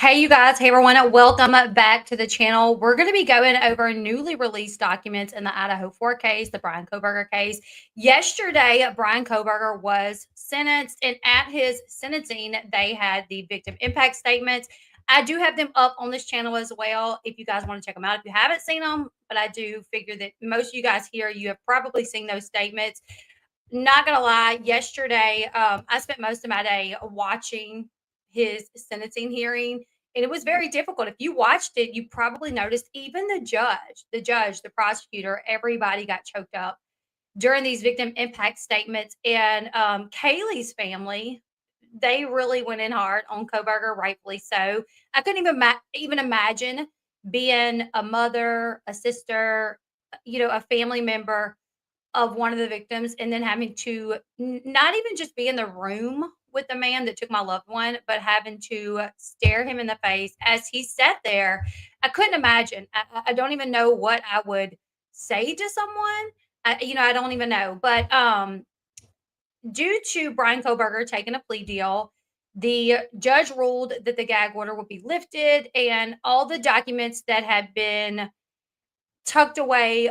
Hey, you guys. Hey, everyone. Welcome back to the channel. We're going to be going over newly released documents in the Idaho 4 case, the Bryan Kohberger case. Yesterday, Bryan Kohberger was sentenced, and at his sentencing, they had the victim impact statements. I do have them up on this channel as well if you guys want to check them out. If you haven't seen them, but I do figure that most of you guys here, you have probably seen those statements. Not going to lie, yesterday, I spent most of my day watching his sentencing hearing, and it was very difficult. If you watched it, you probably noticed even the prosecutor, everybody got choked up during these victim impact statements. And Kaylee's family, they really went in hard on Kohberger, rightfully so. I couldn't even imagine being a mother, a sister, a family member of one of the victims, and then having to not even just be in the room with the man that took my loved one, but having to stare him in the face as he sat there. I couldn't imagine. I don't even know what I would say to someone. I don't even know. But due to Bryan Kohberger taking a plea deal, the judge ruled that the gag order would be lifted, and all the documents that had been tucked away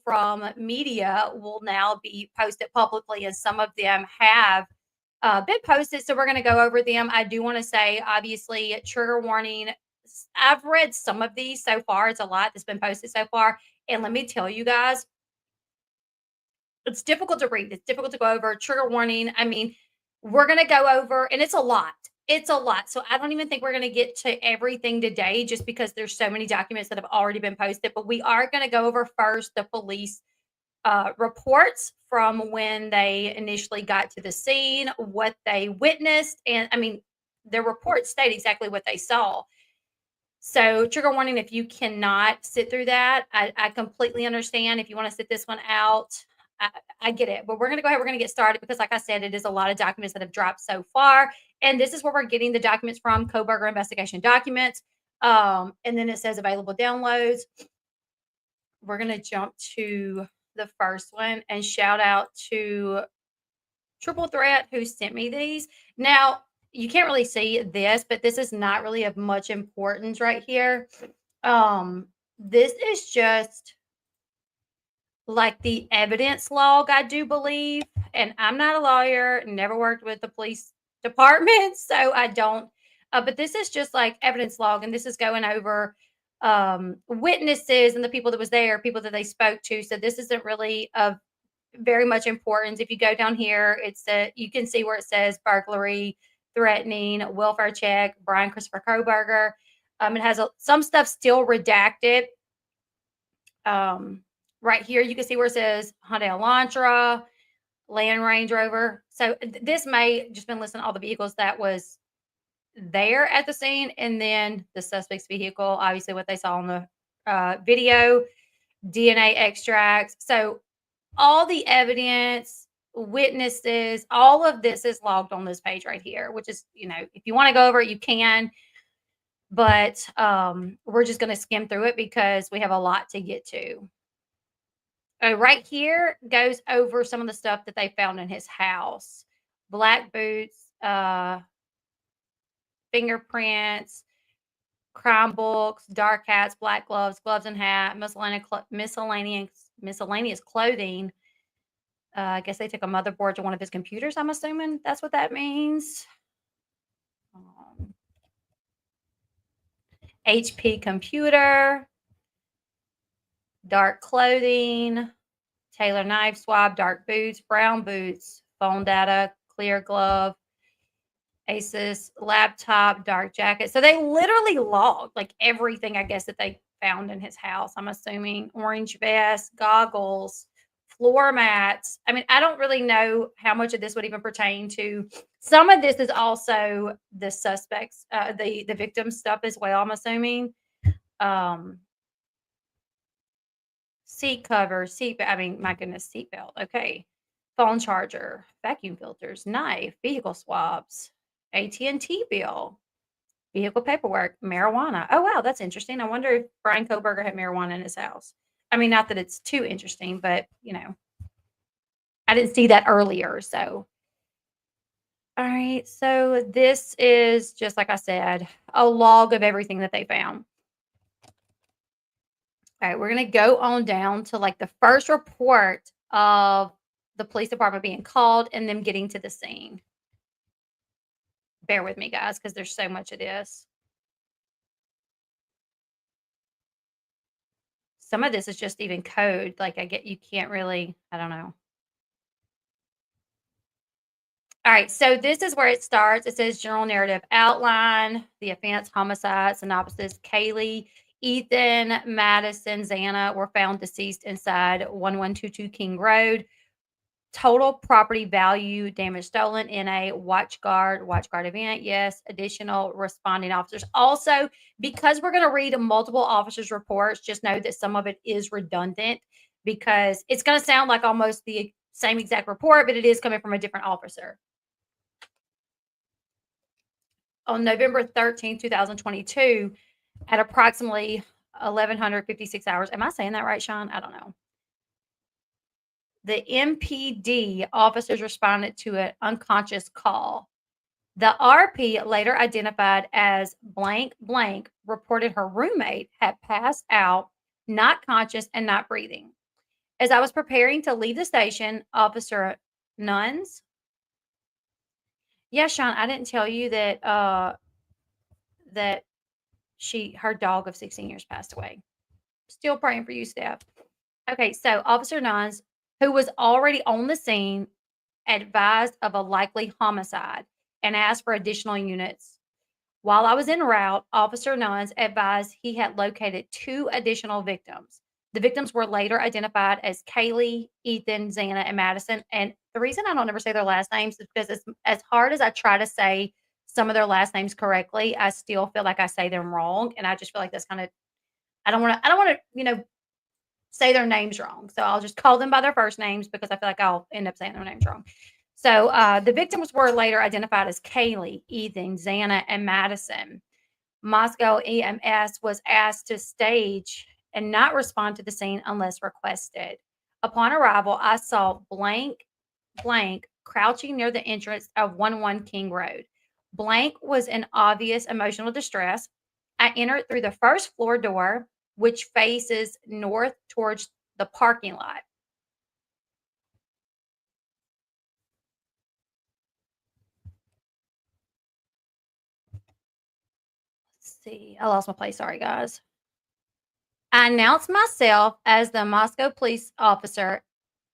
from media will now be posted publicly, and some of them have been posted. So we're going to go over them. I do want to say, obviously, trigger warning. I've read some of these so far. It's a lot that's been posted so far. And let me tell you guys, it's difficult to read. It's difficult to go over. Trigger warning. I mean, we're going to go over, and it's a lot. It's a lot. So I don't even think we're going to get to everything today just because there's so many documents that have already been posted. But we are going to go over first the police reports from when they initially got to the scene, what they witnessed. And I mean, the reports state exactly what they saw. So trigger warning, if you cannot sit through that, I completely understand. If you want to sit this one out, I get it. But we're going to go ahead. We're going to get started because, like I said, it is a lot of documents that have dropped so far. And this is where we're getting the documents from, Kohberger investigation documents. And then it says available downloads. We're going to jump to the first one and shout out to Triple Threat who sent me these. Now, you can't really see this, but this is not really of much importance right here. This is just like the evidence log, I do believe. And I'm not a lawyer, never worked with the police department, so I don't. But this is just like evidence log, and this is going over witnesses and the people that was there, people that they spoke to. So this isn't really of very much importance. If you go down here, you can see where it says burglary, threatening, welfare check, Bryan Christopher Kohberger. It has some stuff still redacted. Right here, you can see where it says Hyundai Elantra, Land Range Rover. So this may just been listing all the vehicles that was there at the scene, and then the suspect's vehicle, obviously what they saw on the video, DNA extracts. So all the evidence, witnesses, all of this is logged on this page right here, which is, if you want to go over it, you can. But we're just going to skim through it because we have a lot to get to. Right here goes over some of the stuff that they found in his house. Black boots, fingerprints, crime books, dark hats, black gloves, gloves and hat, miscellaneous clothing. I guess they took a motherboard to one of his computers. I'm assuming that's what that means. HP computer, dark clothing, Taylor knife swab, dark boots, brown boots, phone data, clear glove, Asus laptop, dark jacket. So they literally logged like everything, I guess, that they found in his house. I'm assuming orange vest, goggles, floor mats. I mean, I don't really know how much of this would even pertain to. Some of this is also the suspects, the victim stuff as well, I'm assuming. Seat cover, my goodness, seat belt. Okay. Phone charger, vacuum filters, knife, vehicle swabs, AT&T bill, vehicle paperwork, marijuana. Oh, wow, that's interesting. I wonder if Bryan Kohberger had marijuana in his house. I mean, not that it's too interesting, but, I didn't see that earlier, so. All right. So this is just like I said, a log of everything that they found. All right, we're gonna go on down to like the first report of the police department being called and them getting to the scene. Bear with me, guys, because there's so much of this. Some of this is just even code. Like I get you can't really, I don't know. All right, so this is where it starts. It says general narrative outline, the offense, homicide, synopsis. Kaylee, Ethan, Madison, Xana were found deceased inside 1122 King Road. Total property value, damage stolen in a watch guard event. Yes, additional responding officers. Also, because we're going to read multiple officers' reports, just know that some of it is redundant because it's going to sound like almost the same exact report, but it is coming from a different officer. On November 13th, 2022, at approximately 1156 hours. Am I saying that right, Sean? I don't know. The MPD officers responded to an unconscious call. The RP, later identified as blank blank, reported her roommate had passed out, not conscious and not breathing. As I was preparing to leave the station, Officer Nuns. Yeah, Sean, I didn't tell you that her dog of 16 years passed away. Still praying for you, Steph. Okay, so Officer Nuns, who was already on the scene, advised of a likely homicide and asked for additional units. While I was en route, Officer Nuns advised he had located 2 additional victims. The victims were later identified as Kaylee, Ethan, Xana, and Madison. And the reason I don't ever say their last names is because as hard as I try to say some of their last names correctly, I still feel like I say them wrong. And I just feel like that's kind of I don't want to say their names wrong. So I'll just call them by their first names because I feel like I'll end up saying their names wrong. So the victims were later identified as Kaylee, Ethan, Xana, and Madison. Moscow EMS was asked to stage and not respond to the scene unless requested. Upon arrival, I saw blank, blank crouching near the entrance of 11 King Road. Blank was in obvious emotional distress. I entered through the first floor door, which faces north towards the parking lot. Let's see. I lost my place. Sorry, guys. I announced myself as the Moscow police officer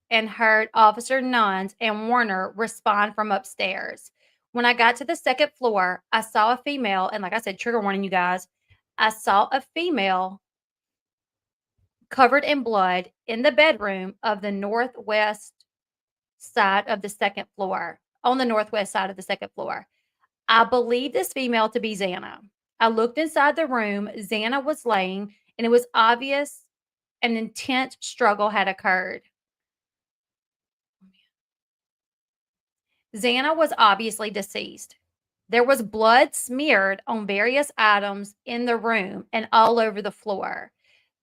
and heard Officer Nuns and Warner respond from upstairs. When I got to the second floor, I saw a female, and like I said, trigger warning, you guys. I saw a female covered in blood in the bedroom of the northwest side of the second floor, on the northwest side of the second floor. I believe this female to be Xana. I looked inside the room. Xana was laying, and it was obvious an intense struggle had occurred. Xana was obviously deceased. There was blood smeared on various items in the room and all over the floor.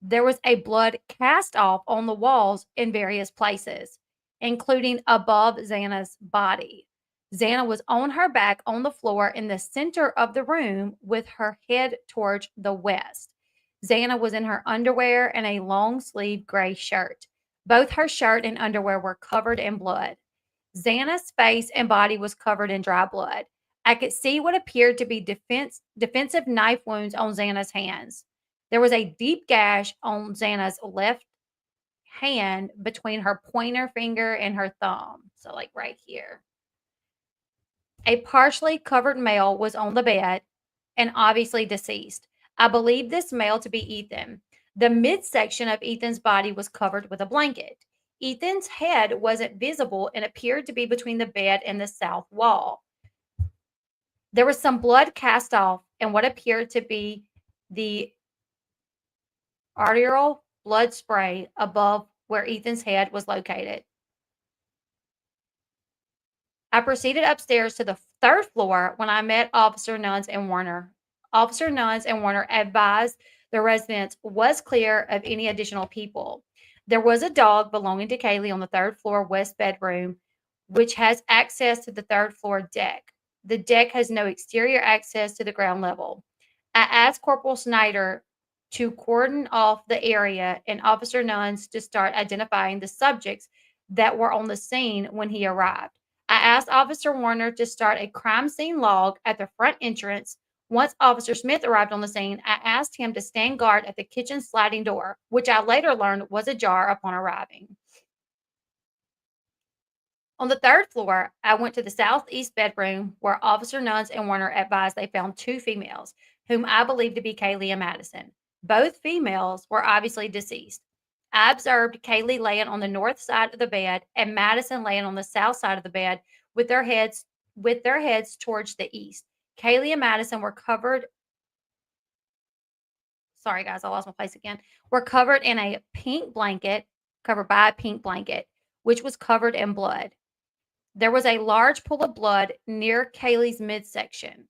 There was a blood cast off on the walls in various places, including above Xana's body. Xana was on her back on the floor in the center of the room with her head towards the west. Xana was in her underwear and a long sleeve gray shirt. Both her shirt and underwear were covered in blood. Xana's face and body was covered in dry blood. I could see what appeared to be defensive knife wounds on Xana's hands. There was a deep gash on Xana's left hand between her pointer finger and her thumb. So, like right here. A partially covered male was on the bed and obviously deceased. I believe this male to be Ethan. The midsection of Ethan's body was covered with a blanket. Ethan's head wasn't visible and appeared to be between the bed and the south wall. There was some blood cast off and what appeared to be the arterial blood spray above where Ethan's head was located. I proceeded upstairs to the third floor when I met Officer Nuns and Warner. Officer Nuns and Warner advised the residence was clear of any additional people. There was a dog belonging to Kaylee on the third floor west bedroom, which has access to the third floor deck. The deck has no exterior access to the ground level. I asked Corporal Snyder to cordon off the area and Officer Nuns to start identifying the subjects that were on the scene when he arrived. I asked Officer Warner to start a crime scene log at the front entrance. Once Officer Smith arrived on the scene, I asked him to stand guard at the kitchen sliding door, which I later learned was ajar upon arriving. On the third floor, I went to the southeast bedroom where Officer Nuns and Warner advised they found two females, whom I believed to be Kaylee and Madison. Both females were obviously deceased. I observed Kaylee laying on the north side of the bed and Madison laying on the south side of the bed with their heads towards the east. Kaylee and Madison were covered. Sorry, guys, I lost my place again. Were covered in a pink blanket, covered by a pink blanket, which was covered in blood. There was a large pool of blood near Kaylee's midsection.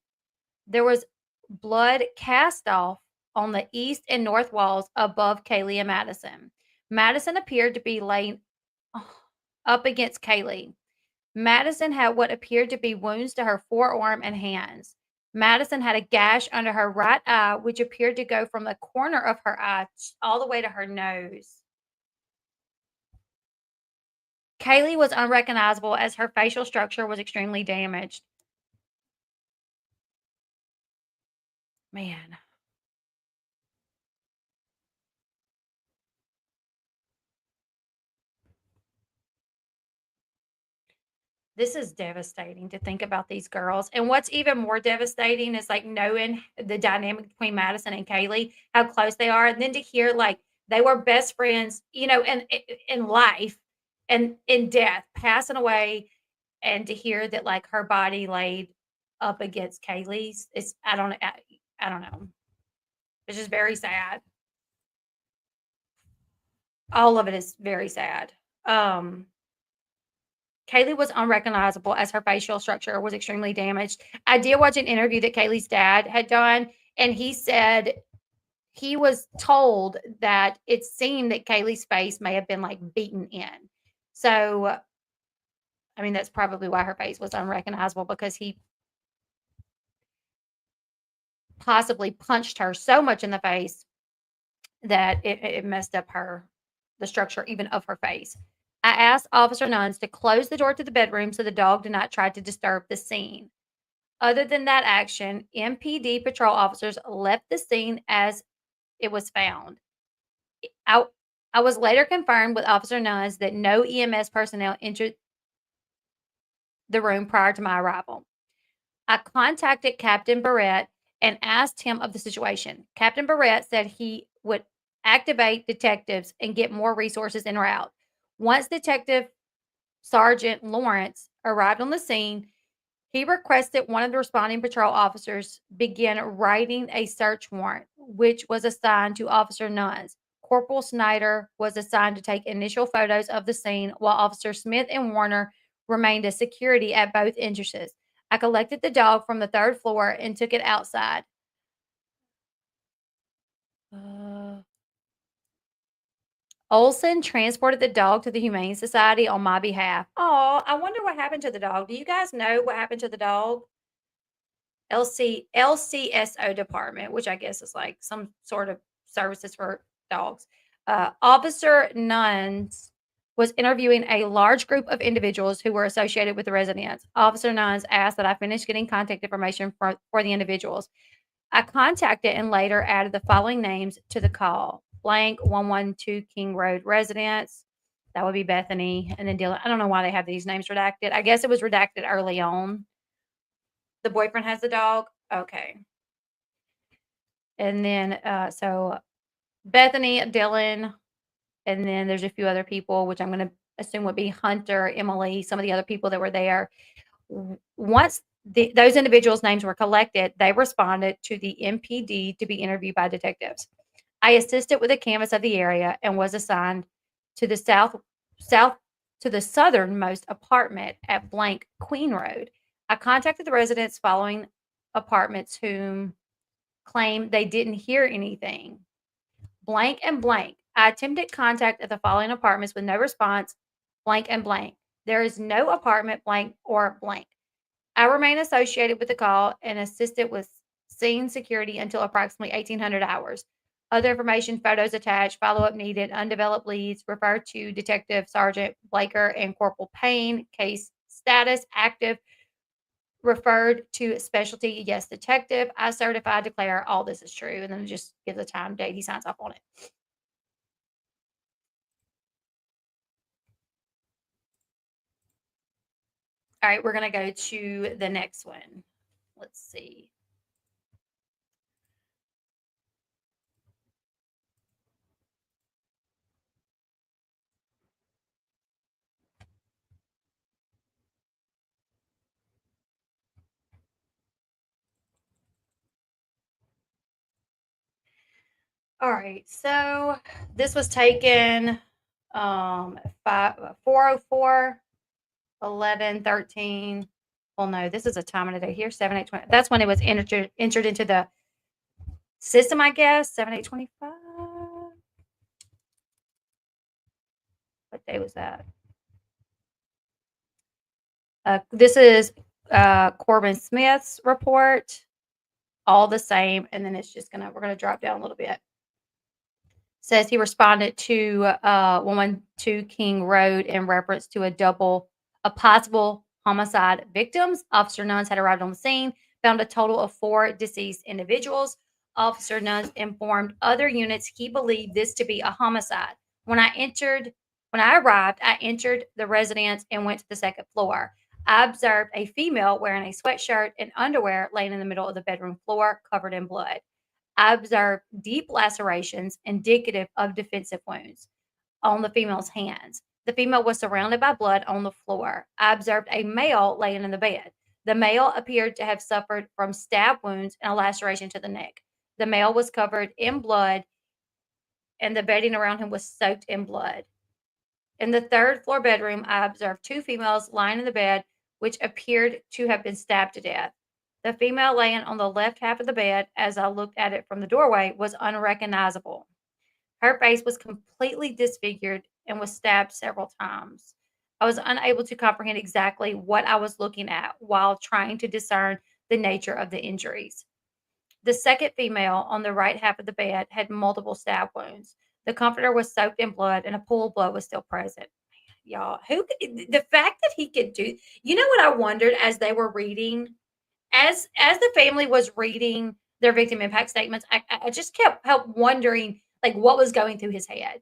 There was blood cast off on the east and north walls above Kaylee and Madison. Madison appeared to be laying up against Kaylee. Madison had what appeared to be wounds to her forearm and hands. Madison had a gash under her right eye, which appeared to go from the corner of her eye all the way to her nose. Kaylee was unrecognizable as her facial structure was extremely damaged. Man. This is devastating to think about these girls. And what's even more devastating is like knowing the dynamic between Madison and Kaylee, how close they are. And then to hear like they were best friends, in life and in death, passing away, and to hear that like her body laid up against Kaylee's, I don't know. It's just very sad. All of it is very sad. Um, Kaylee was unrecognizable as her facial structure was extremely damaged. I did watch an interview that Kaylee's dad had done, and he said he was told that it seemed that Kaylee's face may have been like beaten in. So, I mean, that's probably why her face was unrecognizable because he possibly punched her so much in the face that it messed up the structure even of her face. I asked Officer Nuns to close the door to the bedroom so the dog did not try to disturb the scene. Other than that action, MPD patrol officers left the scene as it was found. I, I was later confirmed with Officer Nuns that no EMS personnel entered the room prior to my arrival. I contacted Captain Barrett and asked him of the situation. Captain Barrett said he would activate detectives and get more resources en route. Once Detective Sergeant Lawrence arrived on the scene, he requested one of the responding patrol officers begin writing a search warrant, which was assigned to Officer Nuns. Corporal Snyder was assigned to take initial photos of the scene, while Officer Smith and Warner remained as security at both entrances. I collected the dog from the third floor and took it outside. Uh, Olson transported the dog to the Humane Society on my behalf. Oh, I wonder what happened to the dog. Do you guys know what happened to the dog? LCSO department, which I guess is like some sort of services for dogs. Officer Nuns was interviewing a large group of individuals who were associated with the residents. Officer Nuns asked that I finish getting contact information for the individuals. I contacted and later added the following names to the call: blank 112 King Road residents. That would be Bethany and then Dylan. I don't know why they have these names redacted. I guess it was redacted early on. The boyfriend has the dog? Okay. And then, so Bethany, Dylan, and then there's a few other people, which I'm gonna assume would be Hunter, Emily, some of the other people that were there. Once those individuals' names were collected, they responded to the MPD to be interviewed by detectives. I assisted with a canvass of the area and was assigned to the south to the southernmost apartment at blank Queen Road. I contacted the residents following apartments whom claimed they didn't hear anything. Blank and blank. I attempted contact at the following apartments with no response. Blank and blank. There is no apartment blank or blank. I remain associated with the call and assisted with scene security until approximately 1800 hours. Other information, photos attached, follow up needed, undeveloped leads, refer to Detective Sergeant Blaker and Corporal Payne, case status active, referred to specialty, yes, detective. I certify, declare all this is true. And then it just gives a time, date, he signs off on it. All right, we're going to go to the next one. Let's see. All right, so this was taken 404, 11, 13. Well, no, this is a time of the day here, 7, 8, 20. That's when it was entered into the system, I guess. 7, 8, 25. What day was that? This is Corbin Smith's report, all the same. And then it's just we're gonna drop down a little bit. Says he responded to 112 King Road in reference to a possible homicide victims. Officer Nuns had arrived on the scene, found a total of 4 deceased individuals. Officer Nuns informed other units he believed this to be a homicide. When I arrived, I entered the residence and went to the second floor. I observed a female wearing a sweatshirt and underwear laying in the middle of the bedroom floor, covered in blood. I observed deep lacerations indicative of defensive wounds on the female's hands. The female was surrounded by blood on the floor. I observed a male laying in the bed. The male appeared to have suffered from stab wounds and a laceration to the neck. The male was covered in blood, and the bedding around him was soaked in blood. In the third floor bedroom, I observed 2 females lying in the bed, which appeared to have been stabbed to death. The female laying on the left half of the bed, as I looked at it from the doorway, was unrecognizable. Her face was completely disfigured and was stabbed several times. I was unable to comprehend exactly what I was looking at while trying to discern the nature of the injuries. The second female on the right half of the bed had multiple stab wounds. The comforter was soaked in blood and a pool of blood was still present. Y'all, the fact that he could do, you know what I wondered as they were reading, as the family was reading their victim impact statements, I just kept wondering like what was going through his head.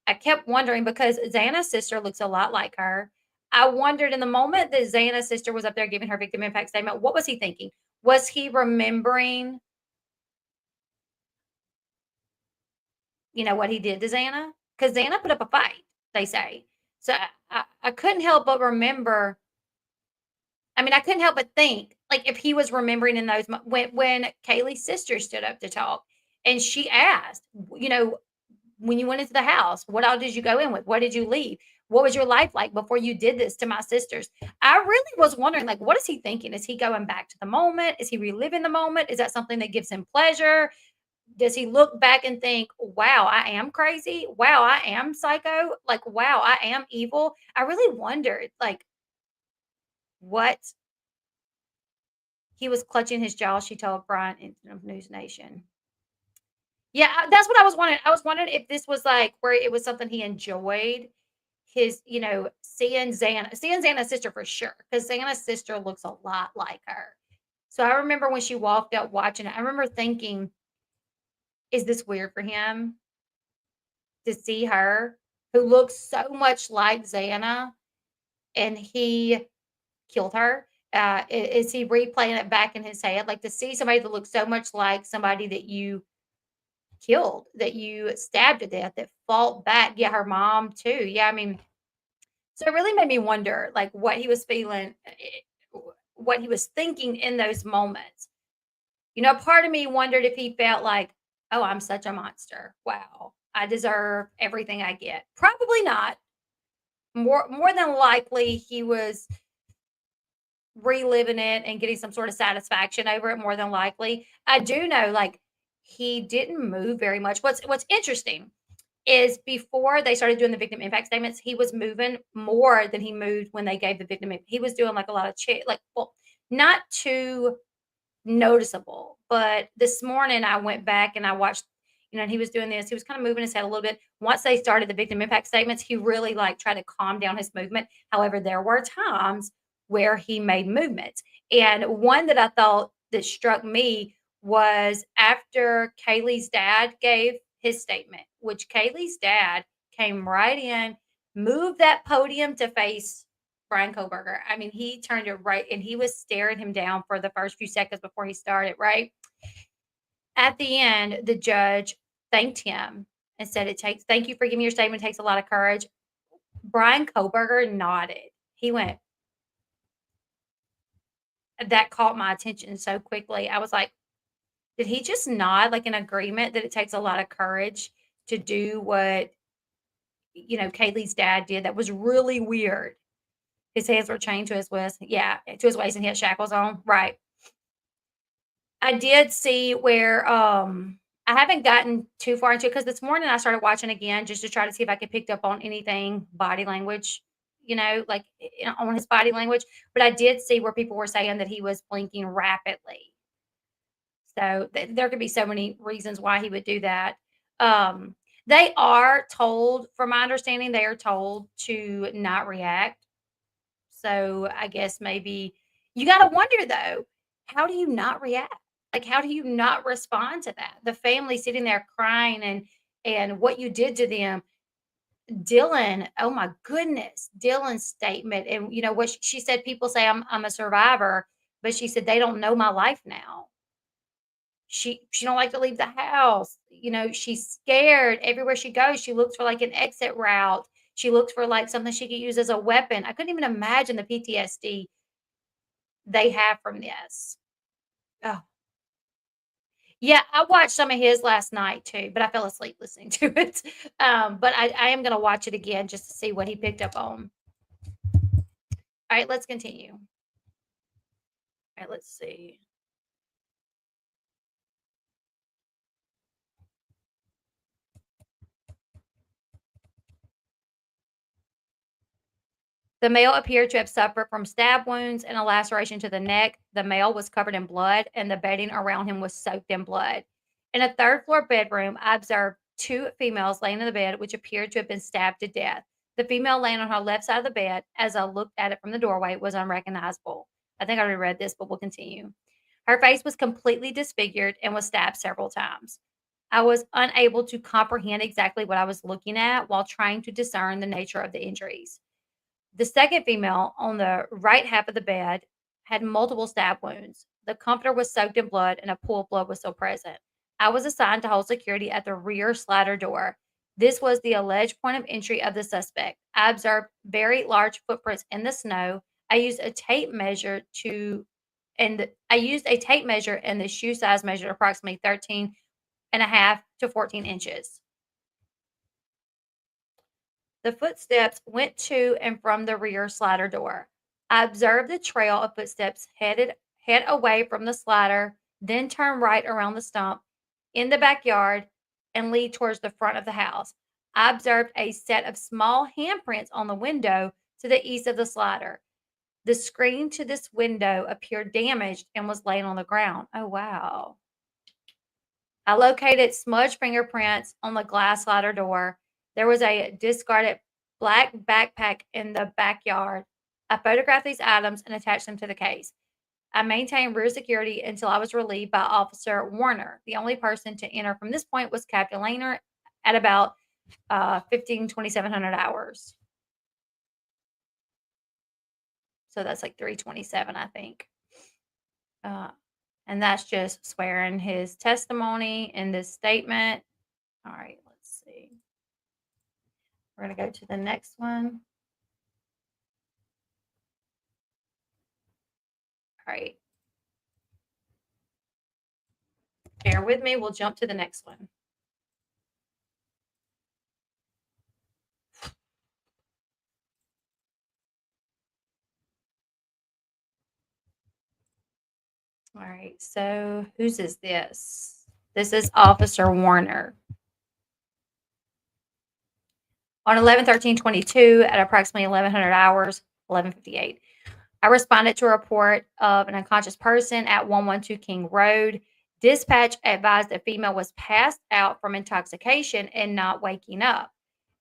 I kept wondering because Xana's sister looks a lot like her. I wondered in the moment that Xana's sister was up there giving her victim impact statement, what was he thinking? Was he remembering, what he did to Xana? Because Xana put up a fight, they say. So I couldn't help but remember. I mean, I couldn't help but think, like, if he was remembering in those when Kaylee's sister stood up to talk, and she asked, when you went into the house, what all did you go in with? What did you leave? What was your life like before you did this to my sisters? I really was wondering, like, what is he thinking? Is he going back to the moment? Is he reliving the moment? Is that something that gives him pleasure? Does he look back and think, wow, I am crazy? Wow, I am psycho? Like, wow, I am evil? I really wondered, like, what he was clutching his jaw, she told Bryan of News Nation. Yeah, that's what I was wondering. I was wondering if this was like where it was something he enjoyed. Seeing Xana's sister for sure, because Xana's sister looks a lot like her. So I remember when she walked up watching it, I remember thinking, is this weird for him to see her who looks so much like Xana and he killed her? Is he replaying it back in his head? Like to see somebody that looks so much like somebody that you killed, that you stabbed to death, that fought back. Yeah, her mom too. Yeah, I mean, so it really made me wonder, like, what he was feeling, what he was thinking in those moments. Part of me wondered if he felt like, "Oh, I'm such a monster. Wow, I deserve everything I get." Probably not. More than likely, he was reliving it and getting some sort of satisfaction over it. More than likely, I do know, like, he didn't move very much. What's interesting is before they started doing the victim impact statements, he was moving more than he moved when they gave the victim. He was doing like a lot of like, well, not too noticeable. But this morning I went back and I watched, and he was doing this. He was kind of moving his head a little bit. Once they started the victim impact statements, he really like tried to calm down his movement. However, there were times where he made movements. And one that I thought that struck me was after Kaylee's dad gave his statement, which Kaylee's dad came right in, moved that podium to face Bryan Kohberger. I mean, he turned it right and he was staring him down for the first few seconds before he started, right? At the end, the judge thanked him and said, thank you for giving your statement. It takes a lot of courage. Bryan Kohberger nodded. He went, that caught my attention so quickly. I was like, did he just nod like an agreement that it takes a lot of courage to do what, Kaylee's dad did? That was really weird. His hands were chained to his waist. Yeah, to his waist, and he had shackles on. Right. I did see where I haven't gotten too far into it because this morning I started watching again just to try to see if I could pick up on anything body language, like on his body language. But I did see where people were saying that he was blinking rapidly. So there could be so many reasons why he would do that. They are told, from my understanding, they are told to not react. So I guess maybe you got to wonder though, how do you not react? Like, how do you not respond to that? The family sitting there crying and what you did to them. Dylan, oh my goodness, Dylan's statement, and what she said. People say I'm a survivor, but she said they don't know my life now. She don't like to leave the house. She's scared everywhere she goes. She looks for like an exit route. She looks for like something she could use as a weapon. I couldn't even imagine the PTSD they have from this. Oh, yeah, I watched some of his last night too, but I fell asleep listening to it. But I am gonna watch it again just to see what he picked up on. All right, let's continue. All right, let's see. The male appeared to have suffered from stab wounds and a laceration to the neck. The male was covered in blood, and the bedding around him was soaked in blood. In a third floor bedroom, I observed two females laying in the bed, which appeared to have been stabbed to death. The female laying on her left side of the bed, as I looked at it from the doorway, was unrecognizable. I think I already read this, but we'll continue. Her face was completely disfigured and was stabbed several times. I was unable to comprehend exactly what I was looking at while trying to discern the nature of the injuries. The second female on the right half of the bed had multiple stab wounds. The comforter was soaked in blood and a pool of blood was still present. I was assigned to hold security at the rear slider door. This was the alleged point of entry of the suspect. I observed very large footprints in the snow. I used a tape measure and the shoe size measured approximately 13 and a half to 14 inches. The footsteps went to and from the rear slider door. I observed the trail of footsteps head away from the slider, then turn right around the stump in the backyard and lead towards the front of the house. I observed a set of small handprints on the window to the east of the slider. The screen to this window appeared damaged and was laying on the ground. Oh, wow. I located smudged fingerprints on the glass slider door. There was a discarded black backpack in the backyard. I photographed these items and attached them to the case. I maintained rear security until I was relieved by Officer Warner. The only person to enter from this point was Captain Lehner at about 2,700 hours. So that's like 3:27, I think. Uh, and that's just swearing his testimony in this statement. All right, let's see. We're going to go to the next one. All right. Bear with me. We'll jump to the next one. All right. So whose is this? This is Officer Warner. On 11/13/22 at approximately 1100 hours, 11:58. I responded to a report of an unconscious person at 112 King Road. Dispatch advised the female was passed out from intoxication and not waking up.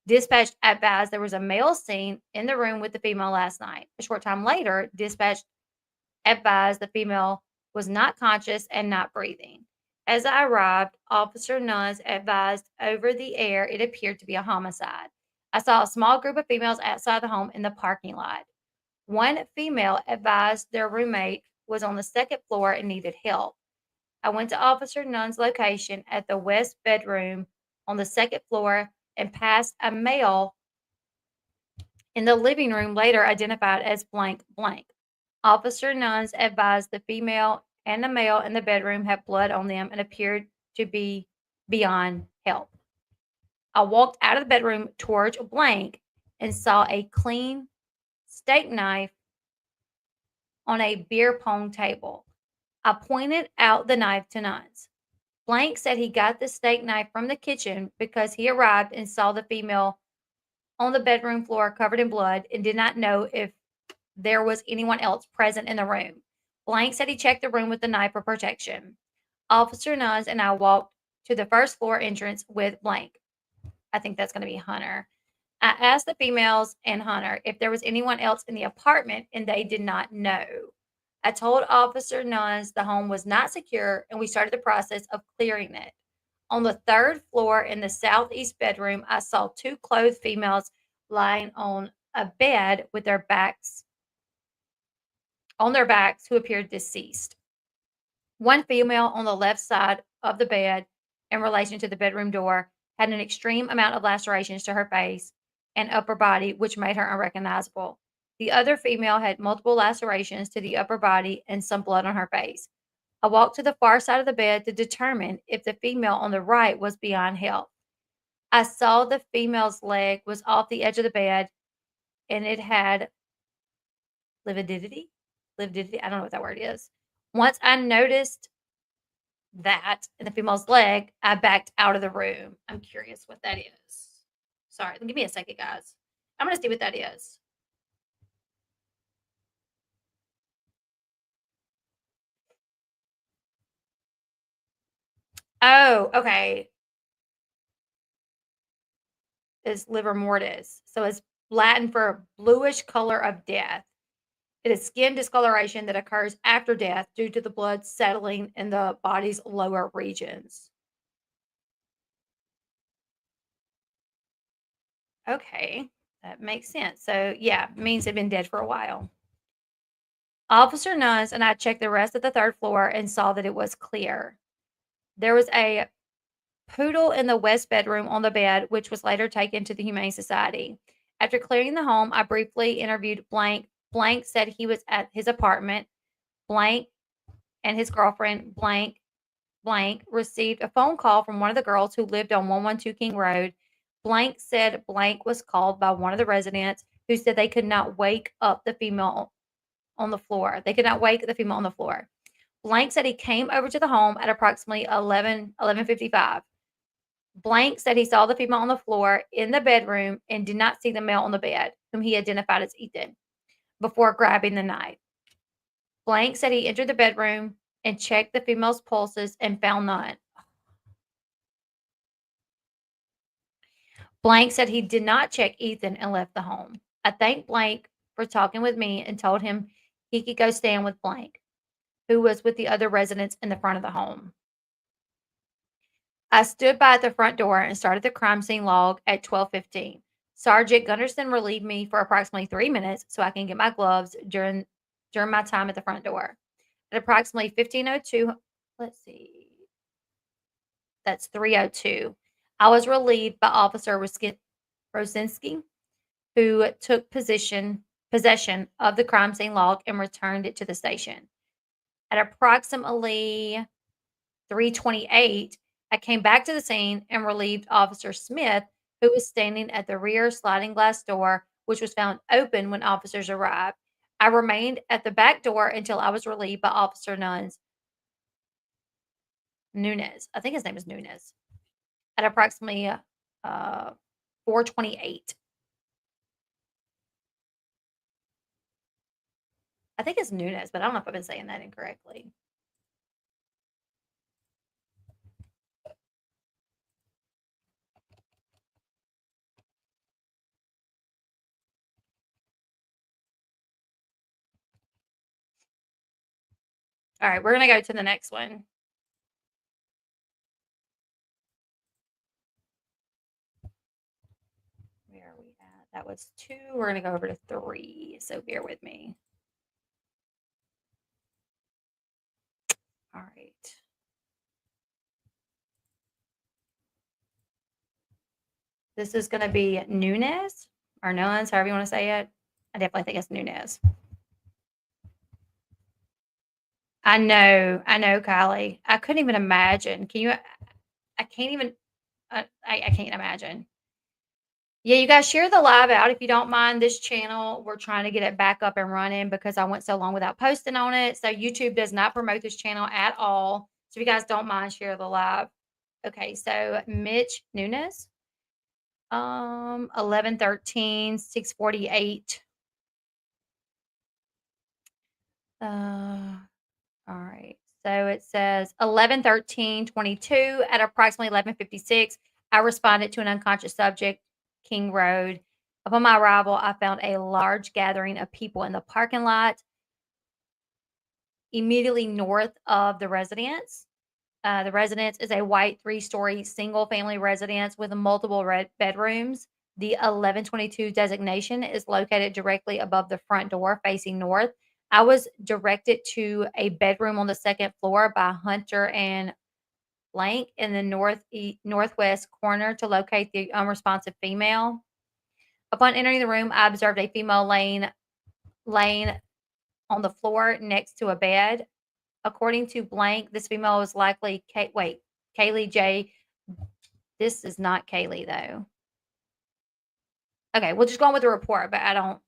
Dispatch advised there was a male seen in the room with the female last night. A short time later, dispatch advised the female was not conscious and not breathing. As I arrived, Officer Nuns advised over the air it appeared to be a homicide. I saw a small group of females outside the home in the parking lot. One female advised their roommate was on the second floor and needed help. I went to Officer Nunn's location at the west bedroom on the second floor and passed a male in the living room, later identified as blank blank. Officer Nuns advised the female and the male in the bedroom had blood on them and appeared to be beyond help. I walked out of the bedroom towards blank and saw a clean steak knife on a beer pong table. I pointed out the knife to Nuns. Blank said he got the steak knife from the kitchen because he arrived and saw the female on the bedroom floor covered in blood and did not know if there was anyone else present in the room. Blank said he checked the room with the knife for protection. Officer Nuns and I walked to the first floor entrance with Blank. I think that's going to be Hunter. I asked the females and Hunter if there was anyone else in the apartment, and they did not know. I told Officer Nuns the home was not secure, and we started the process of clearing it. On the third floor in the southeast bedroom, I saw two clothed females lying on a bed with their backs who appeared deceased. One female on the left side of the bed in relation to the bedroom door had an extreme amount of lacerations to her face and upper body, which made her unrecognizable. The other female had multiple lacerations to the upper body and some blood on her face. I walked to the far side of the bed to determine if the female on the right was beyond help. I saw the female's leg was off the edge of the bed and it had lividity. Lividity, I don't know what that word is. Once I noticed that in the female's leg, I backed out of the room. I'm curious what that is. Sorry, give me a second, guys. I'm going to see what that is. Oh, okay. It's livor mortis. So it's Latin for bluish color of death. It is skin discoloration that occurs after death due to the blood settling in the body's lower regions. Okay, that makes sense. So, yeah, means they've been dead for a while. Officer Nuns and I checked the rest of the third floor and saw that it was clear. There was a poodle in the west bedroom on the bed, which was later taken to the Humane Society. After clearing the home, I briefly interviewed Blank. Blank said he was at his apartment. Blank and his girlfriend, Blank, received a phone call from one of the girls who lived on 112 King Road. Blank said Blank was called by one of the residents who said they could not wake up the female on the floor. They could not wake the female on the floor. Blank said he came over to the home at approximately 11:55. Blank said he saw the female on the floor in the bedroom and did not see the male on the bed, whom he identified as Ethan, before grabbing the knife. Blank said he entered the bedroom and checked the female's pulses and found none. Blank said he did not check Ethan and left the home. I thanked Blank for talking with me and told him he could go stand with Blank, who was with the other residents in the front of the home. I stood by the front door and started the crime scene log at 12:15. Sergeant Gunderson relieved me for approximately 3 minutes so I can get my gloves during my time at the front door. At approximately 15:02, let's see, that's 3:02, I was relieved by Officer Rosinski, who took possession of the crime scene log and returned it to the station. At approximately 3:28, I came back to the scene and relieved Officer Smith, who was standing at the rear sliding glass door, which was found open when officers arrived. I remained at the back door until I was relieved by Officer Nunez. I think his name is Nunez. At approximately 4:28. I think it's Nunes, but I don't know if I've been saying that incorrectly. All right, we're gonna go to the next one. Where are we at? That was 2. We're gonna go over to 3. So bear with me. All right. This is gonna be Nunes or Nunes, however you want to say it. I definitely think it's Nunes. I know, Kylie. I couldn't even imagine. Can you? I can't even. I can't imagine. Yeah, you guys share the live out if you don't mind. This channel, we're trying to get it back up and running because I went so long without posting on it. So YouTube does not promote this channel at all. So if you guys don't mind, share the live. Okay, so Mitch Nunes, 1113, 648. All right. So it says 111322 at approximately 1156. I responded to an unconscious subject, King Road. Upon my arrival, I found a large gathering of people in the parking lot immediately north of the residence. The residence is a white 3-story single family residence with multiple bedrooms. The 1122 designation is located directly above the front door facing north. I was directed to a bedroom on the second floor by Hunter and Blank in the northwest corner to locate the unresponsive female. Upon entering the room, I observed a female laying on the floor next to a bed. According to Blank, this female was likely Kaylee J. This is not Kaylee though. Okay, we'll just go on with the report, but I don't.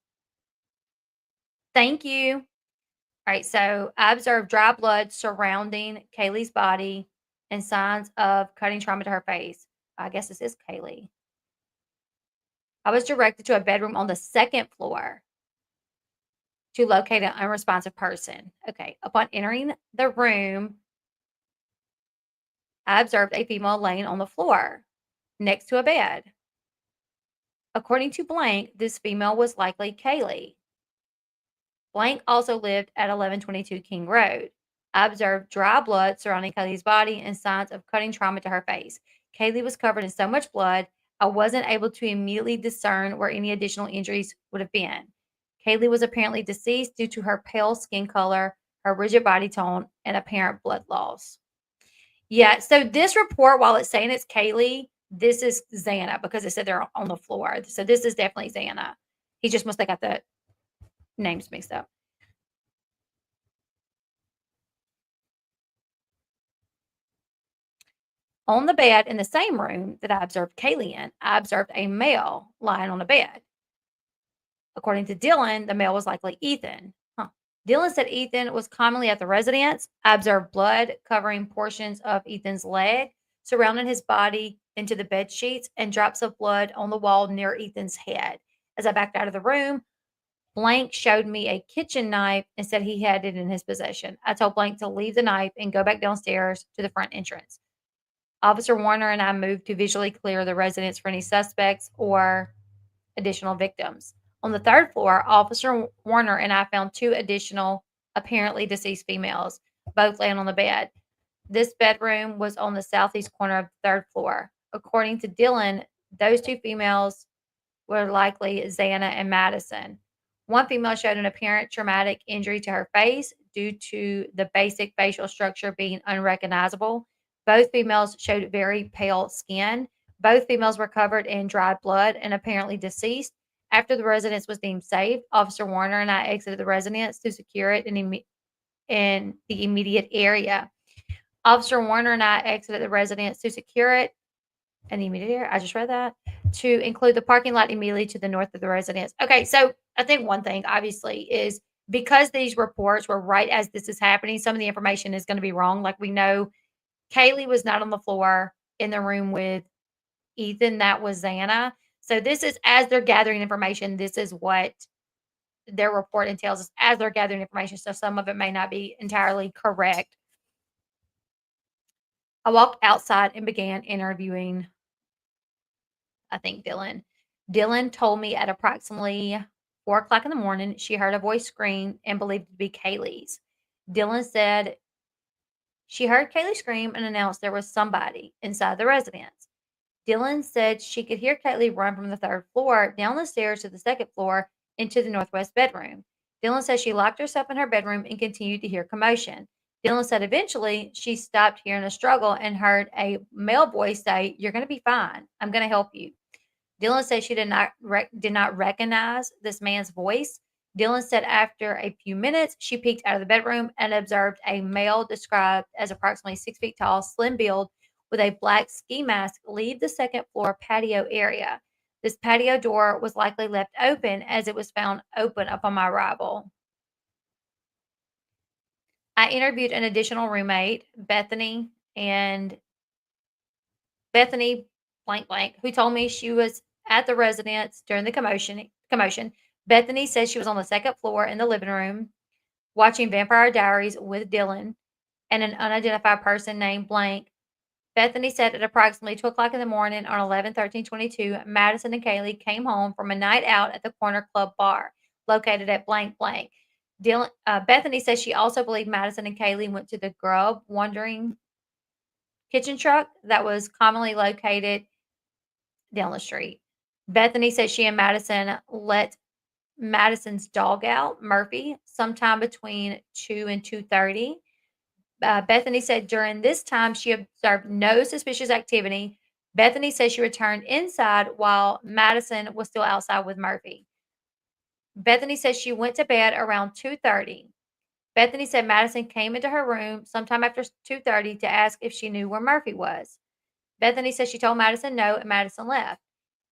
Thank you. All right, so I observed dry blood surrounding Kaylee's body and signs of cutting trauma to her face. I guess this is Kaylee. I was directed to a bedroom on the second floor to locate an unresponsive person. Okay, upon entering the room, I observed a female laying on the floor next to a bed. According to Blank, this female was likely Kaylee. Blank also lived at 1122 King Road. I observed dry blood surrounding Kaylee's body and signs of cutting trauma to her face. Kaylee was covered in so much blood, I wasn't able to immediately discern where any additional injuries would have been. Kaylee was apparently deceased due to her pale skin color, her rigid body tone, and apparent blood loss. Yeah, so this report, while it's saying it's Kaylee, this is Xana because it said they're on the floor. So this is definitely Xana. He just must have got the names mixed up. On the bed in the same room that I observed Kaylee in, I observed a male lying on a bed. According to Dylan, the male was likely Ethan. Dylan said Ethan was commonly at the residence. I observed blood covering portions of Ethan's leg, surrounding his body into the bed sheets, and drops of blood on the wall near Ethan's head. As I backed out of the room, Blank showed me a kitchen knife and said he had it in his possession. I told Blank to leave the knife and go back downstairs to the front entrance. Officer Warner and I moved to visually clear the residence for any suspects or additional victims. On the third floor, Officer Warner and I found 2 additional apparently deceased females, both laying on the bed. This bedroom was on the southeast corner of the third floor. According to Dylan, those 2 females were likely Xana and Madison. One female showed an apparent traumatic injury to her face due to the basic facial structure being unrecognizable. Both females showed very pale skin. Both females were covered in dried blood and apparently deceased. After the residence was deemed safe, Officer Warner and I exited the residence to secure it in the immediate area. Officer Warner and I exited the residence to secure it in the immediate area. I just read that. To include the parking lot immediately to the north of the residence. Okay, so I think one thing obviously is because these reports were right as this is happening, some of the information is going to be wrong. Like we know Kaylee was not on the floor in the room with Ethan. That was Xana. So this is as they're gathering information, this is what their report entails is as they're gathering information, so some of it may not be entirely correct. I walked outside and began interviewing, I think, Dylan. Dylan told me at approximately 4 o'clock in the morning she heard a voice scream and believed it to be Kaylee's. Dylan said she heard Kaylee scream and announced there was somebody inside the residence. Dylan said she could hear Kaylee run from the third floor down the stairs to the second floor into the northwest bedroom. Dylan said she locked herself in her bedroom and continued to hear commotion. Dylan said eventually she stopped hearing a struggle and heard a male voice say, "You're going to be fine. I'm going to help you." Dylan said she did not recognize this man's voice. Dylan said after a few minutes, she peeked out of the bedroom and observed a male described as approximately 6 feet tall, slim build, with a black ski mask leave the second floor patio area. This patio door was likely left open as it was found open upon my arrival. I interviewed an additional roommate, and Bethany blank blank, who told me she was at the residence during the commotion. Bethany says she was on the second floor in the living room watching Vampire Diaries with Dylan and an unidentified person named blank. Bethany said at approximately 2 o'clock in the morning on 11/13/22, Madison and Kaylee came home from a night out at the Corner Club bar located at blank blank. Bethany says she also believed Madison and Kaylee went to the Grub Wandering kitchen truck that was commonly located down the street. Bethany says she and Madison let Madison's dog out, Murphy, sometime between 2 and 2:30. Bethany said during this time she observed no suspicious activity. Bethany says she returned inside while Madison was still outside with Murphy. Bethany says she went to bed around 2:30. Bethany said Madison came into her room sometime after 2:30 to ask if she knew where Murphy was. Bethany says she told Madison no, and Madison left.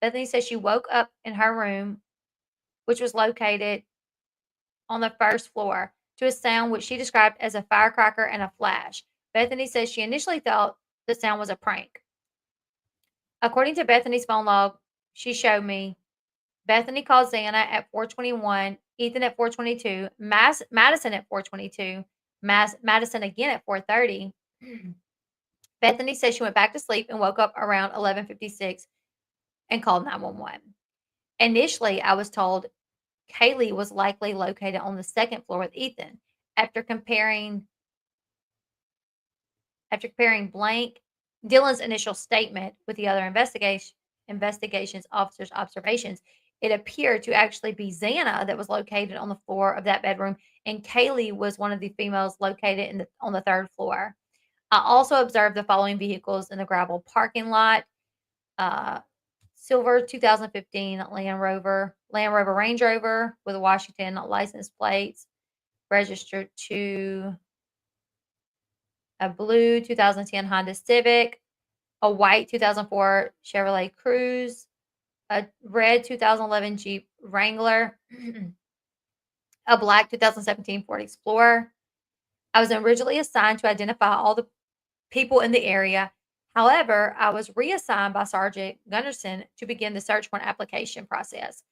Bethany says she woke up in her room, which was located on the first floor, to a sound which she described as a firecracker and a flash. Bethany says she initially thought the sound was a prank. According to Bethany's phone log, she showed me Bethany called Xana at 4:21, Ethan at 4:22, Madison at 4:22, Madison again at 4:30. Bethany says she went back to sleep and woke up around 11:56 and called 911. Initially, I was told Kaylee was likely located on the second floor with Ethan. After comparing blank Dylan's initial statement with the other investigations officers' observations, it appeared to actually be Xana that was located on the floor of that bedroom, and Kaylee was one of the females located on the third floor. I also observed the following vehicles in the gravel parking lot: silver 2015 Land Rover Range Rover with Washington license plates, registered to a blue 2010 Honda Civic, a white 2004 Chevrolet Cruze, a red 2011 Jeep Wrangler, a black 2017 Ford Explorer. I was originally assigned to identify all the people in the area. However, I was reassigned by Sergeant Gunderson to begin the search warrant application process.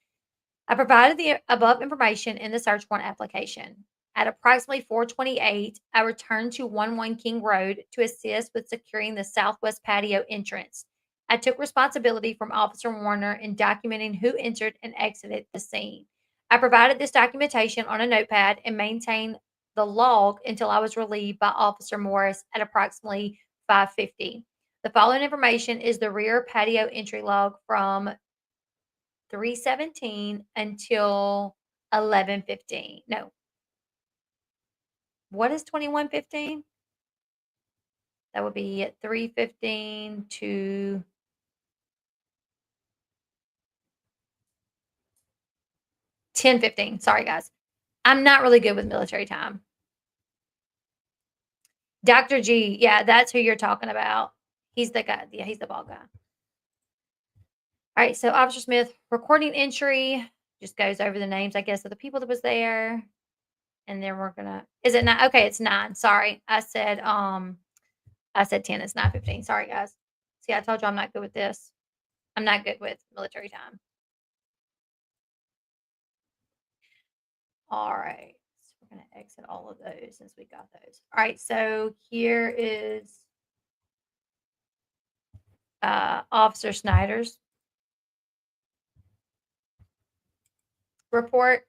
I provided the above information in the search warrant application. At approximately 4:28, I returned to 11 King Road to assist with securing the southwest patio entrance. I took responsibility from Officer Warner in documenting who entered and exited the scene. I provided this documentation on a notepad and maintained the log until I was relieved by Officer Morris at approximately 5:50. The following information is the rear patio entry log from 3:17 until 11:15. No, what is 21:15? That would be at 3:15 to 10:15. Sorry, guys. I'm not really good with military time. Dr. G, yeah, that's who you're talking about. He's the guy. Yeah, he's the bald guy. All right, so Officer Smith, recording entry just goes over the names, I guess, of the people that was there. And then we're gonna, is it 9? Okay, it's 9. Sorry. I said 10, it's 9:15. Sorry, guys. See, I told you I'm not good with this. I'm not good with military time. All right. So we're going to exit all of those since we got those. All right. So here is Officer Snyder's report.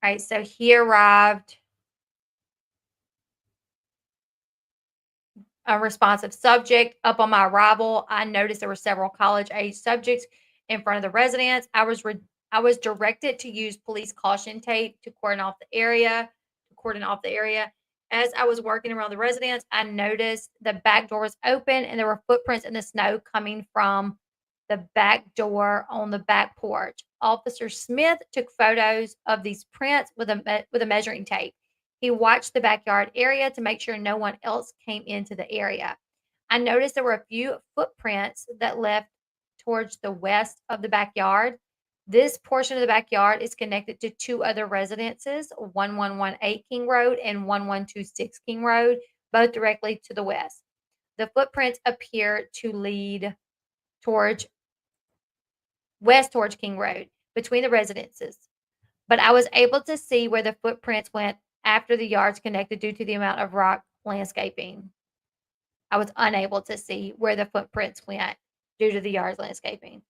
All right. So he arrived a responsive subject. Up on my arrival, I noticed there were several college-age subjects in front of the residence. I was directed to use police caution tape to cordon off the area. As I was working around the residence, I noticed the back door was open and there were footprints in the snow coming from the back door on the back porch. Officer Smith took photos of these prints with a measuring tape. He watched the backyard area to make sure no one else came into the area. I noticed there were a few footprints that left towards the west of the backyard. This portion of the backyard is connected to two other residences, 1118 King Road and 1126 King Road, both directly to the west. The footprints appear to lead towards west towards King Road between the residences, but I was able to see where the footprints went after the yards connected due to the amount of rock landscaping. I was unable to see where the footprints went due to the yards landscaping.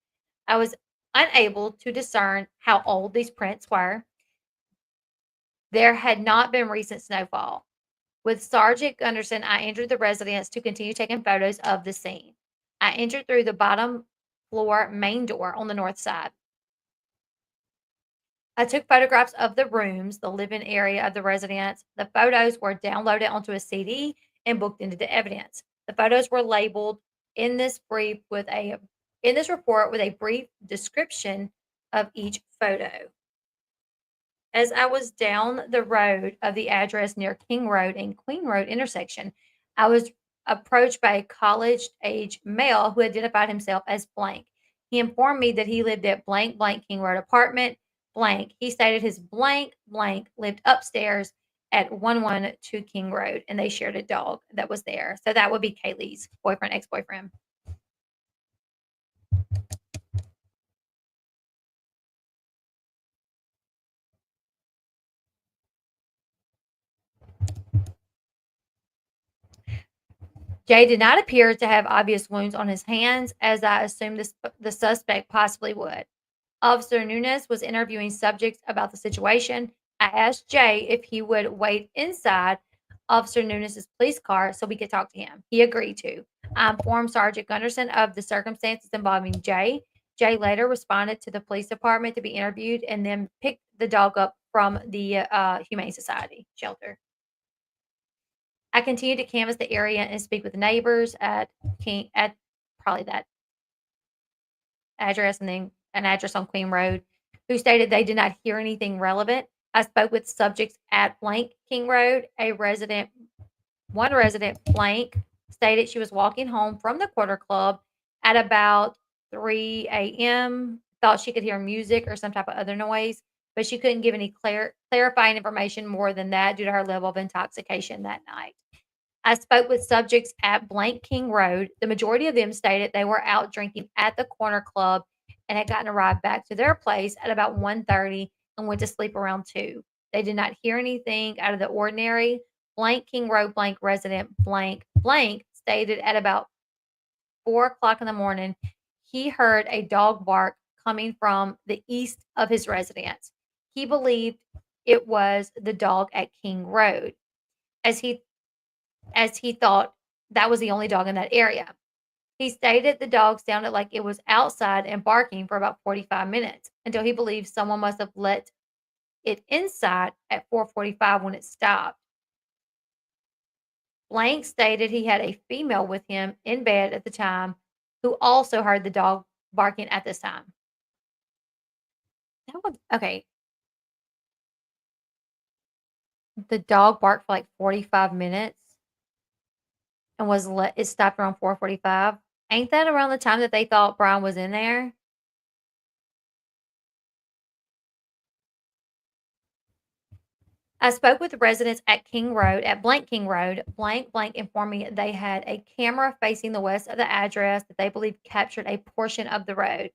I was unable to discern how old these prints were. There had not been recent snowfall. With Sergeant Gunderson, I entered the residence to continue taking photos of the scene. I entered through the bottom floor main door on the north side. I took photographs of the rooms, the living area of the residence. The photos were downloaded onto a CD and booked into the evidence. The photos were labeled in this report with a brief description of each photo. As I was down the road of the address near King Road and Queen Road intersection, I was approached by a college age male who identified himself as blank. He informed me that he lived at blank blank King Road apartment blank. He stated his blank blank lived upstairs at 112 King Road and they shared a dog that was there. So that would be Kaylee's boyfriend, ex-boyfriend. Jay did not appear to have obvious wounds on his hands, as I assumed the suspect possibly would. Officer Nunes was interviewing subjects about the situation. I asked Jay if he would wait inside Officer Nunes' police car so we could talk to him. He agreed to. I informed Sergeant Gunderson of the circumstances involving Jay. Jay later responded to the police department to be interviewed and then picked the dog up from the Humane Society shelter. I continued to canvass the area and speak with neighbors at probably that address and then an address on Queen Road who stated they did not hear anything relevant. I spoke with subjects at blank King Road. One resident blank stated she was walking home from the Quarter Club at about 3 a.m. Thought she could hear music or some type of other noise, but she couldn't give any clarifying information more than that due to her level of intoxication that night. I spoke with subjects at Blank King Road. The majority of them stated they were out drinking at the Corner Club and had gotten a ride back to their place at about 1:30 and went to sleep around 2. They did not hear anything out of the ordinary. Blank King Road blank resident blank blank stated at about 4 o'clock in the morning he heard a dog bark coming from the east of his residence. He believed it was the dog at King Road, as he thought that was the only dog in that area. He stated the dog sounded like it was outside and barking for about 45 minutes until he believed someone must have let it inside at 4:45 when it stopped. Blank stated he had a female with him in bed at the time who also heard the dog barking at this time. Okay. The dog barked for like 45 minutes and it stopped around 4:45. Ain't that around the time that they thought Bryan was in there? I spoke with residents at King Road, at blank King Road. Blank blank informed me they had a camera facing the west of the address that they believed captured a portion of the road.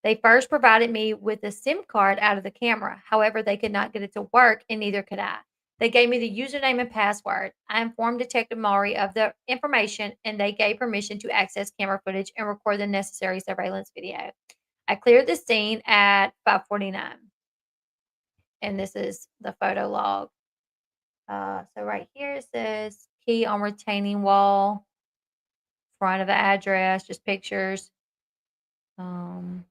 They first provided me with a SIM card out of the camera. However, they could not get it to work, and neither could I. They gave me the username and password. I informed Detective Maury of the information, and they gave permission to access camera footage and record the necessary surveillance video. I cleared the scene at 5:49, and this is the photo log. So right here it says key on retaining wall, front of the address, just pictures. Um,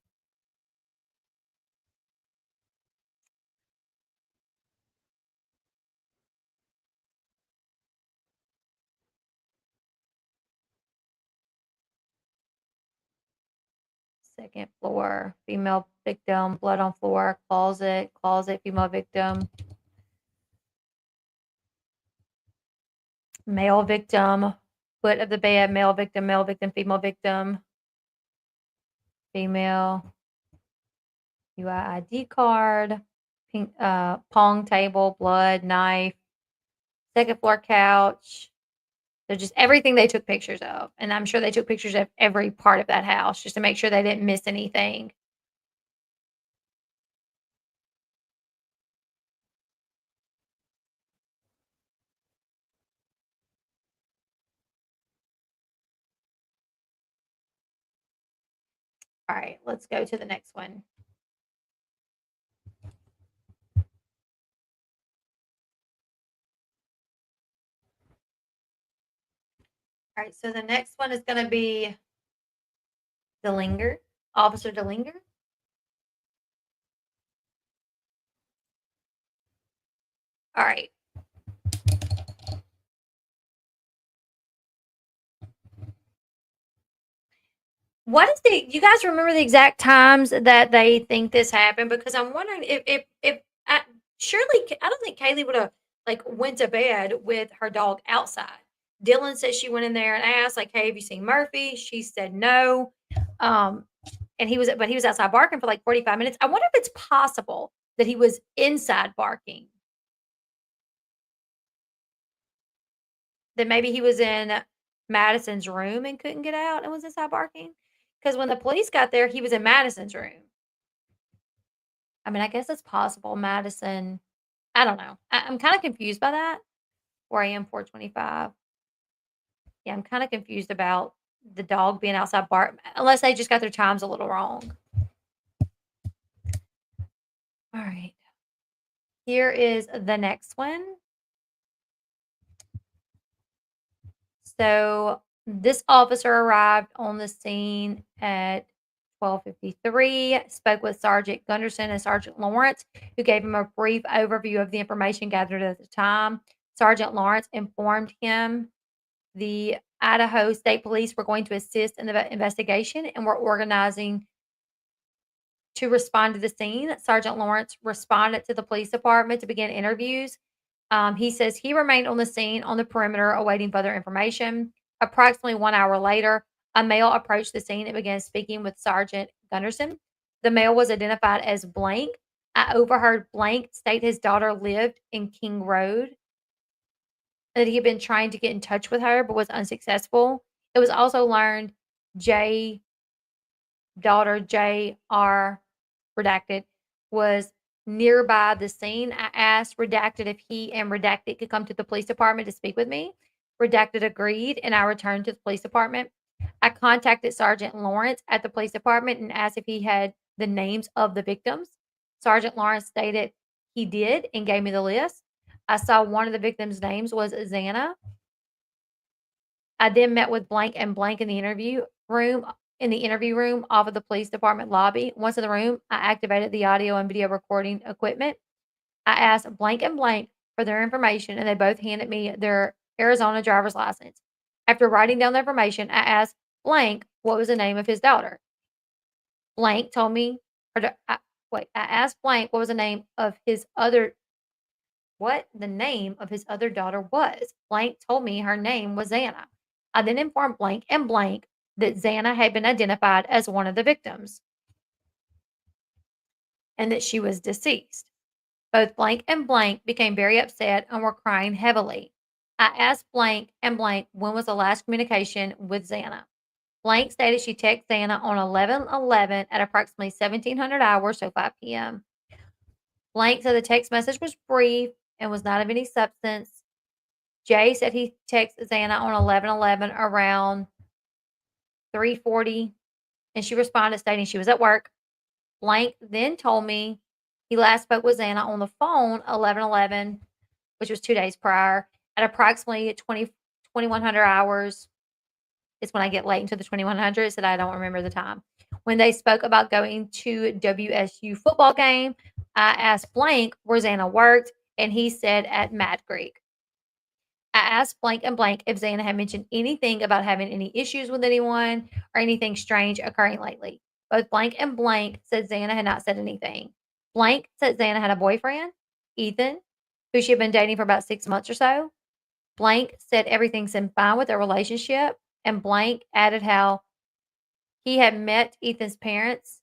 Second floor, female victim, blood on floor, closet, female victim, male victim, foot of the bed, male victim, female, UID card, pink, pong table, blood, knife, second floor couch. So just everything they took pictures of, and I'm sure they took pictures of every part of that house just to make sure they didn't miss anything. All right, let's go to the next one. All right, so the next one is gonna be Delinger, Officer Delinger. All right. What is the you guys remember the exact times that they think this happened? Because I'm wondering if I, surely I don't think Kaylee would have like went to bed with her dog outside. Dylan said she went in there and asked like, "Hey, have you seen Murphy?" She said no. Um, and he was outside barking for like 45 minutes. I wonder if it's possible that he was inside barking. That maybe he was in Madison's room and couldn't get out and was inside barking. Because when the police got there, he was in Madison's room. I mean, I guess it's possible Madison I don't know. I'm kinda confused by that, where I am 425. Yeah, I'm kinda confused about the dog being outside unless they just got their times a little wrong. Alright, here is the next one. So, this officer arrived on the scene at 12:53, spoke with Sergeant Gunderson and Sergeant Lawrence, who gave him a brief overview of the information gathered at the time. Sergeant Lawrence informed him the Idaho State Police were going to assist in the investigation and were organizing to respond to the scene. Sergeant Lawrence responded to the police department to begin interviews. He says he remained on the scene on the perimeter awaiting further information. Approximately 1 hour later, a male approached the scene and began speaking with Sergeant Gunderson. The male was identified as Blank. I overheard Blank state his daughter lived in King Road, that he had been trying to get in touch with her but was unsuccessful. It was also learned J daughter J.R. redacted was nearby the scene. I asked redacted if he and redacted could come to the police department to speak with me. Redacted agreed, and I returned to the police department. I contacted Sergeant Lawrence at the police department and asked if he had the names of the victims. Sergeant Lawrence stated he did and gave me the list. I saw one of the victims' names was Xana. I then met with Blank and Blank in the interview room off of the police department lobby. Once in the room, I activated the audio and video recording equipment. I asked Blank and Blank for their information, and they both handed me their Arizona driver's license. After writing down the information, I asked Blank what was the name of his daughter. Blank told me, I asked Blank what was the name of his other what the name of his other daughter was. Blank told me her name was Xana. I then informed Blank and Blank that Xana had been identified as one of the victims and that she was deceased. Both Blank and Blank became very upset and were crying heavily. I asked Blank and Blank when was the last communication with Xana. Blank stated she texted Xana on 11/11 at approximately 1700 hours, so 5 p.m. Blank said the text message was brief and was not of any substance. Jay said he texted Xana on 11/11 around 3:40, and she responded stating she was at work. Blank then told me he last spoke with Xana on the phone 11/11, which was 2 days prior, at approximately 2100 hours. Is when I get late into the 2100s that I don't remember the time. When they spoke about going to WSU football game, I asked Blank where Xana worked, and he said at Mad Creek. I asked Blank and Blank if Xana had mentioned anything about having any issues with anyone or anything strange occurring lately. Both Blank and Blank said Xana had not said anything. Blank said Xana had a boyfriend, Ethan, who she had been dating for about 6 months or so. Blank said everything seemed fine with their relationship, and Blank added how he had met Ethan's parents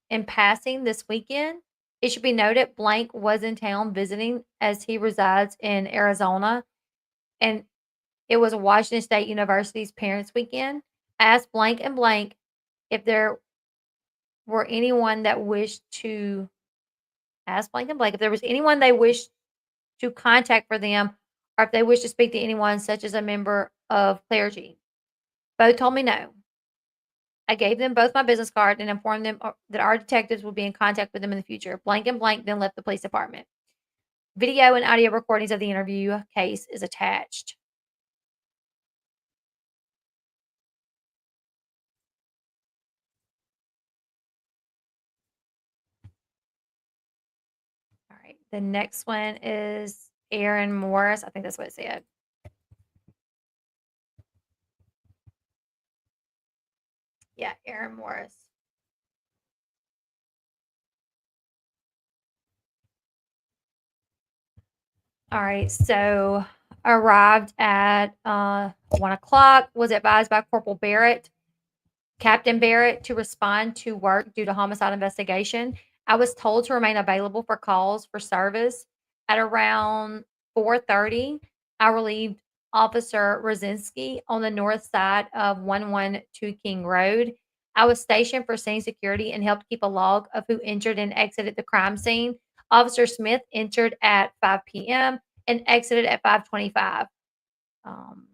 in passing this weekend. It should be noted Blank was in town visiting as he resides in Arizona, and it was Washington State University's Parents Weekend. I asked Blank and Blank if there were anyone that wished to ask Blank and Blank if there was anyone they wished to contact for them or if they wished to speak to anyone such as a member of clergy. Both told me no. I gave them both my business card and informed them that our detectives would be in contact with them in the future. Blank and Blank then left the police department. Video and audio recordings of the interview case is attached. All right. The next one is Aaron Morris. I think that's what it said. Yeah, Aaron Morris. All right. So arrived at 1 o'clock, was advised by Corporal Barrett, Captain Barrett, to respond to work due to homicide investigation. I was told to remain available for calls for service. At around 4:30, I relieved Officer Rosinski on the north side of 112 King Road. I was stationed for scene security and helped keep a log of who entered and exited the crime scene. Officer Smith entered at 5 p.m. and exited at 5:25. Um,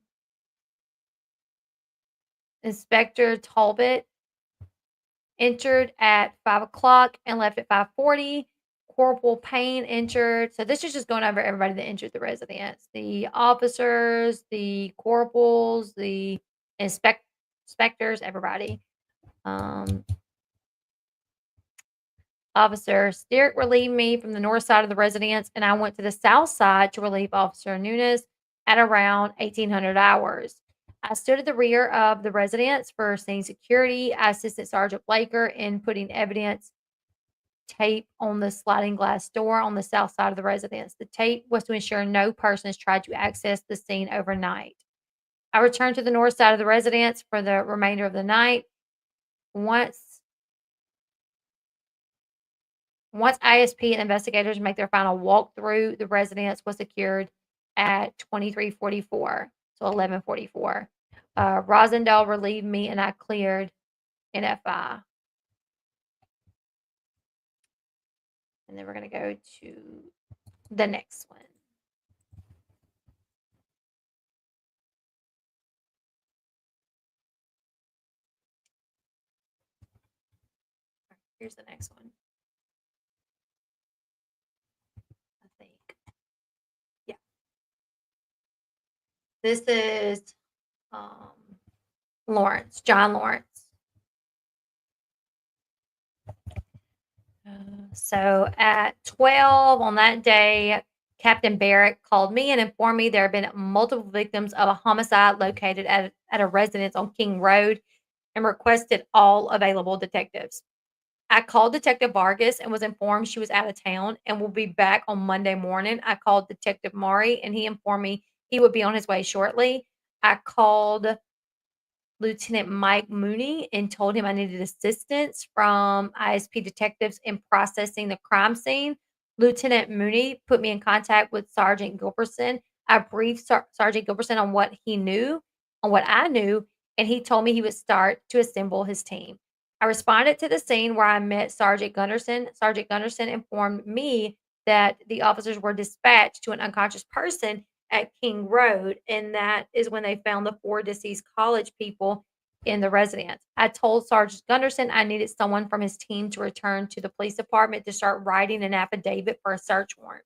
Inspector Talbot entered at 5 o'clock and left at 5:40. Corporal Payne entered. So this is just going over everybody that entered the residence. The officers, the corporals, the inspectors, everybody. Um, Officer Steerick relieved me from the north side of the residence, and I went to the south side to relieve Officer Nunes at around 1800 hours. I stood at the rear of the residence for scene security. I assisted Sergeant Blaker in putting evidence tape on the sliding glass door on the south side of the residence. The tape was to ensure no persons tried to access the scene overnight. I returned to the north side of the residence for the remainder of the night. Once Once ISP and investigators make their final walkthrough, the residence was secured at 2344, so 1144. Rosendale relieved me and I cleared NFI. And then we're going to go to the next one. Here's the next one. I think. Yeah. This is Lawrence, John Lawrence. So at 12 on that day, Captain Barrett called me and informed me there had been multiple victims of a homicide located at a residence on King Road and requested all available detectives. I called Detective Vargas and was informed she was out of town and will be back on Monday morning. I called Detective Mari and he informed me he would be on his way shortly. I called Lieutenant Mike Mooney and told him I needed assistance from ISP detectives in processing the crime scene. Lieutenant Mooney put me in contact with Sergeant Gilbertson. I briefed Sergeant Gilbertson on what he knew, on what I knew, and he told me he would start to assemble his team. I responded to the scene where I met Sergeant Gunderson. Sergeant Gunderson informed me that the officers were dispatched to an unconscious person at King Road, and that is when they found the four deceased college people in the residence. I told Sergeant Gunderson I needed someone from his team to return to the police department to start writing an affidavit for a search warrant.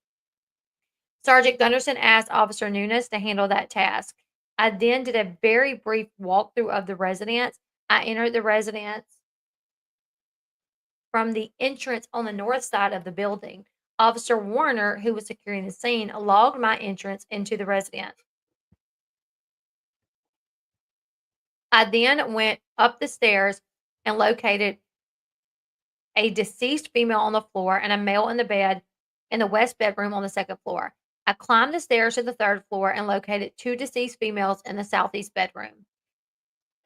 Sergeant Gunderson asked Officer Nunes to handle that task. I then did a very brief walkthrough of the residence. I entered the residence from the entrance on the north side of the building. Officer Warner, who was securing the scene, logged my entrance into the residence. I then went up the stairs and located a deceased female on the floor and a male in the bed in the west bedroom on the second floor. I climbed the stairs to the third floor and located two deceased females in the southeast bedroom.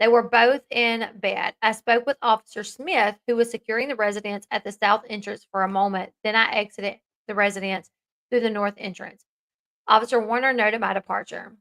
They were both in bed. I spoke with Officer Smith, who was securing the residence at the south entrance for a moment. Then I exited the residence through the north entrance. Officer Warner noted my departure.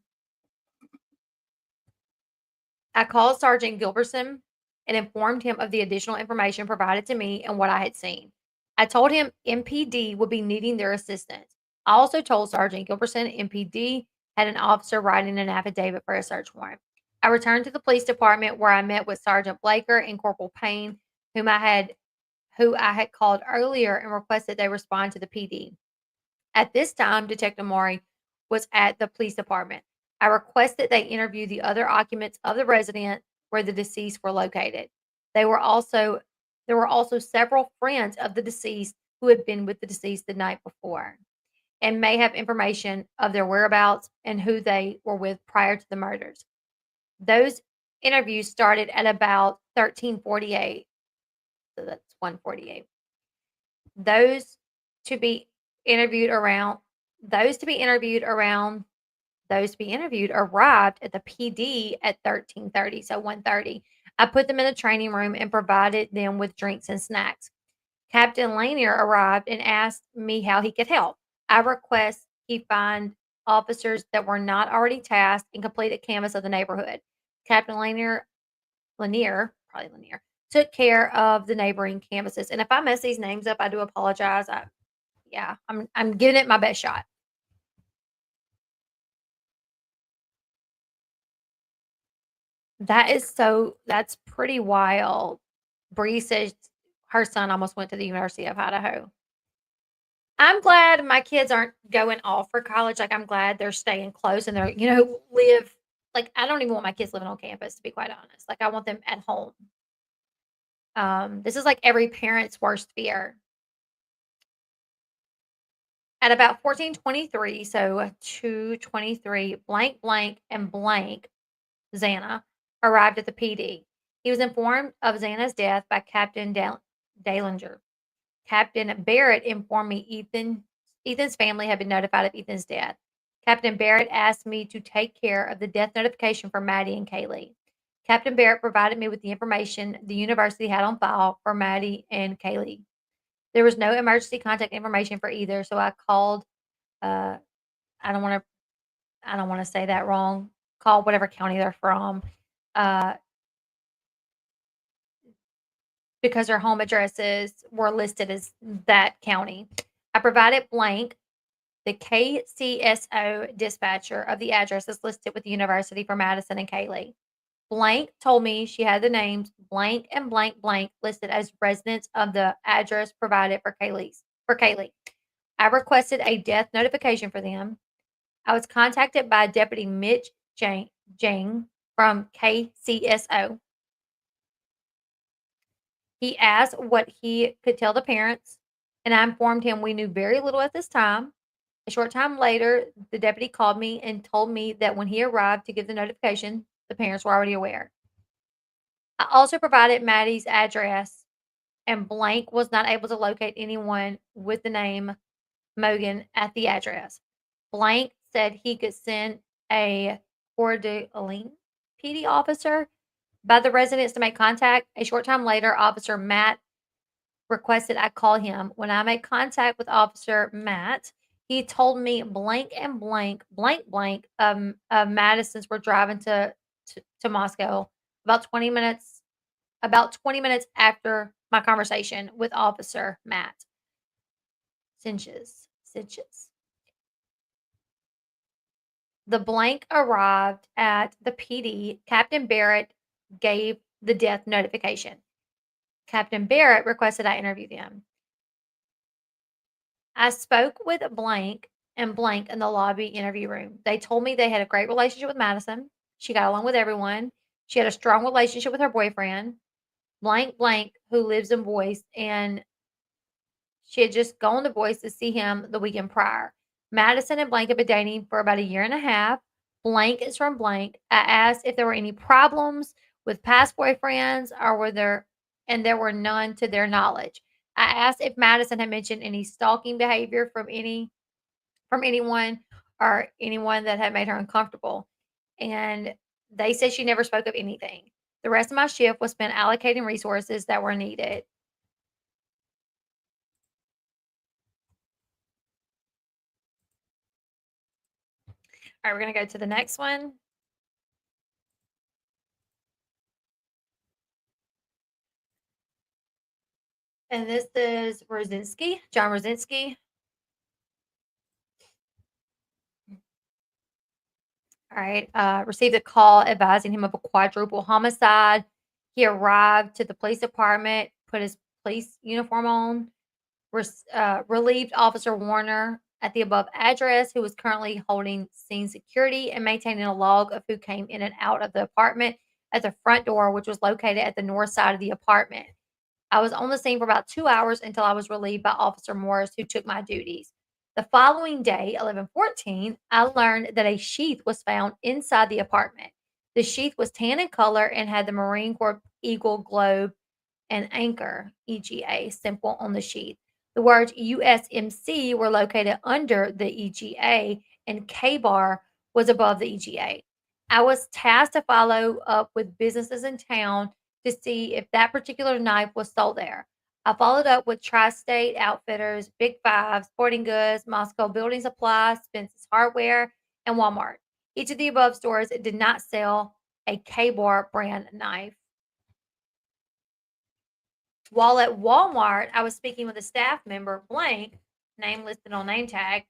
I called Sergeant Gilbertson and informed him of the additional information provided to me and what I had seen. I told him MPD would be needing their assistance. I also told Sergeant Gilbertson MPD had an officer writing an affidavit for a search warrant. I returned to the police department where I met with Sergeant Blaker and Corporal Payne, who I had called earlier and requested they respond to the PD. At this time, Detective Maury was at the police department. I requested they interview the other occupants of the residence where the deceased were located. They were also there were also several friends of the deceased who had been with the deceased the night before and may have information of their whereabouts and who they were with prior to the murders. Those interviews started at about 13:48. So that's 1:48. Those to be interviewed around those to be interviewed around those to be interviewed arrived at the PD at 13:30, so 1:30. I put them in the training room and provided them with drinks and snacks. Captain Lanier arrived and asked me how he could help. I request he find officers that were not already tasked and complete a canvass of the neighborhood. Captain probably Lanier, took care of the neighboring canvases. And if I mess these names up, I do apologize. I'm giving it my best shot. That's pretty wild. Bree says her son almost went to the University of Idaho. I'm glad my kids aren't going off for college. Like, I'm glad they're staying close and they're, live like, I don't even want my kids living on campus, to be quite honest. Like, I want them at home. This is like every parent's worst fear. At about 14:23, so 2:23, blank, blank, and blank, Xana arrived at the PD. He was informed of Xana's death by Captain Dalinger. Captain Barrett informed me Ethan's family had been notified of Ethan's death. Captain Barrett asked me to take care of the death notification for Maddie and Kaylee. Captain Barrett provided me with the information the university had on file for Maddie and Kaylee. There was no emergency contact information for either, so I called. Uh, I don't want to. I don't want to say that wrong. Call whatever county they're from, uh, because their home addresses were listed as that county. I provided blank the KCSO dispatcher of the addresses listed with the university for Madison and Kaylee. Blank told me she had the names blank and blank blank listed as residents of the address provided for Kaylee. I requested a death notification for them. I was contacted by Deputy Mitch Jang from KCSO. He asked what he could tell the parents, and I informed him we knew very little at this time. A short time later, the deputy called me and told me that when he arrived to give the notification, the parents were already aware. I also provided Maddie's address, and blank was not able to locate anyone with the name Mogan at the address. Blank said he could send a Coeur d'Alene PD officer by the residents to make contact. A short time later, Officer Matt requested I call him. When I made contact with Officer Matt, he told me blank and blank, blank, blank, Madisons were driving to Moscow about 20 minutes about 20 minutes after my conversation with Officer Matt. Cinches. The blank arrived at the PD. Captain Barrett gave the death notification. Captain Barrett requested I interview them. I spoke with blank and blank in the lobby interview room. They told me they had a great relationship with Madison. She got along with everyone. She had a strong relationship with her boyfriend, blank blank, who lives in Boise, and she had just gone to Boise to see him the weekend prior. Madison and blank have been dating for about a year and a half. Blank is from blank. I asked if there were any problems with past boyfriends or were there, and there were none to their knowledge. I asked if Madison had mentioned any stalking behavior from anyone or anyone that had made her uncomfortable. And they said she never spoke of anything. The rest of my shift was spent allocating resources that were needed. All right, we're going to go to the next one. And this is John Rosinski. All right. Received a call advising him of a quadruple homicide. He arrived to the police department, put his police uniform on, relieved Officer Warner at the above address, who was currently holding scene security and maintaining a log of who came in and out of the apartment at the front door, which was located at the north side of the apartment. I was on the scene for about 2 hours until I was relieved by Officer Morris, who took my duties. The following day, 11/14, I learned that a sheath was found inside the apartment. The sheath was tan in color and had the Marine Corps Eagle Globe and Anchor EGA symbol on the sheath. The words USMC were located under the EGA, and K bar was above the EGA. I was tasked to follow up with businesses in town to see if that particular knife was sold there. I followed up with Tri State Outfitters, Big Five, Sporting Goods, Moscow Building Supplies, Spence's Hardware, and Walmart. Each of the above stores did not sell a K bar brand knife. While at Walmart, I was speaking with a staff member, blank, name listed on name tag,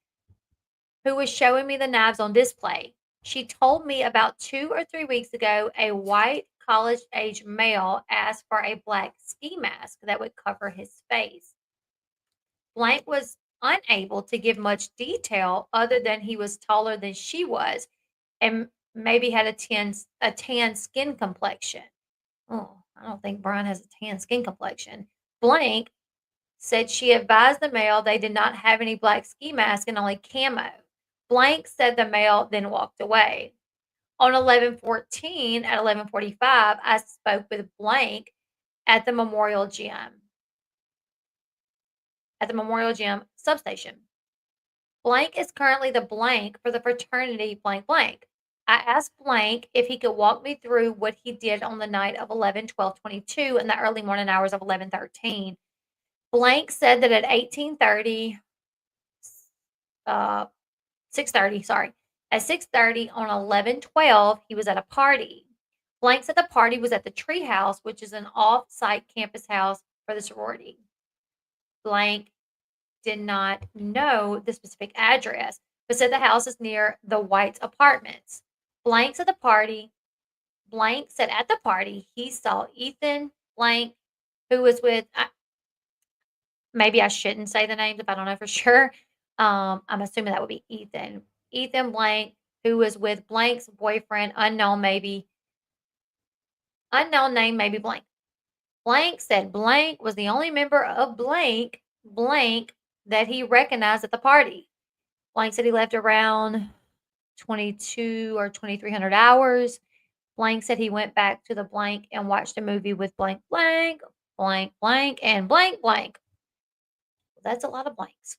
who was showing me the knives on display. She told me about 2 or 3 weeks ago, a white college age male asked for a black ski mask that would cover his face. Blank was unable to give much detail other than he was taller than she was and maybe had a tan skin complexion. Oh, I don't think Brian has a tan skin complexion. Blank said she advised the male they did not have any black ski mask and only camo. Blank said the male then walked away. On 11/14 at 11:45, I spoke with Blank at the Memorial Gym substation. Blank is currently the blank for the fraternity blank blank. I asked Blank if he could walk me through what he did on the night of 11/12/22 in the early morning hours of 11/13. Blank said that at 18:30, 6:30, sorry, at 6:30 on 11/12, he was at a party. Blank said the party was at the Tree House, which is an off-site campus house for the sorority. Blank did not know the specific address, but said the house is near the White's apartments. Blank said at the party he saw Ethan Blank, who was with, maybe I shouldn't say the names if I don't know for sure. I'm assuming that would be Ethan. Ethan Blank, who was with Blank's boyfriend, unknown name, maybe Blank. Blank said Blank was the only member of Blank that he recognized at the party. Blank said he left around 22 or 2300 hours. Blank said he went back to the blank and watched a movie with blank blank, blank blank, and blank blank. That's a lot of blanks.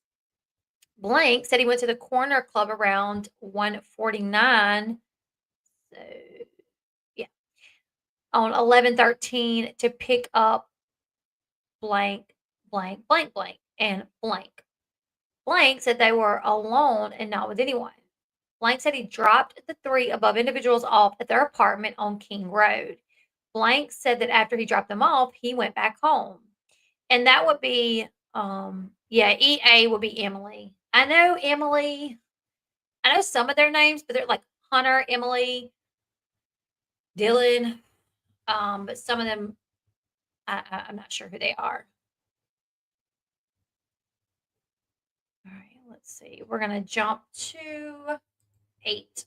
Blank said he went to the corner club around 1:49. So, yeah, on 11/13 to pick up blank blank, blank, blank, and blank. Blank said they were alone and not with anyone. Blank said he dropped the three above individuals off at their apartment on King Road. Blank said that after he dropped them off, he went back home. And that would be, yeah, EA would be Emily. I know Emily. I know some of their names, but they're like Hunter, Emily, Dylan. But some of them, I'm not sure who they are. All right, let's see. We're gonna jump to 8.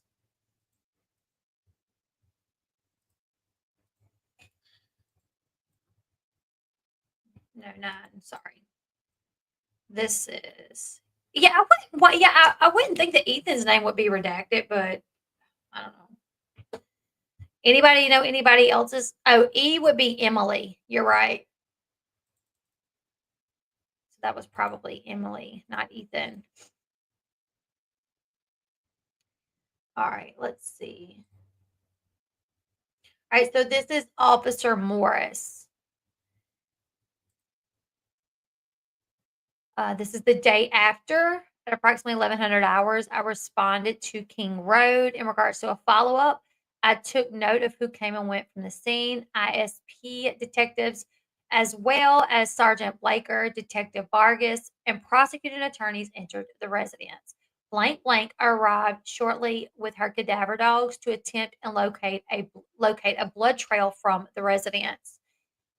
No, 9. Sorry. This is, yeah. I wouldn't. Well, yeah, I wouldn't think that Ethan's name would be redacted, but I don't know. Anybody know anybody else's? Oh, E would be Emily. You're right. So that was probably Emily, not Ethan. All right, let's see. All right, so this is Officer Morris. This is the day after. At approximately 1100 hours, I responded to King Road in regards to a follow up. I took note of who came and went from the scene, ISP detectives, as well as Sergeant Blaker, Detective Vargas, and prosecuting attorneys entered the residence. Blank Blank arrived shortly with her cadaver dogs to attempt and locate a blood trail from the residence.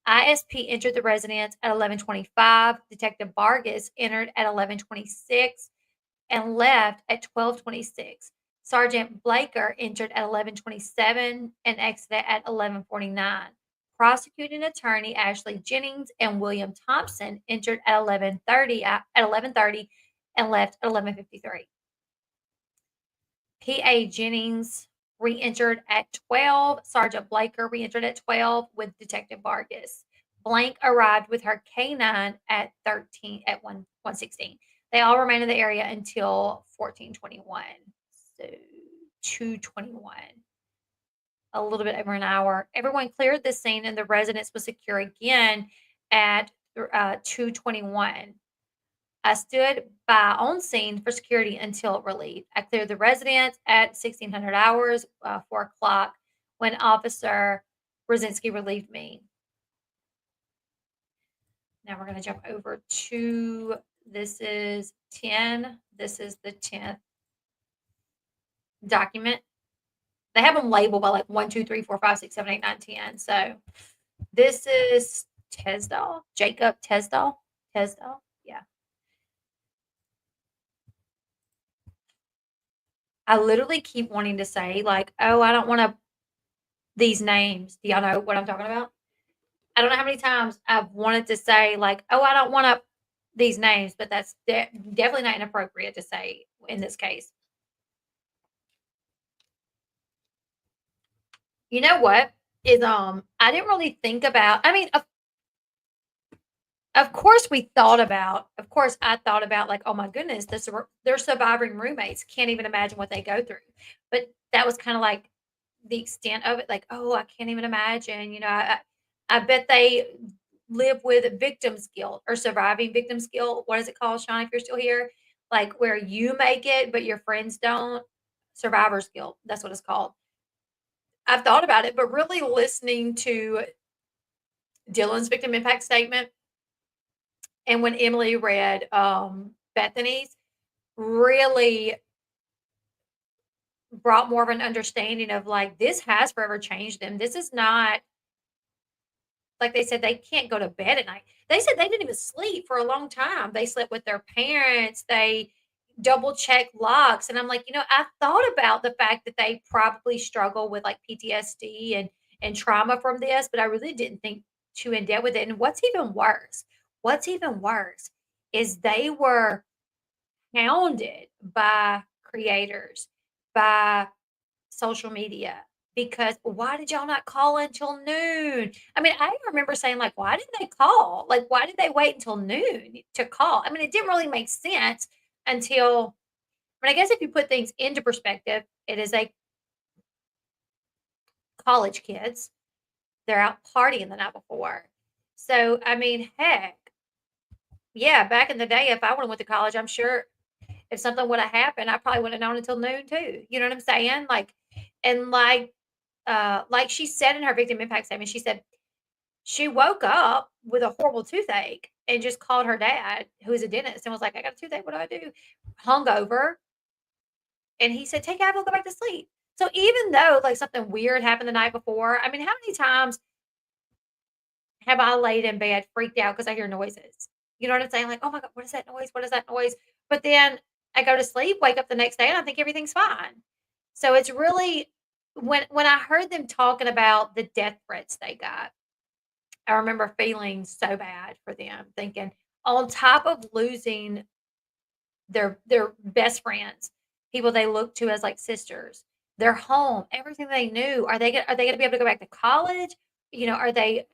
ISP entered the residence at 11:25. Detective Vargas entered at 11:26 and left at 12:26. Sergeant Blaker entered at 11:27 and exited at 11:49. Prosecuting attorney Ashley Jennings and William Thompson entered at 11:30 and left at 11:53. P.A. Jennings re-entered at 12. Sergeant Blaker re-entered at 12 with Detective Vargas. Blank arrived with her K9 at 13 at 116. They all remained in the area until 1421. So 221. A little bit over an hour. Everyone cleared the scene and the residence was secure again at 221. I stood by on scene for security until relieved. I cleared the residence at 1600 hours, 4 o'clock, when Officer Brzezinski relieved me. Now we're going to jump over to, this is 10. This is the 10th document. They have them labeled by like 1, 2, 3, 4, 5, 6, 7, 8, 9, 10. So this is Tesdall, Jacob Tesdall. Tesdall, yeah. I literally keep wanting to say, like, oh, I don't want to, these names. Do y'all know what I'm talking about? I don't know how many times I've wanted to say, like, oh, I don't want to, these names, but that's definitely not inappropriate to say in this case. You know what? Is I didn't really think about, I mean, of course we thought about, of course I thought about, like, oh my goodness, they're surviving roommates. Can't even imagine what they go through. But that was kind of like the extent of it, like, oh, I can't even imagine, I bet they live with victim's guilt or surviving victim's guilt. What is it called, Sean, if you're still here? Like where you make it, but your friends don't. Survivor's guilt. That's what it's called. I've thought about it, but really listening to Dylan's victim impact statement and when Emily read Bethany's, really brought more of an understanding of, like, this has forever changed them. This is not, like they said, they can't go to bed at night. They said they didn't even sleep for a long time. They slept with their parents. They double check locks. And I'm like, I thought about the fact that they probably struggle with like PTSD and trauma from this, but I really didn't think too in depth with it. And what's even worse is they were hounded by creators, by social media, because why did y'all not call until noon? I mean, I remember saying, like, why didn't they call? Like, why did they wait until noon to call? I mean, it didn't really make sense until, but I guess if you put things into perspective, it is a college kids. They're out partying the night before. So, I mean, heck, Yeah, back in the day, if I would have went to college, I'm sure if something would have happened, I probably wouldn't have known until noon too. You know what I'm saying? And like she said in her victim impact statement, she said she woke up with a horrible toothache and just called her dad, who is a dentist, and was like, "I got a toothache. What do I do?" Hungover, and he said, "Take Advil, go back to sleep." So even though like something weird happened the night before, I mean, how many times have I laid in bed freaked out because I hear noises? You know what I'm saying? Like, "Oh my god, what is that noise? What is that noise?" But then I go to sleep, wake up the next day, and I think everything's fine. So it's really when I heard them talking about the death threats they got, I remember feeling so bad for them, thinking on top of losing their best friends, people they look to as like sisters, their home, everything they knew. Are they gonna be able to go back to college? You know, are they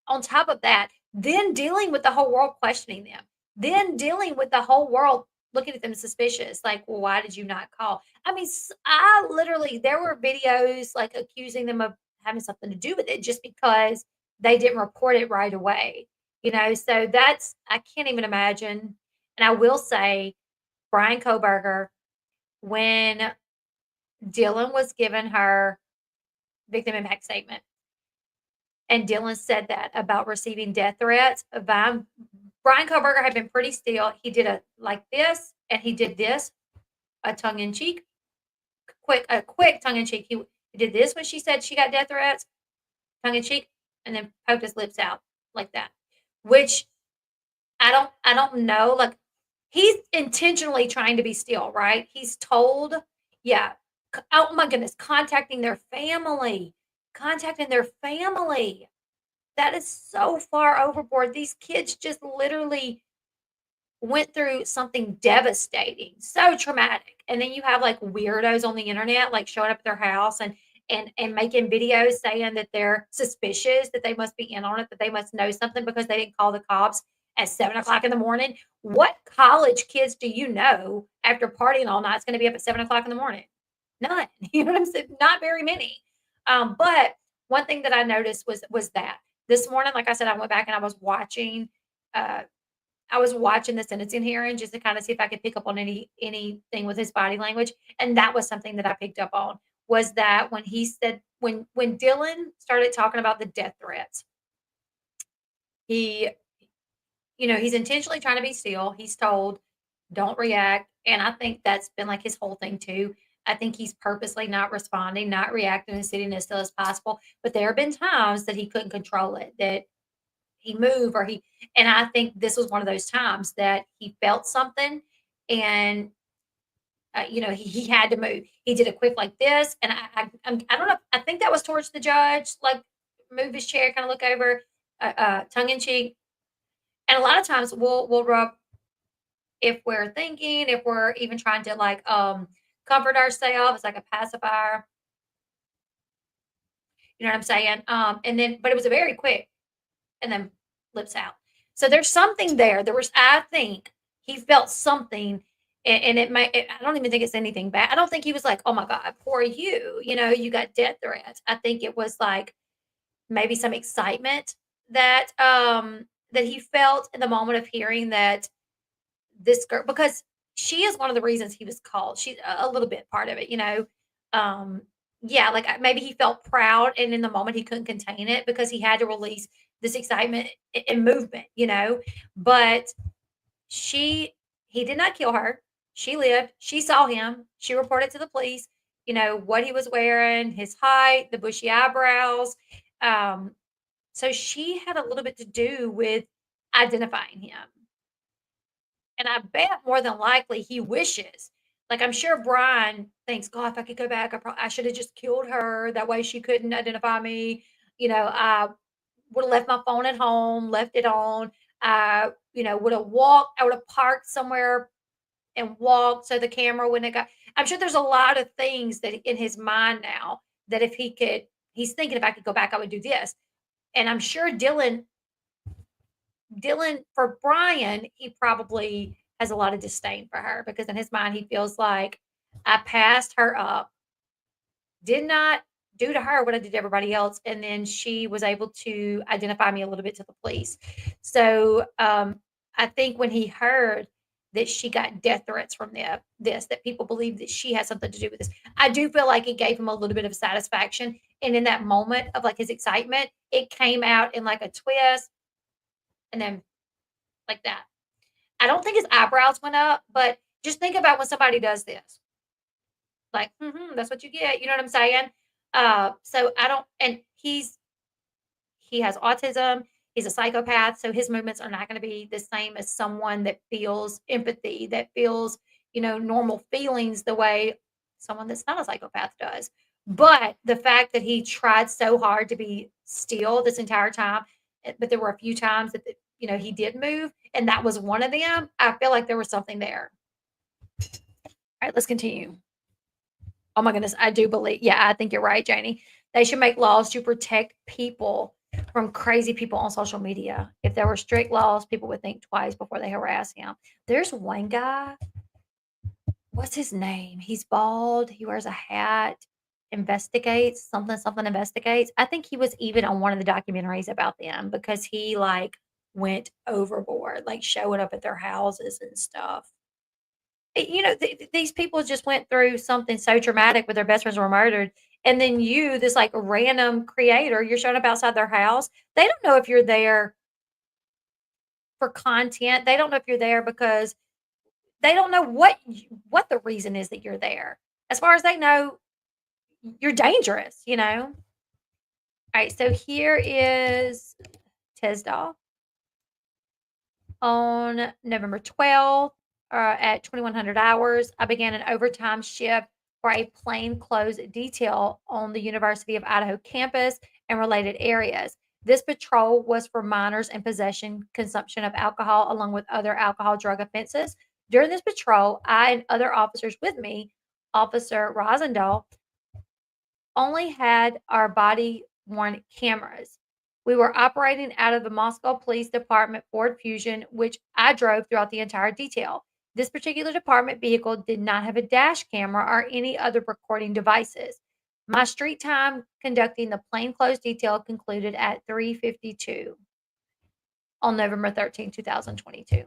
on top of that, then dealing with the whole world questioning them, then dealing with the whole world looking at them suspicious, like, "Well, why did you not call?" I mean, I literally, there were videos like accusing them of having something to do with it just because they didn't report it right away, you know? So that's, I can't even imagine. And I will say, Bryan Kohberger, when Dylan was given her victim impact statement, and Dylan said that about receiving death threats. Bryan Kohberger had been pretty still. He did a like this, and he did this, a tongue in cheek, a quick tongue in cheek. He did this when she said she got death threats, tongue in cheek, and then poked his lips out like that. Which I don't know. Like he's intentionally trying to be still, right? He's told, yeah. Oh my goodness, contacting their family. That is so far overboard. These kids just literally went through something devastating, so traumatic. And then you have like weirdos on the internet like showing up at their house and making videos saying that they're suspicious, that they must be in on it, that they must know something because they didn't call the cops at 7 o'clock in the morning. What college kids do you know after partying all night is going to be up at 7 o'clock in the morning? None. You know what I'm saying? Not very many. But one thing that I noticed was that this morning, like I said, I went back and uh, I was watching the sentencing hearing just to kind of see if I could pick up on anything with his body language, and that was something that I picked up on, was that when he said when Dylan started talking about the death threats, he he's intentionally trying to be still. He's told, "Don't react," and I think that's been, like, his whole thing too. I think he's purposely not responding, not reacting, and sitting as still as possible, but there have been times that he couldn't control it, that he moved or he and I think this was one of those times that he felt something and, he had to move. He did a quick like this, and I don't know, I think that was towards the judge, like, move his chair, kinda look over, tongue in cheek, and a lot of times we'll rub if we're thinking, if we're even trying to, like, comfort ourselves, like a pacifier, you know what I'm saying? And then but it was a very quick and then lips out. So there's something there. There was, I think, he felt something, and I don't even think it's anything bad. I don't think he was like, "Oh my god, poor you. You know, you got death threats." I think it was like maybe some excitement that he felt in the moment of hearing that this girl, because she is one of the reasons he was called. She's a little bit part of it, you know. Um, yeah, like maybe he felt proud, and in the moment he couldn't contain it because he had to release this excitement and movement, you know. But she, he did not kill her. She lived. She saw him. She reported to the police. You know what he was wearing, his height, the bushy eyebrows. Um, so she had a little bit to do with identifying him. And I bet more than likely he wishes. Like, I'm sure Brian thinks, "God, if I could go back, I should have just killed her. That way she couldn't identify me. You know, I would have left my phone at home, left it on. I, would have walked. I would have parked somewhere and walked so the camera wouldn't have got." I'm sure there's a lot of things that in his mind now that if he could, he's thinking, if I could go back, I would do this. And I'm sure Dylan, for Brian, he probably has a lot of disdain for her because in his mind, he feels like, "I passed her up, did not do to her what I did to everybody else, and then she was able to identify me a little bit to the police." So, I think when he heard that she got death threats from this, that people believe that she has something to do with this, I do feel like it gave him a little bit of satisfaction. And in that moment of like his excitement, it came out in like a twist and then like that. I don't think his eyebrows went up, but just think about when somebody does this. Like, that's what you get. You know what I'm saying? So I don't, and he has autism. He's a psychopath, so his movements are not going to be the same as someone that feels empathy, that feels, normal feelings the way someone that's not a psychopath does. But the fact that he tried so hard to be still this entire time, but there were a few times that he did move, and that was one of them. I feel like there was something there. All right, let's continue. Oh my goodness, I do believe. Yeah, I think you're right, Janie. They should make laws to protect people from crazy people on social media. If there were strict laws, people would think twice before they harass him. There's one guy. What's his name? He's bald. He wears a hat. Investigates something. Something investigates. I think he was even on one of the documentaries about them because he like went overboard, like showing up at their houses and stuff. These people just went through something so traumatic with their best friends were murdered. And then you, this like random creator, you're showing up outside their house. They don't know if you're there for content. They don't know if you're there because they don't know what the reason is that you're there. As far as they know, you're dangerous. All right, so here is Tesdal on November 12th. At 2100 hours, I began an overtime shift for a plainclothes detail on the University of Idaho campus and related areas. This patrol was for minors and possession, consumption of alcohol, along with other alcohol drug offenses. During this patrol, I and other officers with me, Officer Rosendahl, only had our body worn cameras. We were operating out of the Moscow Police Department Ford Fusion, which I drove throughout the entire detail. This particular department vehicle did not have a dash camera or any other recording devices. My street time conducting the plainclothes detail concluded at 3:52 on November 13, 2022.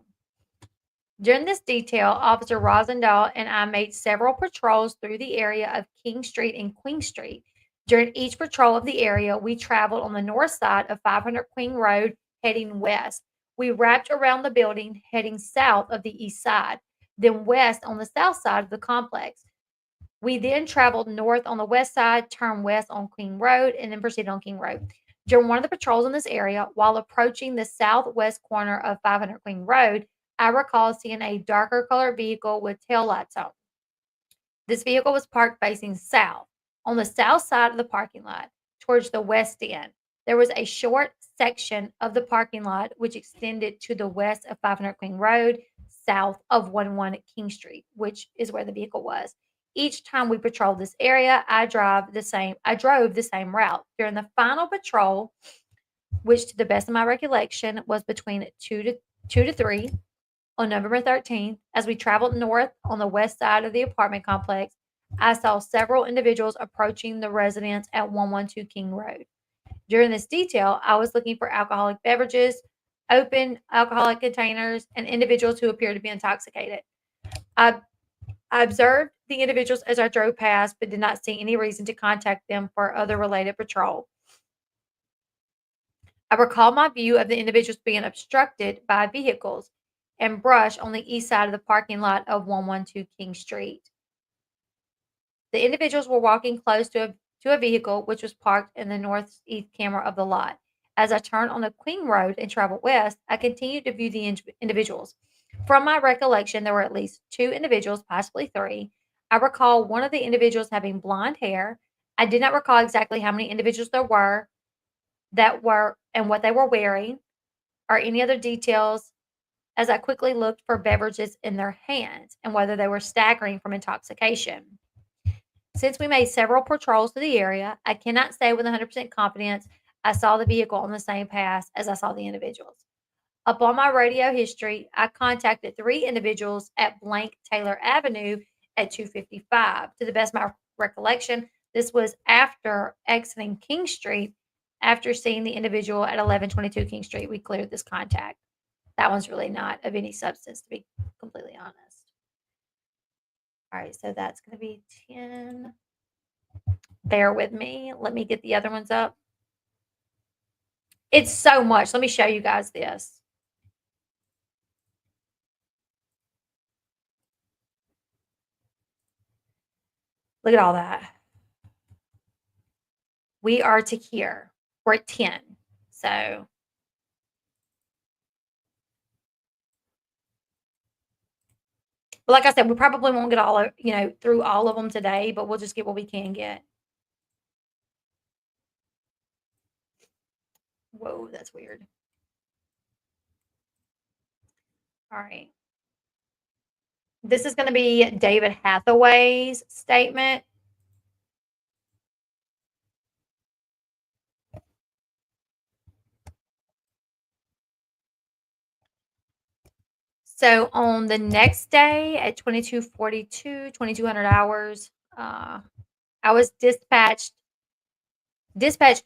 During this detail, Officer Rosendahl and I made several patrols through the area of King Street and Queen Street. During each patrol of the area, we traveled on the north side of 500 Queen Road, heading west. We wrapped around the building, heading south of the east side, then west on the south side of the complex. We then traveled north on the west side, turned west on Queen Road, and then proceeded on King Road. During one of the patrols in this area, while approaching the southwest corner of 500 Queen Road, I recall seeing a darker colored vehicle with taillights on. This vehicle was parked facing south, on the south side of the parking lot, towards the west end. There was a short section of the parking lot which extended to the west of 500 Queen Road, south of 11 King Street, which is where the vehicle was. Each time we patrolled this area, I drove the same route. During the final patrol, which to the best of my recollection was between 2 to 3 on November 13th, as we traveled north on the west side of the apartment complex, I saw several individuals approaching the residence at 112 King Road. During this detail, I was looking for alcoholic beverages, open alcoholic containers, and individuals who appeared to be intoxicated. I observed the individuals as I drove past, but did not see any reason to contact them for other related patrol. I recall my view of the individuals being obstructed by vehicles and brush on the east side of the parking lot of 112 King Street. The individuals were walking close to a vehicle which was parked in the northeast corner of the lot. As I turned on the Queen Road and traveled west, I continued to view the individuals. From my recollection, there were at least 2 individuals, possibly 3. I recall one of the individuals having blonde hair. I did not recall exactly how many individuals there were and what they were wearing or any other details, as I quickly looked for beverages in their hands and whether they were staggering from intoxication. Since we made several patrols to the area, I cannot say with 100% confidence I saw the vehicle on the same path as I saw the individuals. Upon my radio history, I contacted 3 individuals at Blank Taylor Avenue at 2:55. To the best of my recollection, this was after exiting King Street. After seeing the individual at 1122 King Street, we cleared this contact. That one's really not of any substance, to be completely honest. All right, so that's going to be 10. Bear with me. Let me get the other ones up. It's so much. Let me show you guys this. Look at all that. We are to here. We're at 10. So, but like I said, we probably won't get all of, through all of them today, but we'll just get what we can get. Whoa, that's weird. All right. This is going to be David Hathaway's statement. So on the next day at 22:42, 2200 hours, I was dispatched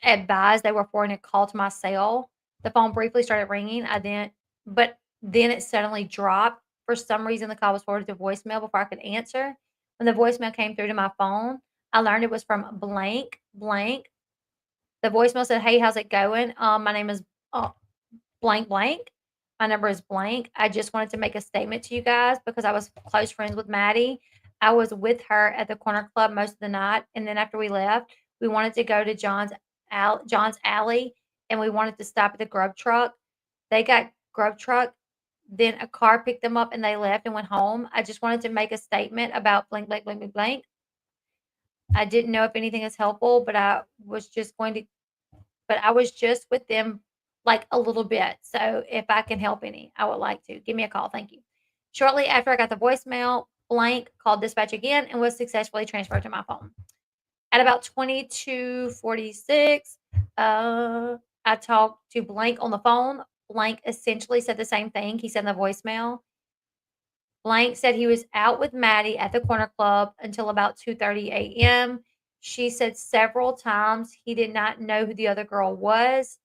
advised they were forwarding a call to my cell. The phone briefly started ringing. But then it suddenly dropped. For some reason, the call was forwarded to voicemail before I could answer. When the voicemail came through to my phone, I learned it was from blank blank. The voicemail said, "Hey, how's it going? My name is blank blank. My number is blank. I just wanted to make a statement to you guys because I was close friends with Maddie. I was with her at the corner club most of the night, and then after we left, we wanted to go to John's Alley, and we wanted to stop at the grub truck. They got grub truck. Then a car picked them up, and they left and went home. I just wanted to make a statement about blank blank blank blank blank. I didn't know if anything is helpful, but I was just with them like a little bit. So if I can help any, I would like to. Give me a call. Thank you." Shortly after I got the voicemail, blank called dispatch again and was successfully transferred to my phone. At about 22:46, I talked to blank on the phone. Blank essentially said the same thing he said in the voicemail. Blank said he was out with Maddie at the corner club until about 2:30 a.m. She said several times he did not know who the other girl was.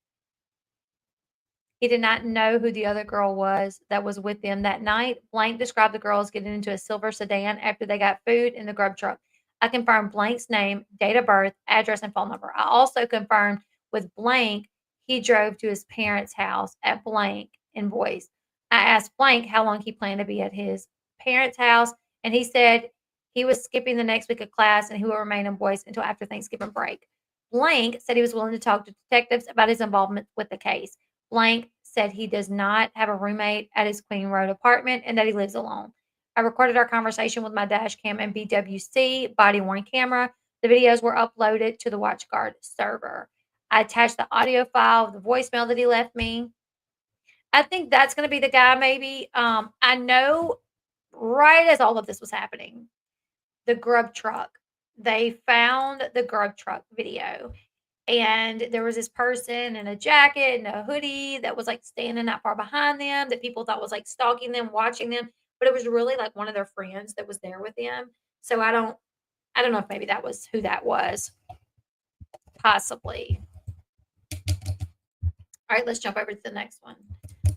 He did not know who the other girl was that was with them that night. Blank described the girls getting into a silver sedan after they got food in the grub truck. I confirmed Blank's name, date of birth, address, and phone number. I also confirmed with Blank he drove to his parents' house at Blank in Boise. I asked Blank how long he planned to be at his parents' house, and he said he was skipping the next week of class and he will remain in Boise until after Thanksgiving break. Blank said he was willing to talk to detectives about his involvement with the case. Blank said he does not have a roommate at his Queen Road apartment and that he lives alone. I recorded our conversation with my dash cam and BWC body worn camera. The videos were uploaded to the WatchGuard server. I attached the audio file of the voicemail that he left me. I think that's going to be the guy, maybe. I know right as all of this was happening, the grub truck, they found the grub truck video and there was this person in a jacket and a hoodie that was like standing not far behind them that people thought was like stalking them, watching them, but it was really like one of their friends that was there with them. So I don't know if maybe that was who that was. Possibly. All right, let's jump over to the next one.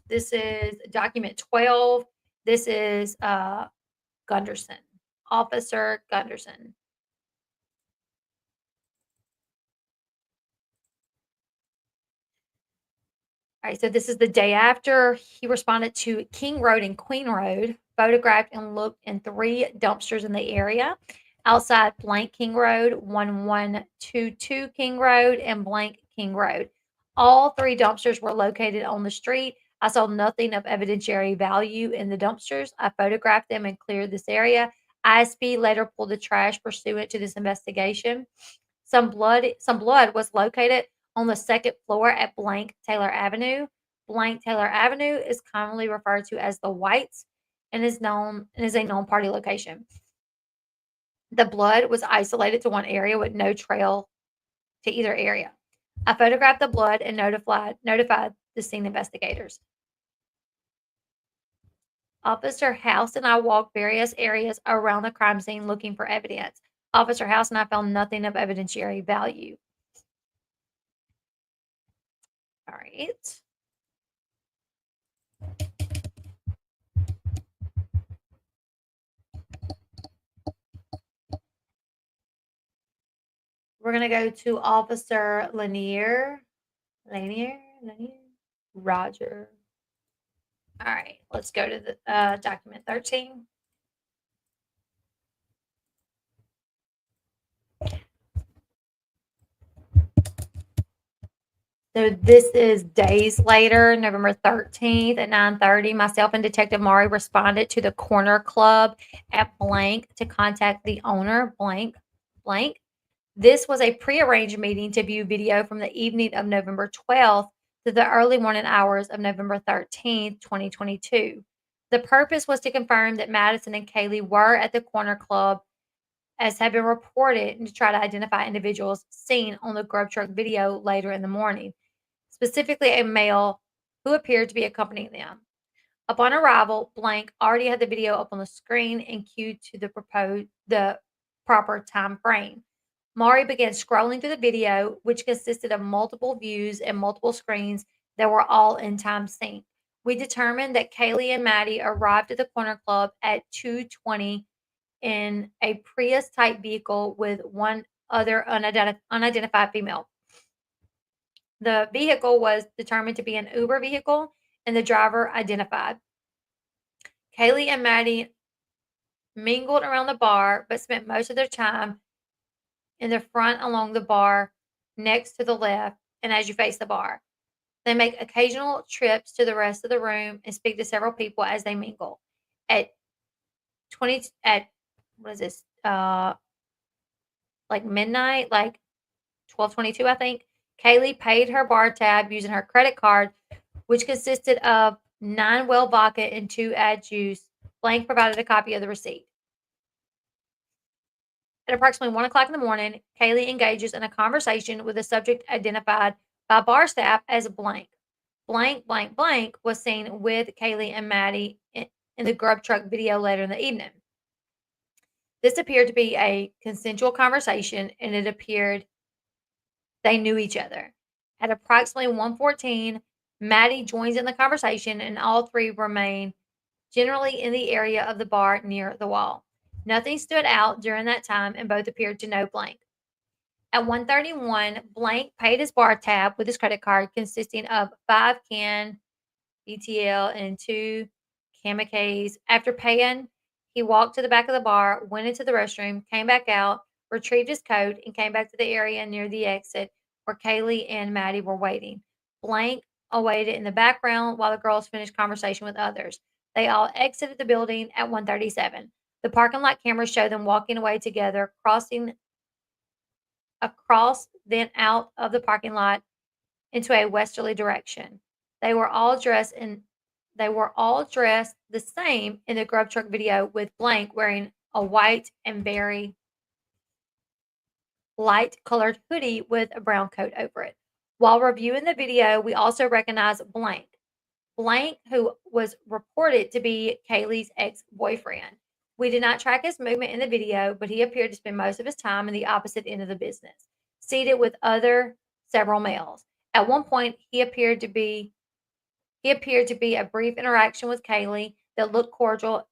This is document 12. This is Gunderson, Officer Gunderson. All right, so this is the day after. He responded to King Road and Queen Road, photographed and looked in 3 dumpsters in the area outside blank King Road, 1122 King Road, and blank King Road. All 3 dumpsters were located on the street. I saw nothing of evidentiary value in the dumpsters. I photographed them and cleared this area. ISP later pulled the trash pursuant to this investigation. Some blood was located on the second floor at blank Taylor Avenue. Blank Taylor Avenue is commonly referred to as the Whites and is a known party location. The blood was isolated to one area with no trail to either area. I photographed the blood and notified the scene investigators. Officer House and I walked various areas around the crime scene looking for evidence. Officer House and I found nothing of evidentiary value. All right. We're gonna go to Officer Lanier, Roger. All right, let's go to the document 13. So this is days later, November 13th at 9:30. Myself and Detective Mari responded to the corner club at blank to contact the owner, blank, blank. This was a prearranged meeting to view video from the evening of November 12th to the early morning hours of November 13th, 2022. The purpose was to confirm that Madison and Kaylee were at the corner club as had been reported and to try to identify individuals seen on the grub truck video later in the morning, specifically a male who appeared to be accompanying them. Upon arrival, blank already had the video up on the screen and cued to the proper time frame. Mari began scrolling through the video, which consisted of multiple views and multiple screens that were all in time sync. We determined that Kaylee and Maddie arrived at the corner club at 2:20 in a Prius type vehicle with one other unidentified female. The vehicle was determined to be an Uber vehicle and the driver identified. Kaylee and Maddie mingled around the bar, but spent most of their time in the front along the bar next to the left and as you face the bar. They make occasional trips to the rest of the room and speak to several people as they mingle. At 20 at what is this? Like midnight, like 12:22, I think. Kaylee paid her bar tab using her credit card, which consisted of 9 well vodka and 2 add juice. Blank provided a copy of the receipt. At approximately 1 o'clock in the morning, Kaylee engages in a conversation with a subject identified by bar staff as blank. Blank, blank, blank was seen with Kaylee and Maddie in the grub truck video later in the evening. This appeared to be a consensual conversation, and it appeared they knew each other. At approximately 1:14, Maddie joins in the conversation, and all three remain generally in the area of the bar near the wall. Nothing stood out during that time, and both appeared to know blank. At 1:31, blank paid his bar tab with his credit card, consisting of 5 can BTL and 2 kamikazes. After paying, he walked to the back of the bar, went into the restroom, came back out, retrieved his coat, and came back to the area near the exit where Kaylee and Maddie were waiting. Blank awaited in the background while the girls finished conversation with others. They all exited the building at 1:37. The parking lot cameras show them walking away together, crossing across, then out of the parking lot into a westerly direction. They were all dressed in they were all dressed the same in the grub truck video, with blank wearing a white and very light colored hoodie with a brown coat over it. While reviewing the video, we also recognized blank. Blank, who was reported to be Kaylee's ex-boyfriend. We did not track his movement in the video, but he appeared to spend most of his time in the opposite end of the business, seated with other several males. At one point, he appeared to be a brief interaction with Kaylee that looked cordial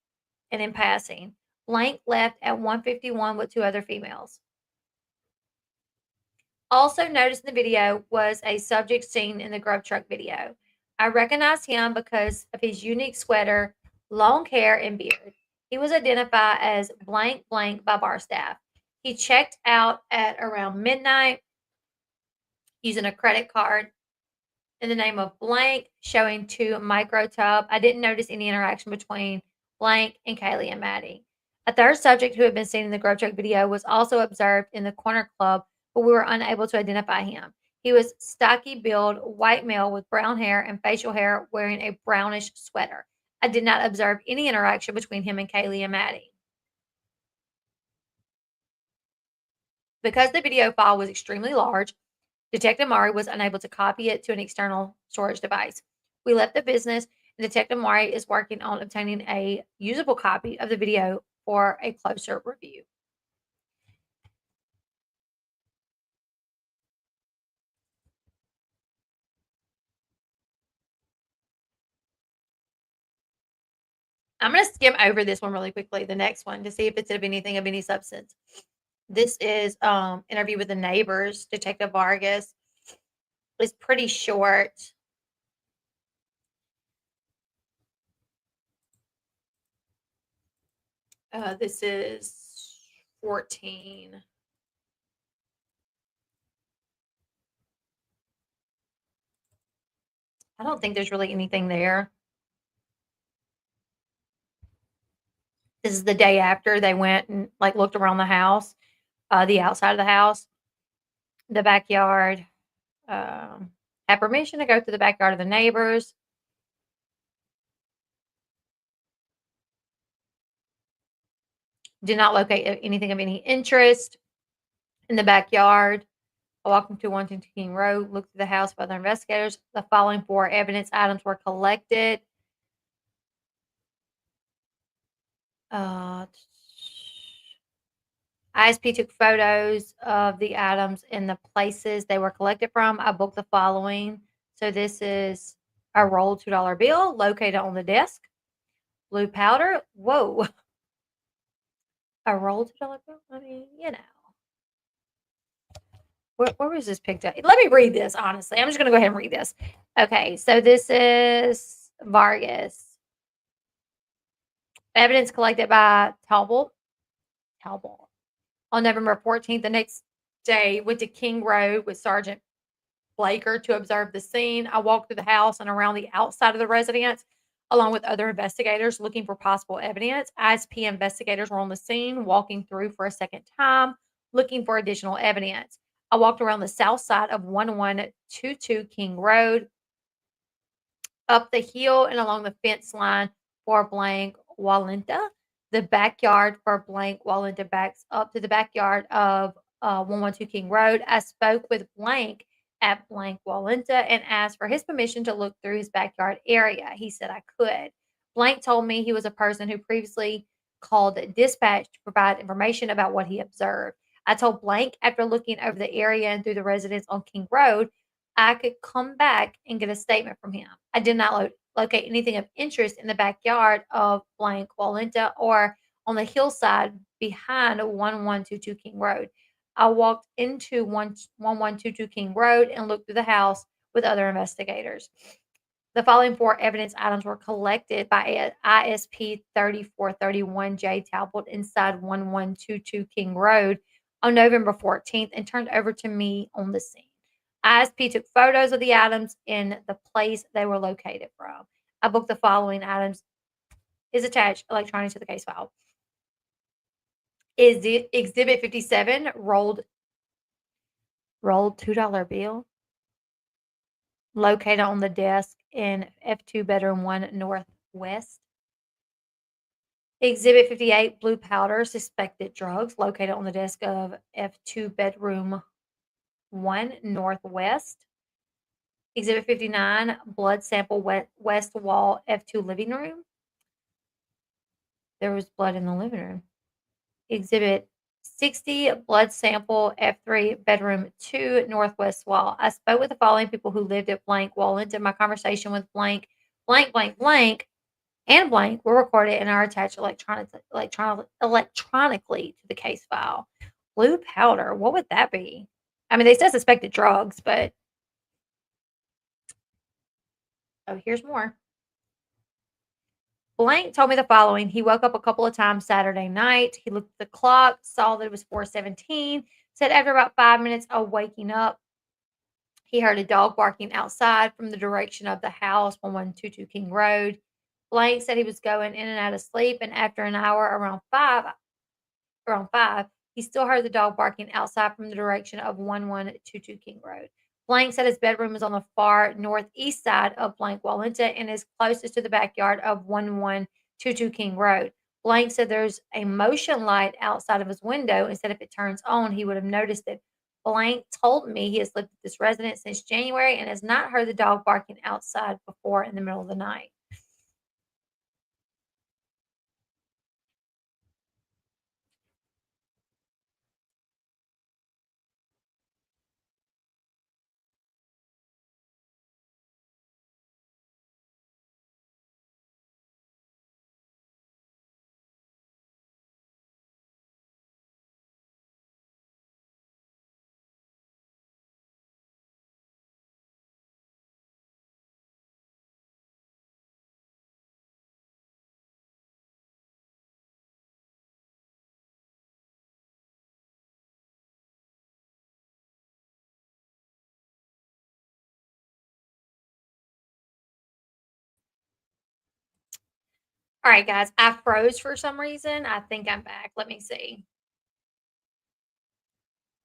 and in passing. Blank left at 1:51 with 2 other females. Also noticed in the video was a subject seen in the grub truck video. I recognized him because of his unique sweater, long hair, and beard. He was identified as blank blank by bar staff. He checked out at around midnight using a credit card in the name of blank, showing 2 micro tub. I didn't notice any interaction between blank and Kaylee and Maddie. A third subject who had been seen in the grub truck video was also observed in the corner club, but we were unable to identify him. He was stocky build, white male with brown hair and facial hair, wearing a brownish sweater. I did not observe any interaction between him and Kaylee and Maddie. Because the video file was extremely large, Detective Mari was unable to copy it to an external storage device. We left the business, and Detective Mari is working on obtaining a usable copy of the video for a closer review. I'm going to skim over this one really quickly, the next one, to see if it's of anything of any substance. This is Interview with the Neighbors. Detective Vargas is pretty short. This is 14. I don't think there's really anything there. This is the day after they went and like looked around the house, the outside of the house, the backyard. Had permission to go through the backyard of the neighbors. Did not locate anything of any interest in the backyard. I walked into Washington King Road, looked through the house with other investigators. The following 4 evidence items were collected. Uh, ISP took photos of the items in the places they were collected from. I booked the following. So this is a rolled $2 bill located on the desk. Blue powder. Whoa. A rolled $2 bill? I mean, you know. Where was this picked up? Let me read this, honestly. I'm just going to go ahead and read this. Okay, so this is Vargas. Evidence collected by Talbot. On November 14th, the next day, went to King Road with Sergeant Blaker to observe the scene. I walked through the house and around the outside of the residence, along with other investigators looking for possible evidence. ISP investigators were on the scene, walking through for a second time, looking for additional evidence. I walked around the south side of 1122 King Road, up the hill and along the fence line for blank Walenta. The backyard for blank Walenta backs up to the backyard of 112 King Road. I spoke with blank at blank Walenta and asked for his permission to look through his backyard area. He said I could. Blank told me he was a person who previously called dispatch to provide information about what he observed. I told Blank after looking over the area and through the residence on King Road, I could come back and get a statement from him. I did not locate anything of interest in the backyard of blank Walenta or on the hillside behind 1122 King Road. I walked into 1122 King Road and looked through the house with other investigators. The following 4 evidence items were collected by ISP 3431 J. Talbot inside 1122 King Road on November 14th and turned over to me on the scene. ISP took photos of the items in the place they were located from. I booked the following items is attached electronically to the case file. Is it Exhibit 57 rolled $2 bill located on the desk in F2 bedroom 1 northwest. Exhibit 58 blue powder suspected drugs located on the desk of F2 bedroom 1 northwest. Exhibit 59 blood sample west wall F2 living room. There was blood in the living room. Exhibit 60 blood sample F3 bedroom 2 northwest wall. I spoke with the following people who lived at blank wall. Into my conversation with blank and blank were recorded and are attached electronically to the case file. Blue powder, what would that be? I mean, they said suspected drugs, but oh, here's more. Blank told me the following. He woke up a couple of times Saturday night. He looked at the clock, saw that it was 4:17. Said after about 5 minutes of waking up, he heard a dog barking outside from the direction of the house, 1122 King Road. Blank said he was going in and out of sleep, and after an hour, around 5, he still heard the dog barking outside from the direction of 1122 King Road. Blank said his bedroom is on the far northeast side of blank Walenta and is closest to the backyard of 1122 King Road. Blank said there's a motion light outside of his window and said if it turns on, he would have noticed it. Blank told me he has lived at this residence since January and has not heard the dog barking outside before in the middle of the night. All right, guys, I froze for some reason. I think I'm back. Let me see.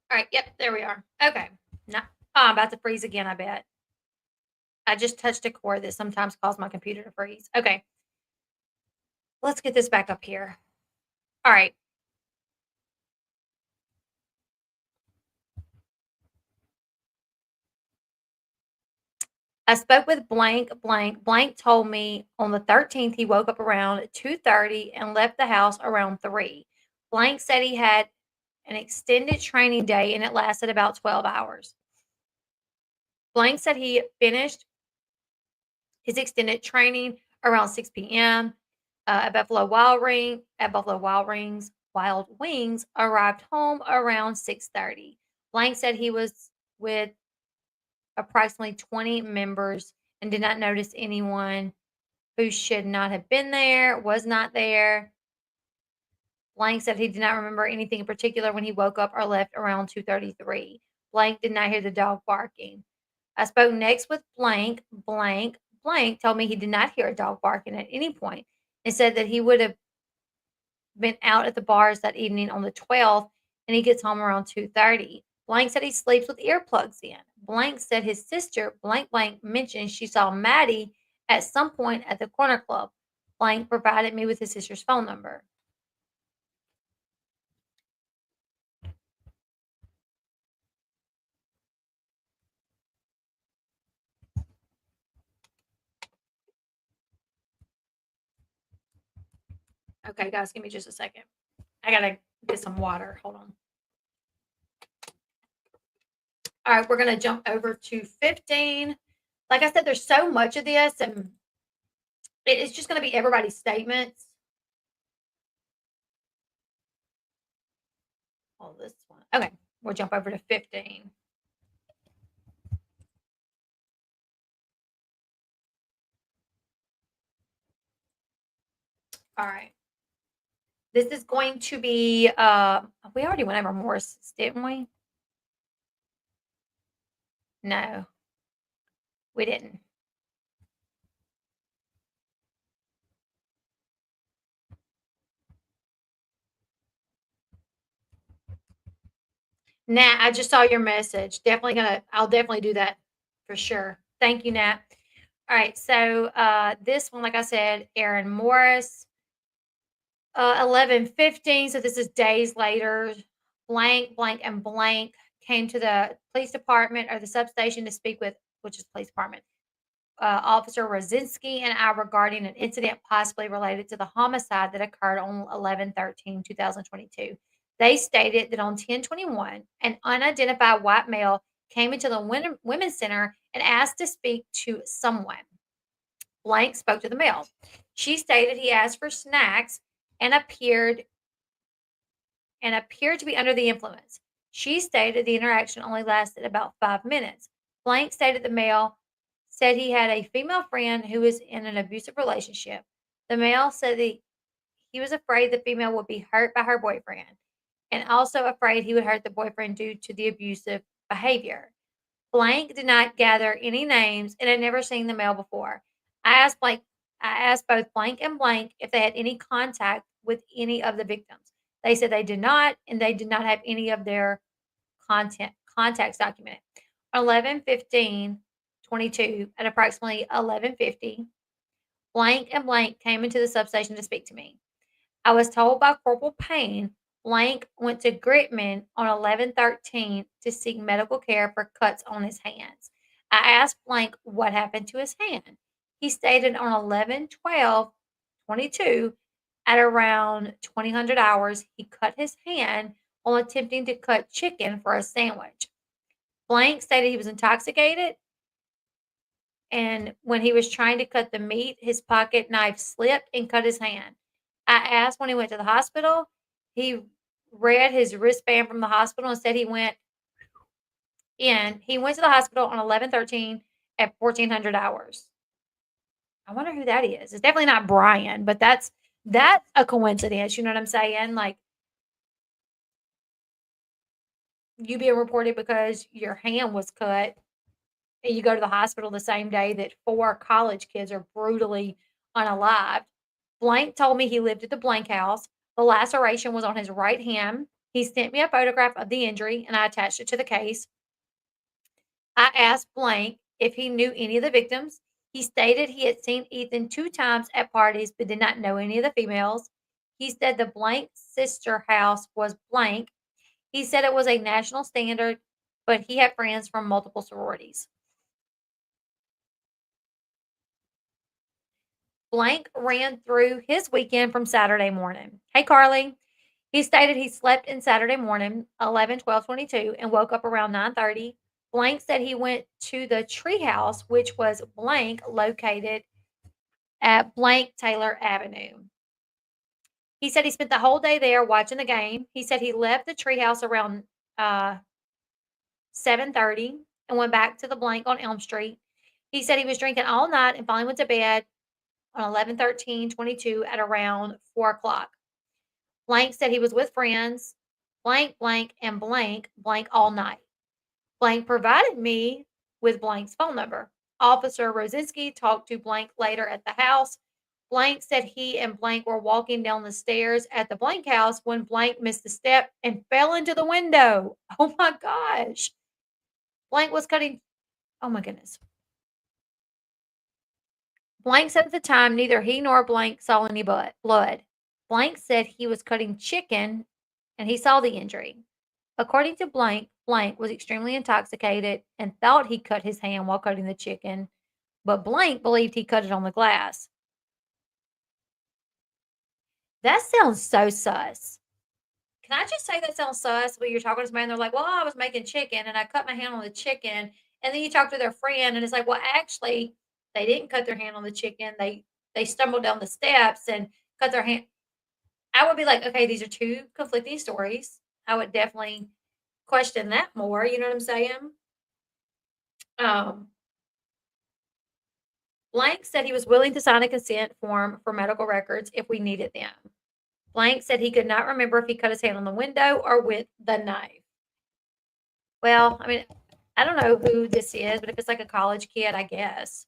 All right, yep, there we are. Okay. No, oh, I'm about to freeze again, I bet. I just touched a cord that sometimes causes my computer to freeze. Okay, let's get this back up here. All right. I spoke with blank, blank. Blank told me on the 13th he woke up around 2:30 and left the house around 3. Blank said he had an extended training day and it lasted about 12 hours. Blank said he finished his extended training around 6 p.m. At Buffalo Wild Wings arrived home around 6:30. Blank said he was with approximately 20 members and did not notice anyone who should not have been there, was not there. Blank said he did not remember anything in particular when he woke up or left around 2:33. Blank did not hear the dog barking. I spoke next with blank, blank, blank told me he did not hear a dog barking at any point and said that he would have been out at the bars that evening on the 12th and he gets home around 2:30. Blank said he sleeps with earplugs in. Blank said his sister, blank, blank, mentioned she saw Maddie at some point at the corner club. Blank provided me with his sister's phone number. Okay, guys, give me just a second. I gotta get some water. Hold on. All right, we're gonna jump over to 15. Like I said, there's so much of this, and it's just gonna be everybody's statements. Oh, this one. Okay, we'll jump over to 15. All right. This is going to be we already went over Morris's, didn't we? No, we didn't. Nat, I just saw your message. I'll definitely do that for sure. Thank you, Nat. All right, so this one, like I said, Aaron Morris, 11:15. So this is days later. Blank, blank, and blank came to the police department or the substation to speak with, which is police department, Officer Rosinski and I regarding an incident possibly related to the homicide that occurred on 11/13/2022. They stated that on 10/21, an unidentified white male came into the women's center and asked to speak to someone. Blank spoke to the male. She stated he asked for snacks and appeared to be under the influence. She stated the interaction only lasted about 5 minutes. Blank stated the male said he had a female friend who was in an abusive relationship. The male said that he was afraid the female would be hurt by her boyfriend and also afraid he would hurt the boyfriend due to the abusive behavior. Blank did not gather any names and had never seen the male before. I asked Blank, I asked both Blank and Blank if they had any contact with any of the victims. They said they did not, and they did not have any of their contacts documented. On 11/15/22 at approximately 11:50, Blank and Blank came into the substation to speak to me. I was told by Corporal Payne Blank went to Gritman on 11/13 to seek medical care for cuts on his hands. I asked Blank what happened to his hand. He stated on 11/12/22 at around 2000 hours he cut his hand while attempting to cut chicken for a sandwich. Blank stated he was intoxicated and when he was trying to cut the meat, his pocket knife slipped and cut his hand. I asked when he went to the hospital. He read his wristband from the hospital and said he went in. He went to the hospital on 11/13 at 1400 hours. I wonder who that is. It's definitely not Brian, but that's a coincidence. You know what I'm saying? Like you being reported because your hand was cut and you go to the hospital the same day that 4 college kids are brutally unalived. Blank told me he lived at the blank house. The laceration was on his right hand. He sent me a photograph of the injury and I attached it to the case. I asked Blank if he knew any of the victims. He stated he had seen Ethan 2 times at parties but did not know any of the females. He said the Blank sister house was blank. He said it was a national standard, but he had friends from multiple sororities. Blank ran through his weekend from Saturday morning. Hey, Carly. He stated he slept in Saturday morning, 11/12/22, and woke up around 9:30. Blank said he went to the treehouse, which was blank located at blank Taylor Avenue. He said he spent the whole day there watching the game. He said he left the treehouse around 7:30 and went back to the blank on Elm Street. He said he was drinking all night and finally went to bed on 11/13/22 at around 4 o'clock. Blank said he was with friends, blank, blank, and blank, blank all night. Blank provided me with blank's phone number. Officer Rosinski talked to blank later at the house. Blank said he and blank were walking down the stairs at the blank house when blank missed a step and fell into the window. Oh my gosh. Blank was cutting. Oh my goodness. Blank said at the time neither he nor blank saw any blood. Blank said he was cutting chicken and he saw the injury. According to Blank, Blank was extremely intoxicated and thought he cut his hand while cutting the chicken, but Blank believed he cut it on the glass. That sounds so sus. Can I just say that sounds sus when you're talking to somebody and they're like, well, I was making chicken and I cut my hand on the chicken. And then you talk to their friend and it's like, well, actually, they didn't cut their hand on the chicken. They stumbled down the steps and cut their hand. I would be like, okay, these are two conflicting stories. I would definitely question that more. You know what I'm saying? Um, Blank said he was willing to sign a consent form for medical records if we needed them. Blank said he could not remember if he cut his hand on the window or with the knife. Well, I mean, I don't know who this is, but if it's like a college kid, I guess.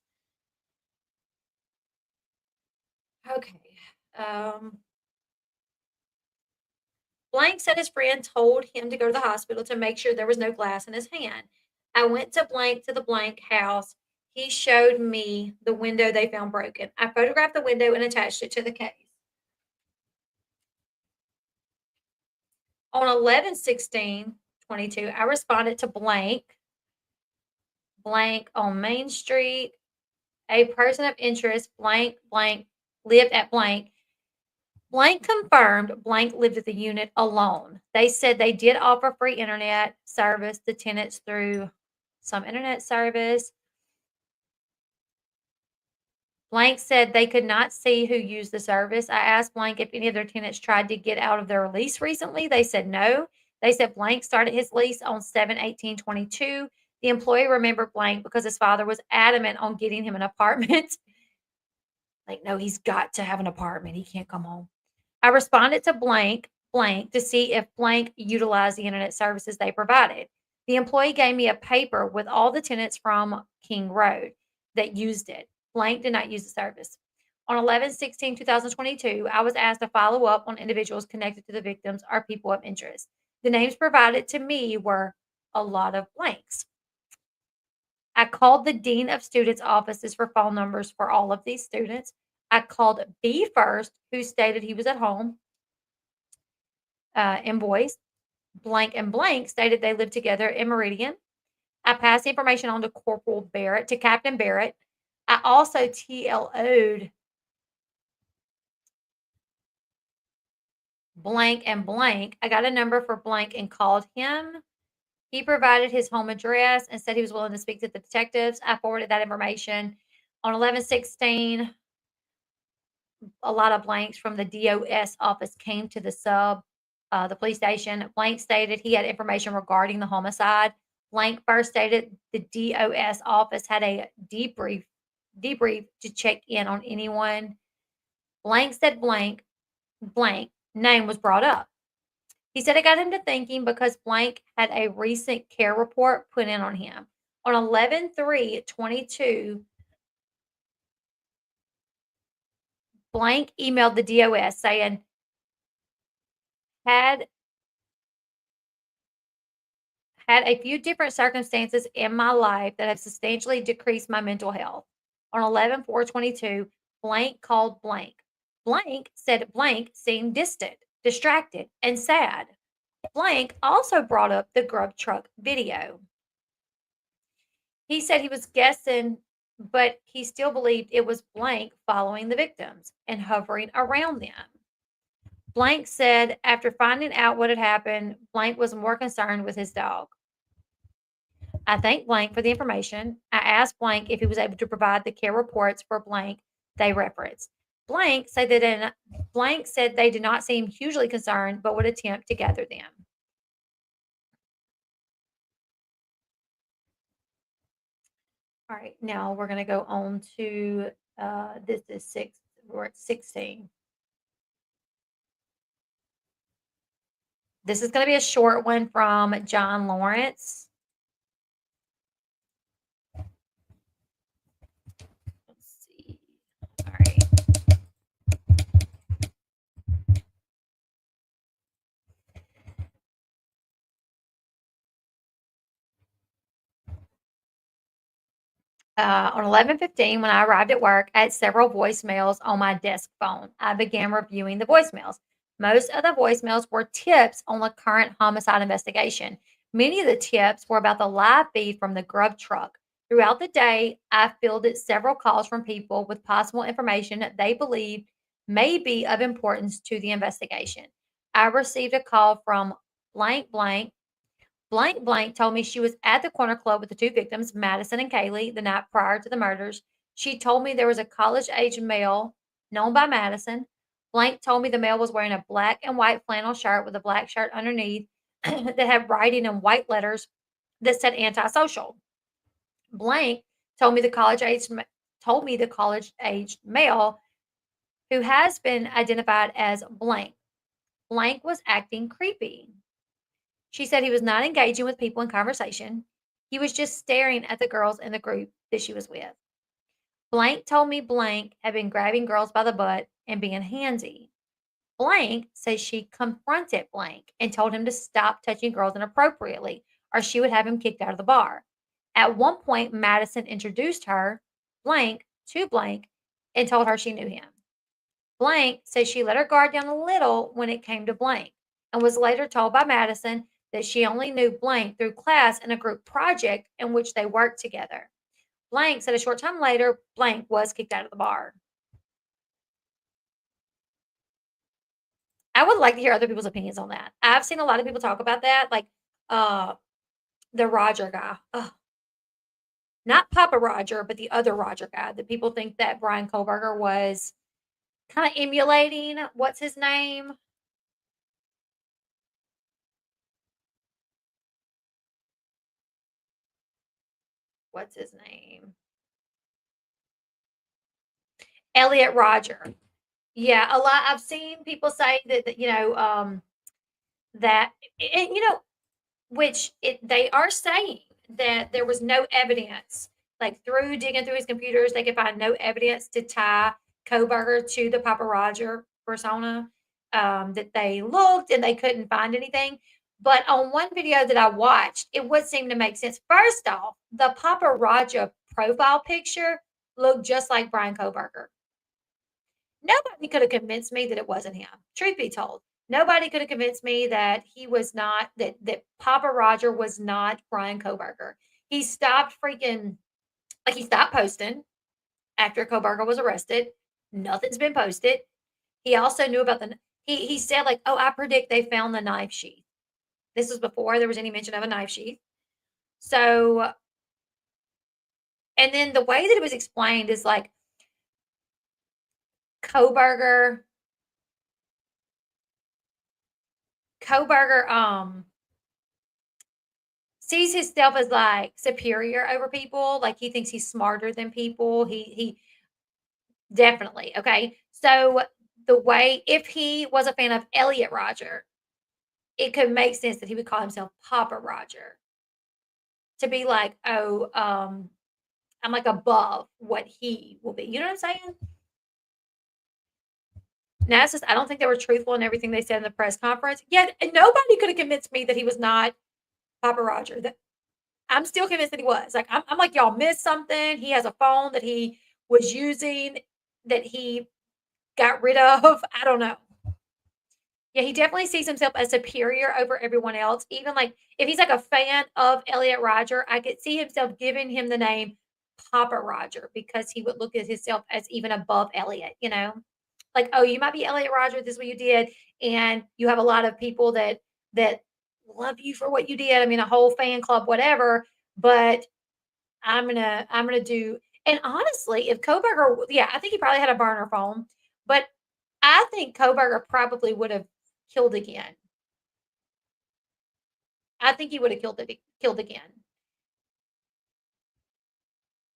Okay. Um, Blank said his friend told him to go to the hospital to make sure there was no glass in his hand. I went to the blank house. He showed me the window they found broken. I photographed the window and attached it to the case. On 11/16/22, I responded to blank, blank on Main Street. A person of interest, blank, blank, lived at blank. Blank confirmed blank lived at the unit alone. They said they did offer free internet service to tenants through some internet service. Blank said they could not see who used the service. I asked Blank if any of their tenants tried to get out of their lease recently. They said no. They said Blank started his lease on 7/18/22. The employee remembered Blank because his father was adamant on getting him an apartment. Like, no, he's got to have an apartment. He can't come home. I responded to blank, blank to see if blank utilized the internet services they provided. The employee gave me a paper with all the tenants from King Road that used it. Blank did not use the service. On 11/16/2022, I was asked to follow up on individuals connected to the victims or people of interest. The names provided to me were a lot of blanks. I called the dean of students' offices for phone numbers for all of these students. I called B first, who stated he was at home in Boys. Blank and blank stated they lived together in Meridian. I passed the information on to Corporal Barrett, to Captain Barrett. I also TLO'd blank and blank. I got a number for blank and called him. He provided his home address and said he was willing to speak to the detectives. I forwarded that information. On 11/16, a lot of blanks from the DOS office came to the police station. Blank stated he had information regarding the homicide. Blank first stated the DOS office had a debrief to check in on anyone. Blank said blank name was brought up. He said it got him to thinking because blank had a recent care report put in on him. On 11/3/22, Blank emailed the DOS saying, had had a few different circumstances in my life that have substantially decreased my mental health. On 11/4/22, blank called blank. Blank said blank seemed distant, distracted, and sad. Blank also brought up the grub truck video. He said he was guessing, but he still believed it was blank following the victims and hovering around them. Blank said after finding out what had happened, Blank was more concerned with his dog. I thanked Blank for the information. I asked Blank if he was able to provide the care reports for Blank they referenced. Blank said they did not seem hugely concerned, but would attempt to gather them. All right, now we're going to go on to this is six. We're at 16. This is going to be a short one from John Lawrence. Let's see. All right. On 11:15, when I arrived at work, I had several voicemails on my desk phone. I began reviewing the voicemails. Most of the voicemails were tips on the current homicide investigation. Many of the tips were about the live feed from the grub truck. Throughout the day, I fielded several calls from people with possible information that they believed may be of importance to the investigation. I received a call from blank blank Blank Blank told me she was at the corner club with the two victims, Madison and Kaylee, the night prior to the murders. She told me there was a college age male known by Madison. Blank told me the male was wearing a black and white flannel shirt with a black shirt underneath that had writing in white letters that said antisocial. Blank told me the college aged male who has been identified as blank. Blank was acting creepy. She said he was not engaging with people in conversation. He was just staring at the girls in the group that she was with. Blank told me Blank had been grabbing girls by the butt and being handsy. Blank says she confronted Blank and told him to stop touching girls inappropriately or she would have him kicked out of the bar. At one point, Madison introduced her, Blank, to Blank and told her she knew him. Blank says she let her guard down a little when it came to Blank and was later told by Madison that she only knew Blank through class and a group project in which they worked together. Blank said a short time later, Blank was kicked out of the bar. I would like to hear other people's opinions on that. I've seen a lot of people talk about that, like uh, the Roger guy. Ugh. Not Papa Roger, but the other Roger guy that people think that Bryan Kohberger was kind of emulating. What's his name? What's his name? Elliot Roger. Yeah, a lot. I've seen people say that that and which they are saying that there was no evidence, like through digging through his computers, they could find no evidence to tie Koberger to the Papa Roger persona. That they looked and they couldn't find anything. But on one video that I watched, it would seem to make sense. First off, the Papa Roger profile picture looked just like Bryan Kohberger. Nobody could have convinced me that it wasn't him. Truth be told, nobody could have convinced me that he was not that Papa Roger was not Bryan Kohberger. He stopped freaking he stopped posting after Kohberger was arrested. Nothing's been posted. He also knew about he said like, "Oh, I predict they found the knife sheath." This was before there was any mention of a knife sheath. So, and then the way that it was explained is like Kohberger Kohberger sees himself as like superior over people, like he thinks he's smarter than people. He definitely, okay. So the way if he was a fan of Elliot Roger, it could make sense that he would call himself Papa Roger to be like, oh, I'm like above what he will be. You know what I'm saying? Now, it's just I don't think they were truthful in everything they said in the press conference. Yet, and nobody could have convinced me that he was not Papa Roger. That I'm still convinced that he was. Like, I'm like, y'all missed something. He has a phone that he was using that he got rid of. I don't know. Yeah, he definitely sees himself as superior over everyone else. Even like if he's like a fan of Elliot Rodger, I could see himself giving him the name Papa Roger because he would look at himself as even above Elliot, you know? Like, oh, you might be Elliot Rodger, this is what you did. And you have a lot of people that love you for what you did. I mean, a whole fan club, whatever. But I'm gonna do and honestly, if Kohberger yeah, I think he probably had a burner phone, but I think Kohberger probably would have killed again. I think he would have killed again.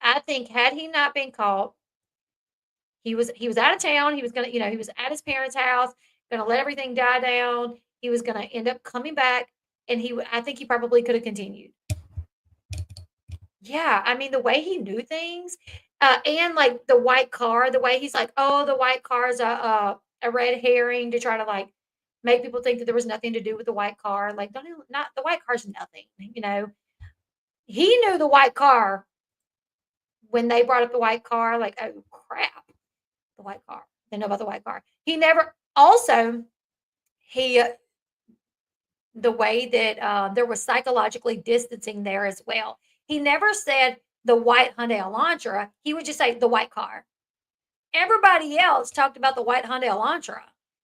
I think had he not been caught, he was out of town, he was gonna, he was at his parents' house, gonna let everything die down. He was gonna end up coming back, and I think he probably could have continued. Yeah, I mean, the way he knew things, and, like, the white car, the way he's like, "Oh, the white car is a red herring," to try to, like, make people think that there was nothing to do with the white car, like, don't even not the white car's nothing, you know? He knew the white car when they brought up the white car, like, "Oh, crap, the white car." They know about the white car. He never also, he the way that, there was psychologically distancing there as well. He never said the white Hyundai Elantra, he would just say the white car. Everybody else talked about the white Hyundai Elantra.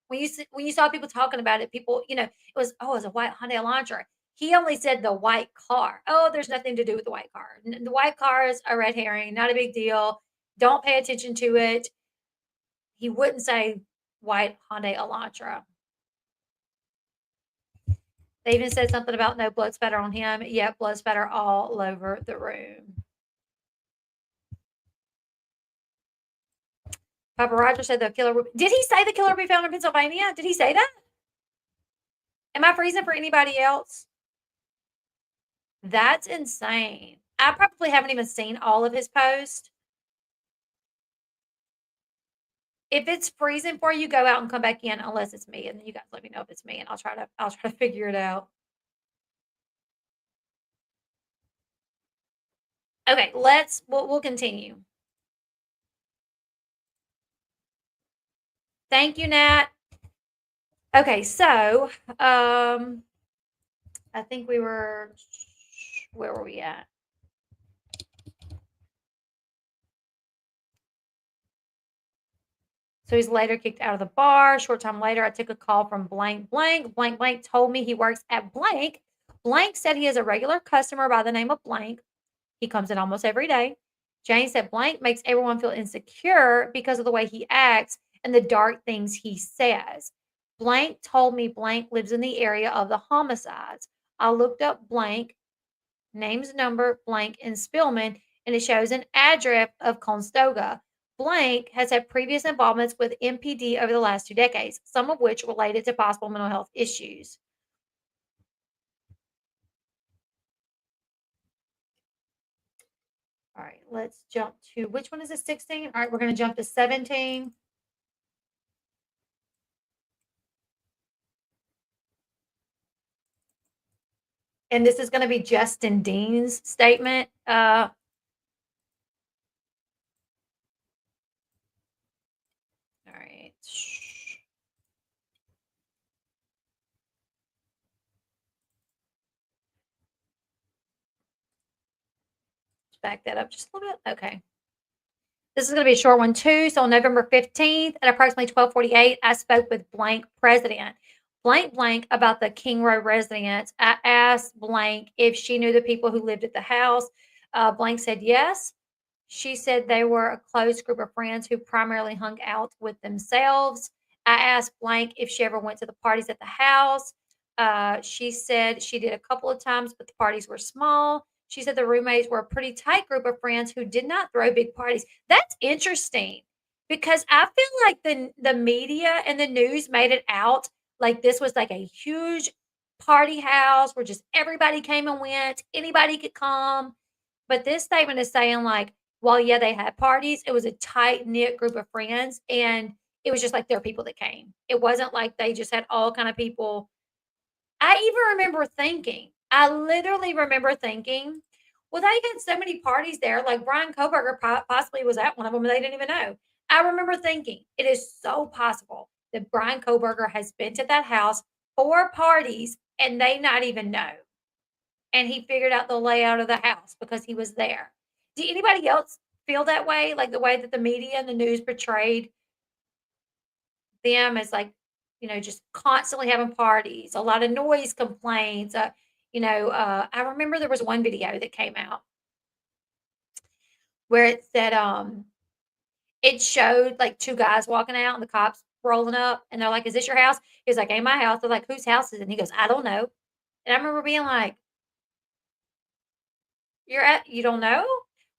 When you saw people talking about it, people, it was, "Oh, it's a white Hyundai Elantra." He only said the white car. "Oh, there's nothing to do with the white car. The white car is a red herring, not a big deal. Don't pay attention to it." He wouldn't say white Hyundai Elantra. They even said something about no blood spatter on him. Yep, blood spatter all over the room. Papa Roger said the killer did he say the killer will be found in Pennsylvania? Did he say that? Am I freezing for anybody else? That's insane. I probably haven't even seen all of his posts. If it's freezing for you, go out and come back in unless it's me, and then you guys let me know if it's me, and I'll try to figure it out. Okay, we'll continue. Thank you, Nat. Okay, so I think where were we at? So he's later kicked out of the bar. Short time later, I took a call from blank blank. Blank blank told me he works at blank. Blank said he is a regular customer by the name of blank. He comes in almost every day. Jane said blank makes everyone feel insecure because of the way he acts and the dark things he says. Blank told me blank lives in the area of the homicides. I looked up blank, names, number, blank, and Spillman, and it shows an address of Conestoga. Blank has had previous involvements with MPD over the last 2 decades, some of which related to possible mental health issues. All right, let's jump to which one is it? 16? All right, we're going to jump to 17. And this is going to be Justin Dean's statement. All right. Back that up just a little bit. Okay. This is going to be a short one too. So on November 15th at approximately 12:48, I spoke with blank president blank blank about the King Row residence. I asked blank if she knew the people who lived at the house. Blank said yes. She said they were a close group of friends who primarily hung out with themselves. I asked blank if she ever went to the parties at the house. She said she did a couple of times, but the parties were small. She said the roommates were a pretty tight group of friends who did not throw big parties. That's interesting because I feel like the media and the news made it out like this was like a huge party house where just everybody came and went, anybody could come. But this statement is saying like, well, yeah, they had parties. It was a tight knit group of friends, and It was just like there are people that came. It wasn't like they just had all kind of people. I even remember thinking, I literally remember thinking, well, they had so many parties there, like Bryan Kohberger possibly was at one of them, and they didn't even know. I remember thinking, it is so possible that Bryan Kohberger has been to that house for parties and they not even know. And he figured out the layout of the house because he was there. Do anybody else feel that way? Like the way that the media and the news portrayed them as like, just constantly having parties, a lot of noise complaints. I remember there was one video that came out where it said, it showed like two guys walking out and the cops rolling up and they're like, "Is this your house?" He was like, "Ain't my house." They're like, "Whose house is it?" And he goes, "I don't know." And I remember being like, you don't know?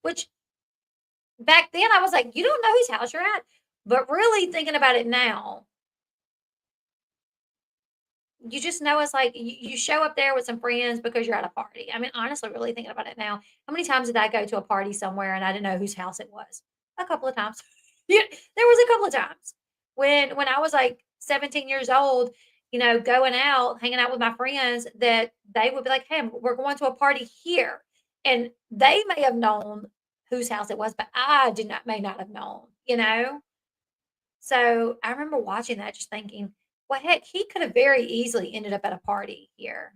Which back then I was like, you don't know whose house you're at. But really thinking about it now, you just know it's like you show up there with some friends because you're at a party. I mean, honestly, really thinking about it now, how many times did I go to a party somewhere and I didn't know whose house it was? A couple of times. Yeah, there was a couple of times when I was like 17 years old, going out, hanging out with my friends, that they would be like, "Hey, we're going to a party here," and they may have known whose house it was, but I did not may not have known. So I remember watching that, just thinking, well, heck, he could have very easily ended up at a party here.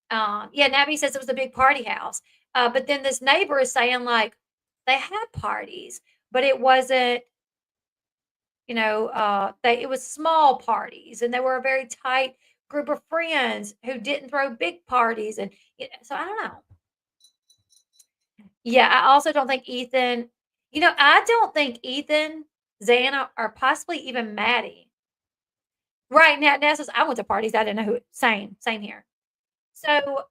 Yeah, Nabby says it was a big party house. But then this neighbor is saying, like, they had parties, but it wasn't, it was small parties and they were a very tight group of friends who didn't throw big parties. And so I don't know. Yeah, I also don't think I don't think Ethan, Xana, or possibly even Maddie. Right now, Ness says, I went to parties. I didn't know who. Same here. So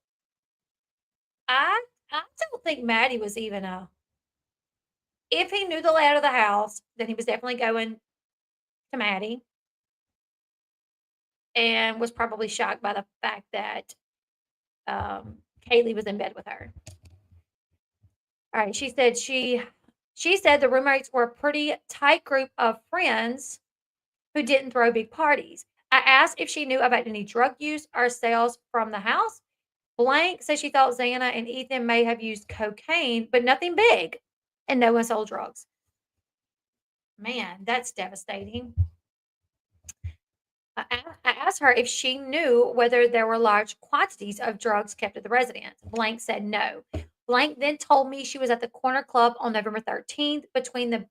I I don't think Maddie was even a. If he knew the layout of the house, then he was definitely going to Maddie, and was probably shocked by the fact that Kaylee was in bed with her. All right, she said the roommates were a pretty tight group of friends who didn't throw big parties. I asked if she knew about any drug use or sales from the house. Blank says she thought Xana and Ethan may have used cocaine, but nothing big, and no one sold drugs. Man, that's devastating. I asked her if she knew whether there were large quantities of drugs kept at the residence. Blank said no. Blank then told me she was at the corner club on November 13th between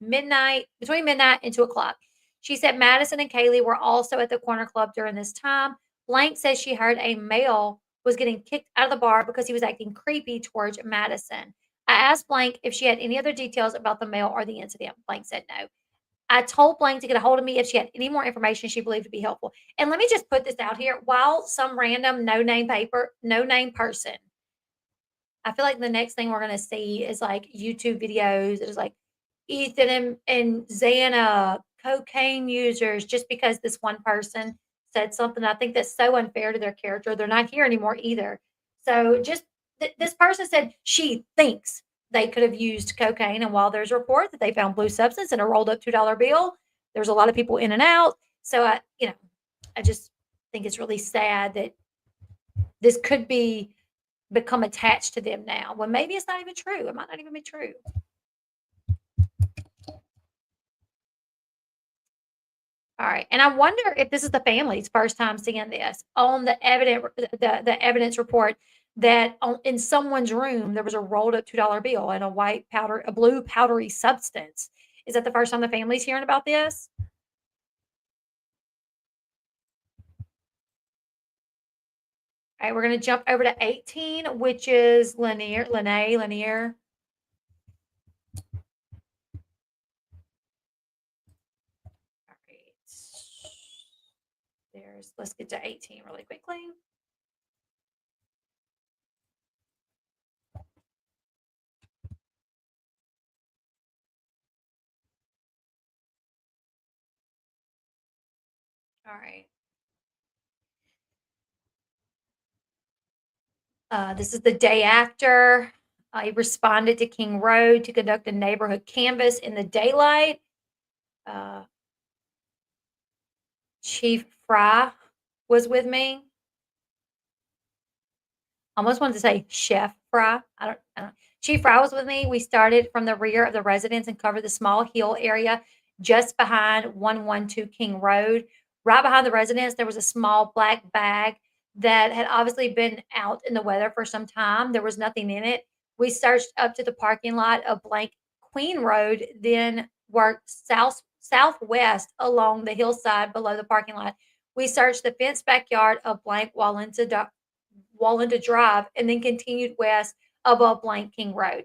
midnight and 2 o'clock. She said Madison and Kaylee were also at the corner club during this time. Blank says she heard a male was getting kicked out of the bar because he was acting creepy towards Madison. I asked Blank if she had any other details about the male or the incident. Blank said no. I told Blank to get a hold of me if she had any more information she believed to be helpful. And let me just put this out here. While some random no name person, I feel like the next thing we're gonna see is like YouTube videos. It's like Ethan and Xana, cocaine users, just because this one person said something. I think that's so unfair to their character. They're not here anymore either. So just this person said she thinks they could have used cocaine. And while there's a report that they found blue substance in a rolled up $2 bill, there's a lot of people in and out. So I just think it's really sad that this could become attached to them now. Well, maybe it's not even true. It might not even be true. All right, and I wonder if this is the family's first time seeing this on the evidence report that in someone's room there was a rolled up $2 bill and a blue powdery substance. Is that the first time the family's hearing about this? All right, we're gonna jump over to 18, which is Lanier. All right. Let's get to 18 really quickly. All right. This is the day after I responded to King Road to conduct a neighborhood canvass in the daylight. uh, Chief Fry was with me. Almost wanted to say Chef Fry. I don't. Chief Fry was with me. We started from the rear of the residence and covered the small hill area just behind 112 King Road. Right behind the residence, there was a small black bag that had obviously been out in the weather for some time. There was nothing in it. We searched up to the parking lot of blank Queen Road, then worked southwest along the hillside below the parking lot. We searched the fenced backyard of blank Wallinta Drive, and then continued west above Blank King Road.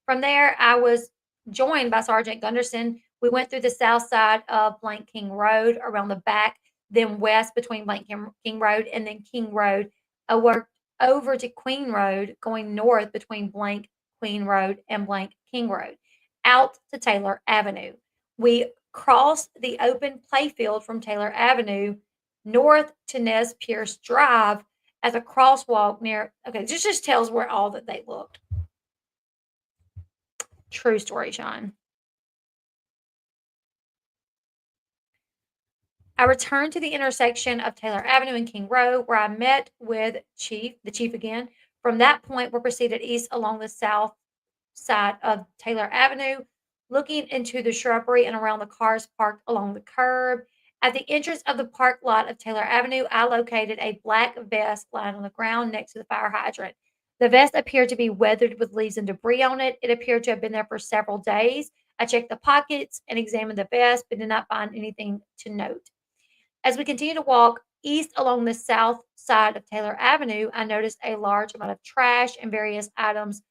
From there, I was joined by Sergeant Gunderson. We went through the south side of Blank King Road, around the back, then west between Blank King Road and then King Road. I worked over to Queen Road, going north between Blank Queen Road and Blank King Road, out to Taylor Avenue. We crossed the open playfield from Taylor Avenue north to Nez Pierce Drive as a crosswalk near. Okay, this just tells where all that they looked. True story, Sean. I returned to the intersection of Taylor Avenue and King Road, where I met with the chief again. From that point, we proceeded east along the south side of Taylor Avenue, looking into the shrubbery and around the cars parked along the curb. At the entrance of the park lot of Taylor Avenue, I located a black vest lying on the ground next to the fire hydrant. The vest appeared to be weathered with leaves and debris on it. It appeared to have been there for several days. I checked the pockets and examined the vest, but did not find anything to note. As we continued to walk east along the south side of Taylor Avenue, I noticed a large amount of trash and various items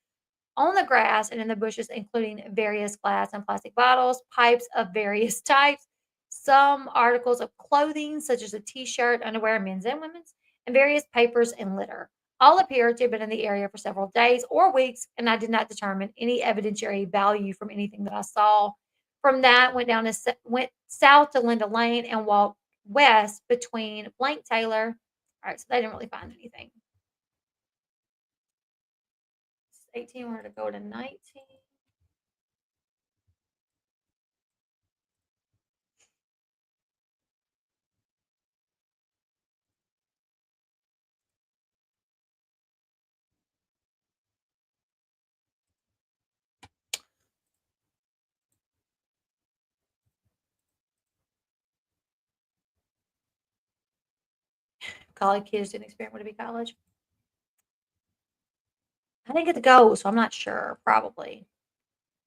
on the grass and in the bushes, including various glass and plastic bottles, pipes of various types, some articles of clothing, such as a t shirt, underwear, men's and women's, and various papers and litter. All appeared to have been in the area for several days or weeks, and I did not determine any evidentiary value from anything that I saw. From that, went south to Linda Lane and walked west between Blank Taylor. All right, so they didn't really find anything. 18, we're going to go to 19. College kids didn't experience what to be college. I didn't get to go, so I'm not sure. Probably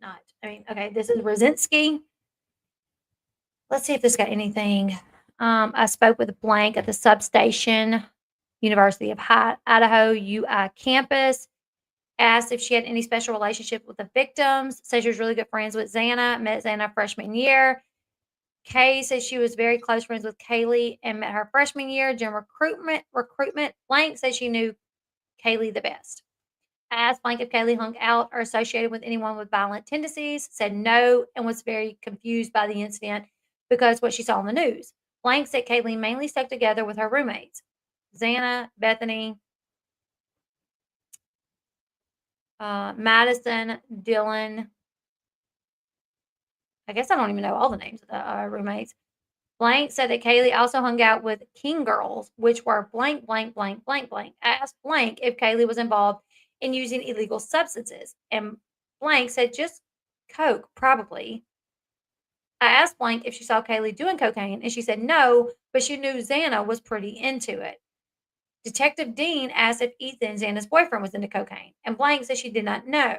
not. I mean, okay, this is Rosinski. Let's see if this got anything. I spoke with Blank at the substation, University of Idaho, UI campus. Asked if she had any special relationship with the victims. Said she was really good friends with Xana. Met Xana freshman year. Kay says she was very close friends with Kaylee and met her freshman year. During recruitment. Blank says she knew Kaylee the best. Asked Blank if Kaylee hung out or associated with anyone with violent tendencies, said no, and was very confused by the incident because what she saw on the news. Blank said Kaylee mainly stuck together with her roommates, Xana, Bethany, Madison, Dylan. I guess I don't even know all the names of the roommates. Blank said that Kaylee also hung out with King girls, which were blank, blank, blank, blank, blank. Asked Blank if Kaylee was involved in using illegal substances. And Blank said just Coke, probably. I asked Blank if she saw Kaylee doing cocaine, and she said no, but she knew Xana was pretty into it. Detective Dean asked if Ethan, Xana's boyfriend, was into cocaine, and Blank said she did not know.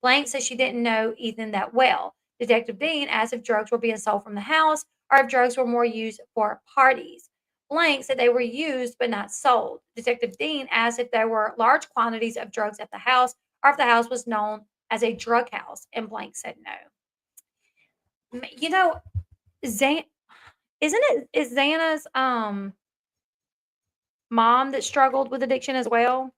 Blank said she didn't know Ethan that well. Detective Dean asked if drugs were being sold from the house or if drugs were more used for parties. Blank said they were used but not sold. Detective Dean asked if there were large quantities of drugs at the house or if the house was known as a drug house, and Blank said no. You know, Zan, is Xana's mom that struggled with addiction as well?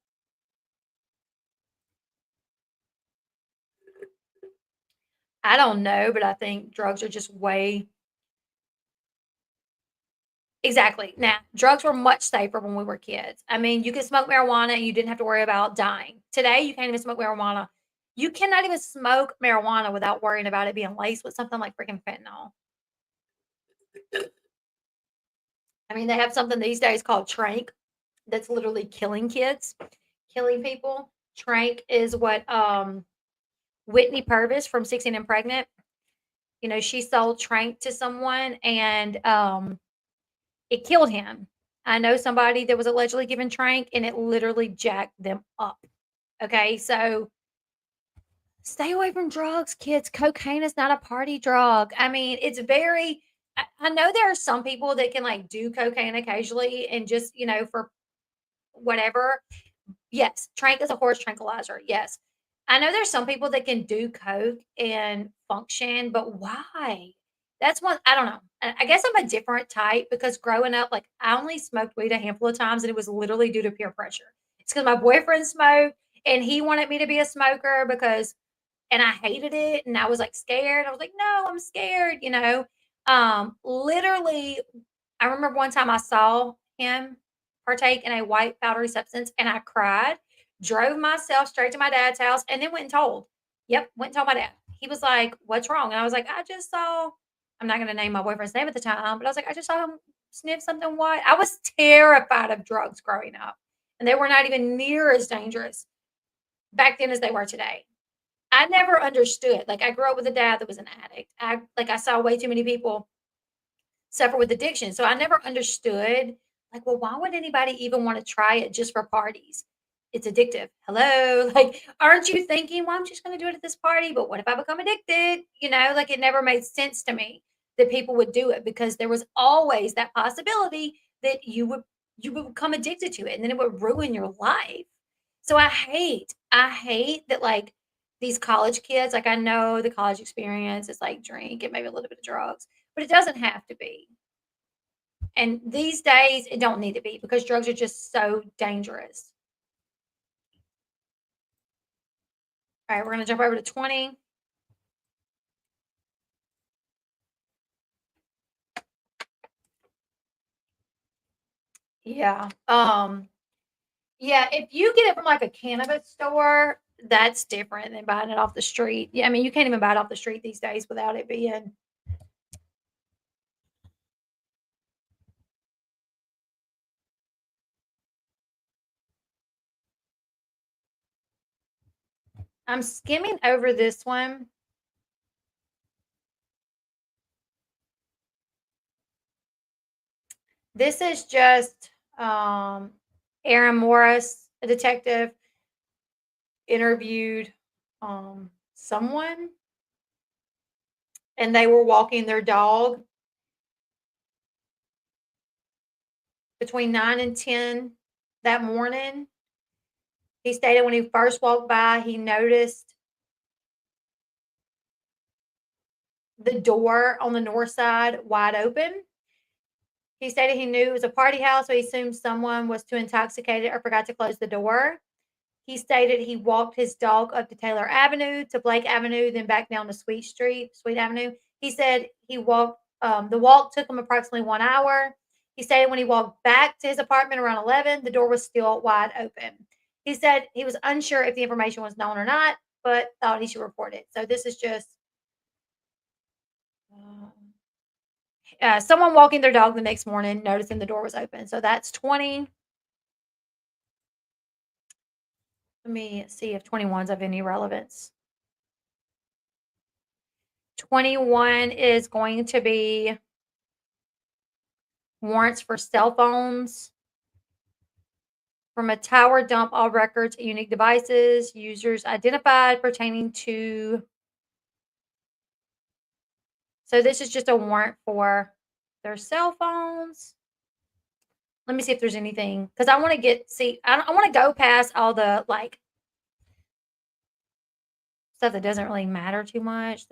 I don't know, but I think drugs are just way. Exactly. Now, drugs were much safer when we were kids. I mean, you could smoke marijuana and you didn't have to worry about dying. Today, you can't even smoke marijuana. You cannot even smoke marijuana without worrying about it being laced with something like freaking fentanyl. I mean, they have something these days called trank that's literally killing kids, killing people. Trank is what Whitney Purvis from 16 and Pregnant, she sold trank to someone and it killed him. I know somebody that was allegedly given trank and it literally jacked them up. Okay, so stay away from drugs, kids. Cocaine is not a party drug. I mean, it's very I know there are some people that can like do cocaine occasionally and just, for whatever. Yes, trank is a horse tranquilizer. Yes. I know there's some people that can do coke and function, but why? That's one I don't know. I guess I'm a different type because growing up, like I only smoked weed a handful of times and it was literally due to peer pressure. It's because my boyfriend smoked and he wanted me to be a smoker because and I hated it and I was like scared. I was like, no, I'm scared. Literally I remember one time I saw him partake in a white powdery substance and I cried, drove myself straight to my dad's house, and then went and told. Yep, went and told my dad. He was like, "What's wrong?" And I was like, "I just saw." I'm not going to name my boyfriend's name at the time, but I was like, "I just saw him sniff something white." I was terrified of drugs growing up, and they were not even near as dangerous back then as they were today. I never understood. Like I grew up with a dad that was an addict. I saw way too many people suffer with addiction. So I never understood, like, well, why would anybody even want to try it just for parties? It's addictive. Hello. Like, aren't you thinking, well, I'm just going to do it at this party, but what if I become addicted? Like it never made sense to me that people would do it because there was always that possibility that you would become addicted to it and then it would ruin your life. So I hate that like these college kids, like I know the college experience is like drink and maybe a little bit of drugs, but it doesn't have to be. And these days, it don't need to be because drugs are just so dangerous. All right, we're gonna jump over to 20. Yeah. Yeah, if you get it from like a cannabis store, that's different than buying it off the street. Yeah, I mean, you can't even buy it off the street these days without it being. I'm skimming over this one. This is just Aaron Morris, a detective, interviewed someone and they were walking their dog between 9 and 10 that morning. He stated when he first walked by, he noticed the door on the north side wide open. He stated he knew it was a party house, so he assumed someone was too intoxicated or forgot to close the door. He stated he walked his dog up to Taylor Avenue, to Blake Avenue, then back down to Sweet Avenue. He said he walked, the walk took him approximately 1 hour. He stated when he walked back to his apartment around 11, the door was still wide open. He said he was unsure if the information was known or not, but thought he should report it. So this is just someone walking their dog the next morning, noticing the door was open. So that's 20. Let me see if 21's of any relevance. 21 is going to be warrants for cell phones from a tower dump all records and unique devices, users identified pertaining to. So this is just a warrant for their cell phones. Let me see if there's anything because I want to I want to go past all the like stuff that doesn't really matter too much.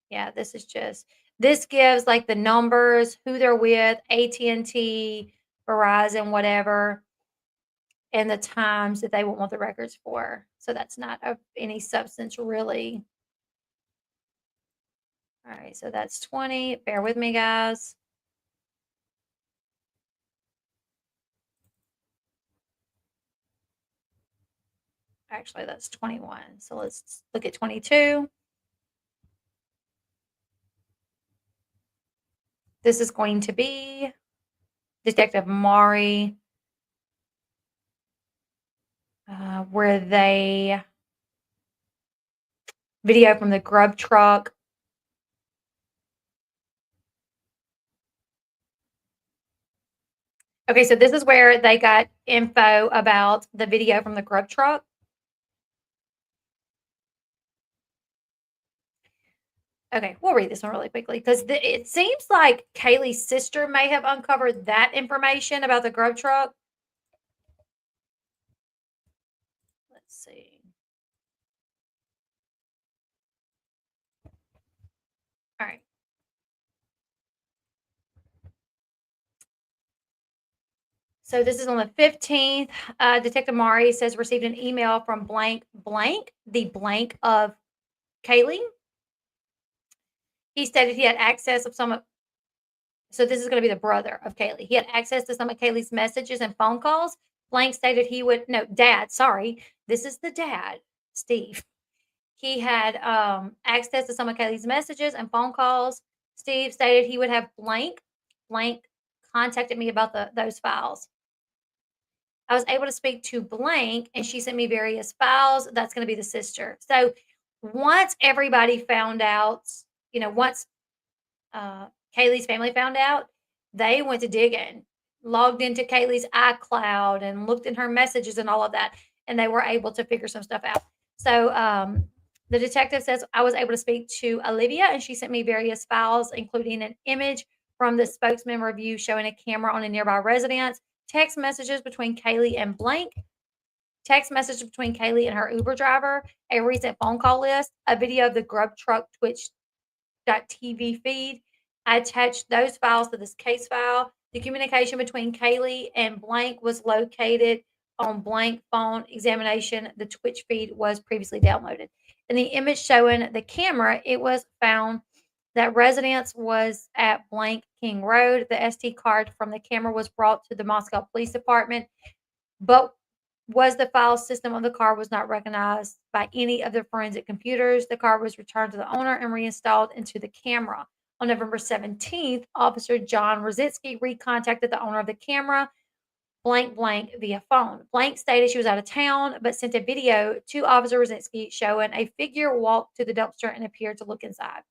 Yeah, this gives like the numbers, who they're with, AT&T, Verizon, whatever, and the times that they would want the records for. So that's not of any substance really. All right, so that's 20. Bear with me, guys. Actually, that's 21. So let's look at 22. This is going to be Detective Mari, where they video from the grub truck. Okay, so this is where they got info about the video from the grub truck. Okay, we'll read this one really quickly because it seems like Kaylee's sister may have uncovered that information about the grub truck. Let's see. All right. So this is on the 15th. Detective Mari says received an email from blank blank, the blank of Kaylee. He stated he had access of some of, so this is going to be the brother of Kaylee. He had access to some of Kaylee's messages and phone calls. Blank stated he would, no, dad, sorry. This is the dad, Steve. He had access to some of Kaylee's messages and phone calls. Steve stated he would have blank contacted me about those files. I was able to speak to blank and she sent me various files. That's going to be the sister. So once everybody found out, once uh, Kaylee's family found out, they went to digging, logged into Kaylee's iCloud and looked in her messages and all of that. And they were able to figure some stuff out. So the detective says I was able to speak to Olivia and she sent me various files, including an image from the spokesman review showing a camera on a nearby residence, text messages between Kaylee and blank, text message between Kaylee and her Uber driver, a recent phone call list, a video of the grub truck Twitch.tv feed. I attached those files to this case file. The communication between Kaylee and blank was located on blank phone examination. The Twitch feed was previously downloaded. In the image showing the camera, it was found that residence was at blank King Road. The SD card from the camera was brought to the Moscow Police Department, but was the file system of the car was not recognized by any of the forensic computers. The car was returned to the owner and reinstalled into the camera. On November 17th, Officer John Rositsky recontacted the owner of the camera, blank via phone. Blank stated she was out of town, but sent a video to Officer Rositsky showing a figure walk to the dumpster and appeared to look inside.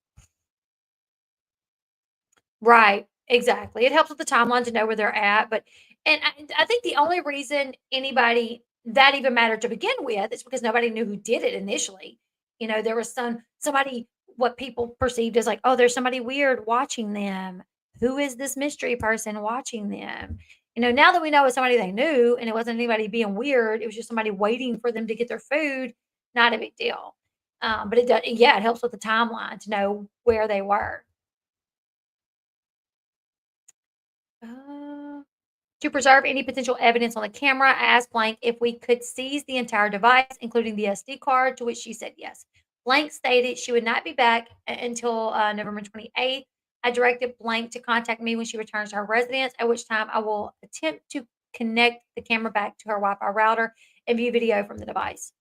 Right, exactly. It helps with the timeline to know where they're at, but and I think the only reason anybody that even mattered to begin with is because nobody knew who did it initially. There was somebody what people perceived as like, "Oh, there's somebody weird watching them. Who is this mystery person watching them?" Now that we know it's somebody they knew and it wasn't anybody being weird, it was just somebody waiting for them to get their food, not a big deal. But it does, yeah, it helps with the timeline to know where they were. Uh, to preserve any potential evidence on the camera, I asked Blank if we could seize the entire device, including the SD card, to which she said yes. Blank stated she would not be back until November 28th. I directed Blank to contact me when she returns to her residence, at which time I will attempt to connect the camera back to her Wi Fi router and view video from the device.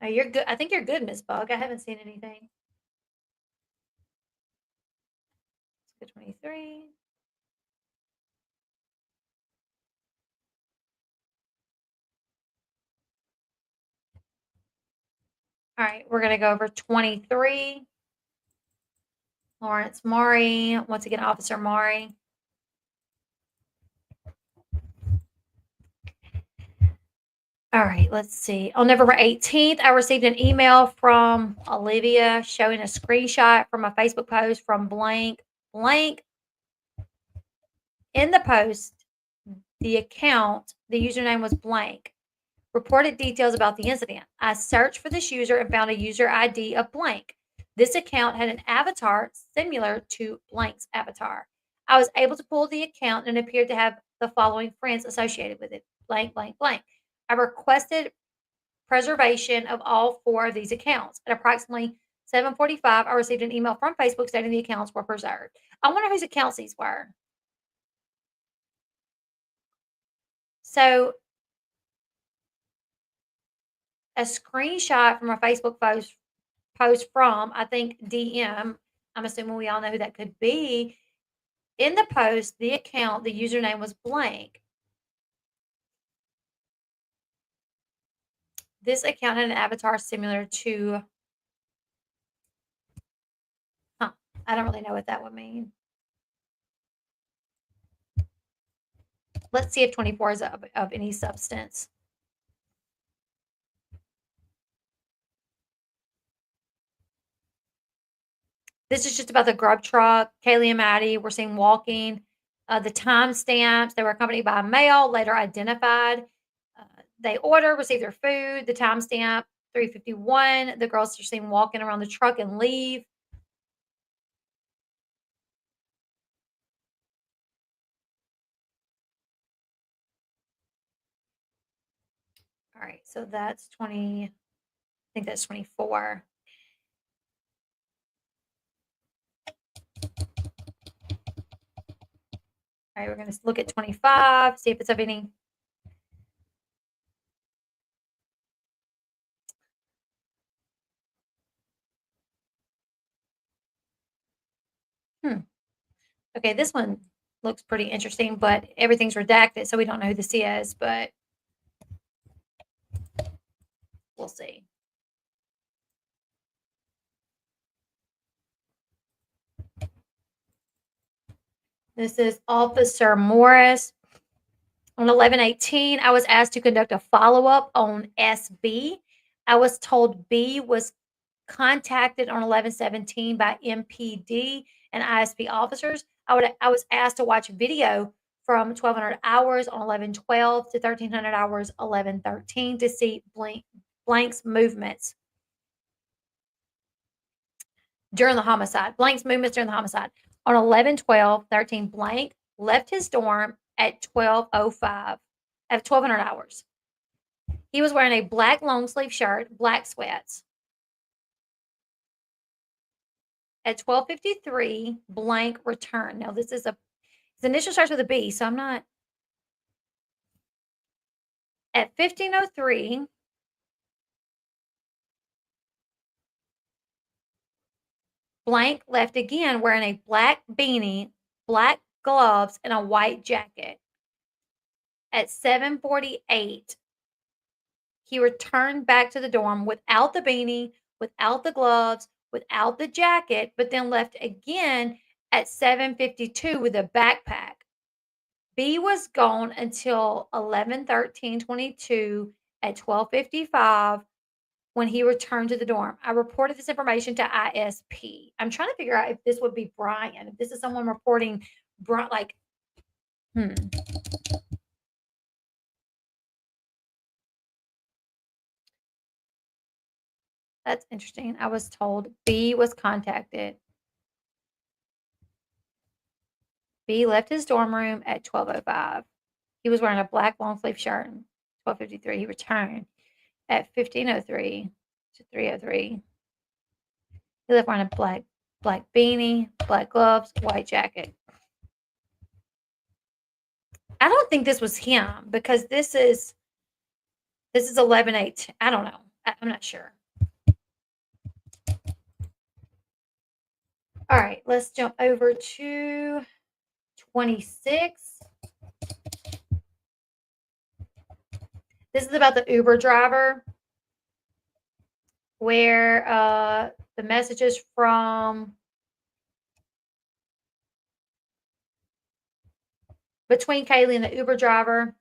You're good. I think you're good, Miss Bug. I haven't seen anything. 23. All right, we're going to go over 23. Lawrence Maury, once again, Officer Maury. All right, let's see. On November 18th, I received an email from Olivia showing a screenshot from a Facebook post from blank. Blank in the post, the account, the username was blank. Reported details about the incident. I searched for this user and found a user ID of blank. This account had an avatar similar to blank's avatar. I was able to pull the account and it appeared to have the following friends associated with it blank. I requested preservation of all four of these accounts. At approximately 7:45, I received an email from Facebook stating the accounts were preserved. I wonder whose accounts these were. So a screenshot from a Facebook post from, I think, DM. I'm assuming we all know who that could be. In the post, the account, the username was blank. This account had an avatar similar to, I don't really know what that would mean. Let's see if 24 is of any substance. This is just about the grub truck. Kaylee and Maddie were seen walking. The timestamps, they were accompanied by a male, later identified. They ordered, received their food. The timestamp, 3:51. The girls are seen walking around the truck and leave. All right, so that's 20. I think that's 24. All right, we're going to look at 25, see if it's of any. Okay, this one looks pretty interesting, but everything's redacted, so we don't know who this is, but we'll see. This is Officer Morris. On 11/18, I was asked to conduct a follow-up on SB. I was told B was contacted on 11/17 by MPD and ISP officers. I was asked to watch video from 1200 hours on 11/12 to 1300 hours 11/13 to see Blank's movements during the homicide. Blank's movements during the homicide. On 11/12/13, Blank left his dorm at 12:05 at 1200 hours. He was wearing a black long sleeve shirt, black sweats. At 12:53, Blank returned. Now this is his initial starts with a B, so I'm not. At 15:03, Blank left again wearing a black beanie, black gloves, and a white jacket. At 7:48, he returned back to the dorm without the beanie, without the gloves, without the jacket, but then left again at 7:52 with a backpack. B was gone until 11/13/22 at 12:55 when he returned to the dorm. I reported this information to ISP. I'm trying to figure out if this would be Bryan, if this is someone reporting like, hmm. That's interesting. I was told B was contacted. B left his dorm room at 12:05. He was wearing a black long sleeve shirt. 12:53, he returned at 15:03 to 3:03. He left wearing a black beanie, black gloves, white jacket. I don't think this was him because this is 11/8. I don't know. I'm not sure. All right, let's jump over to 26. This is about the Uber driver where the messages from between Kaylee and the Uber driver.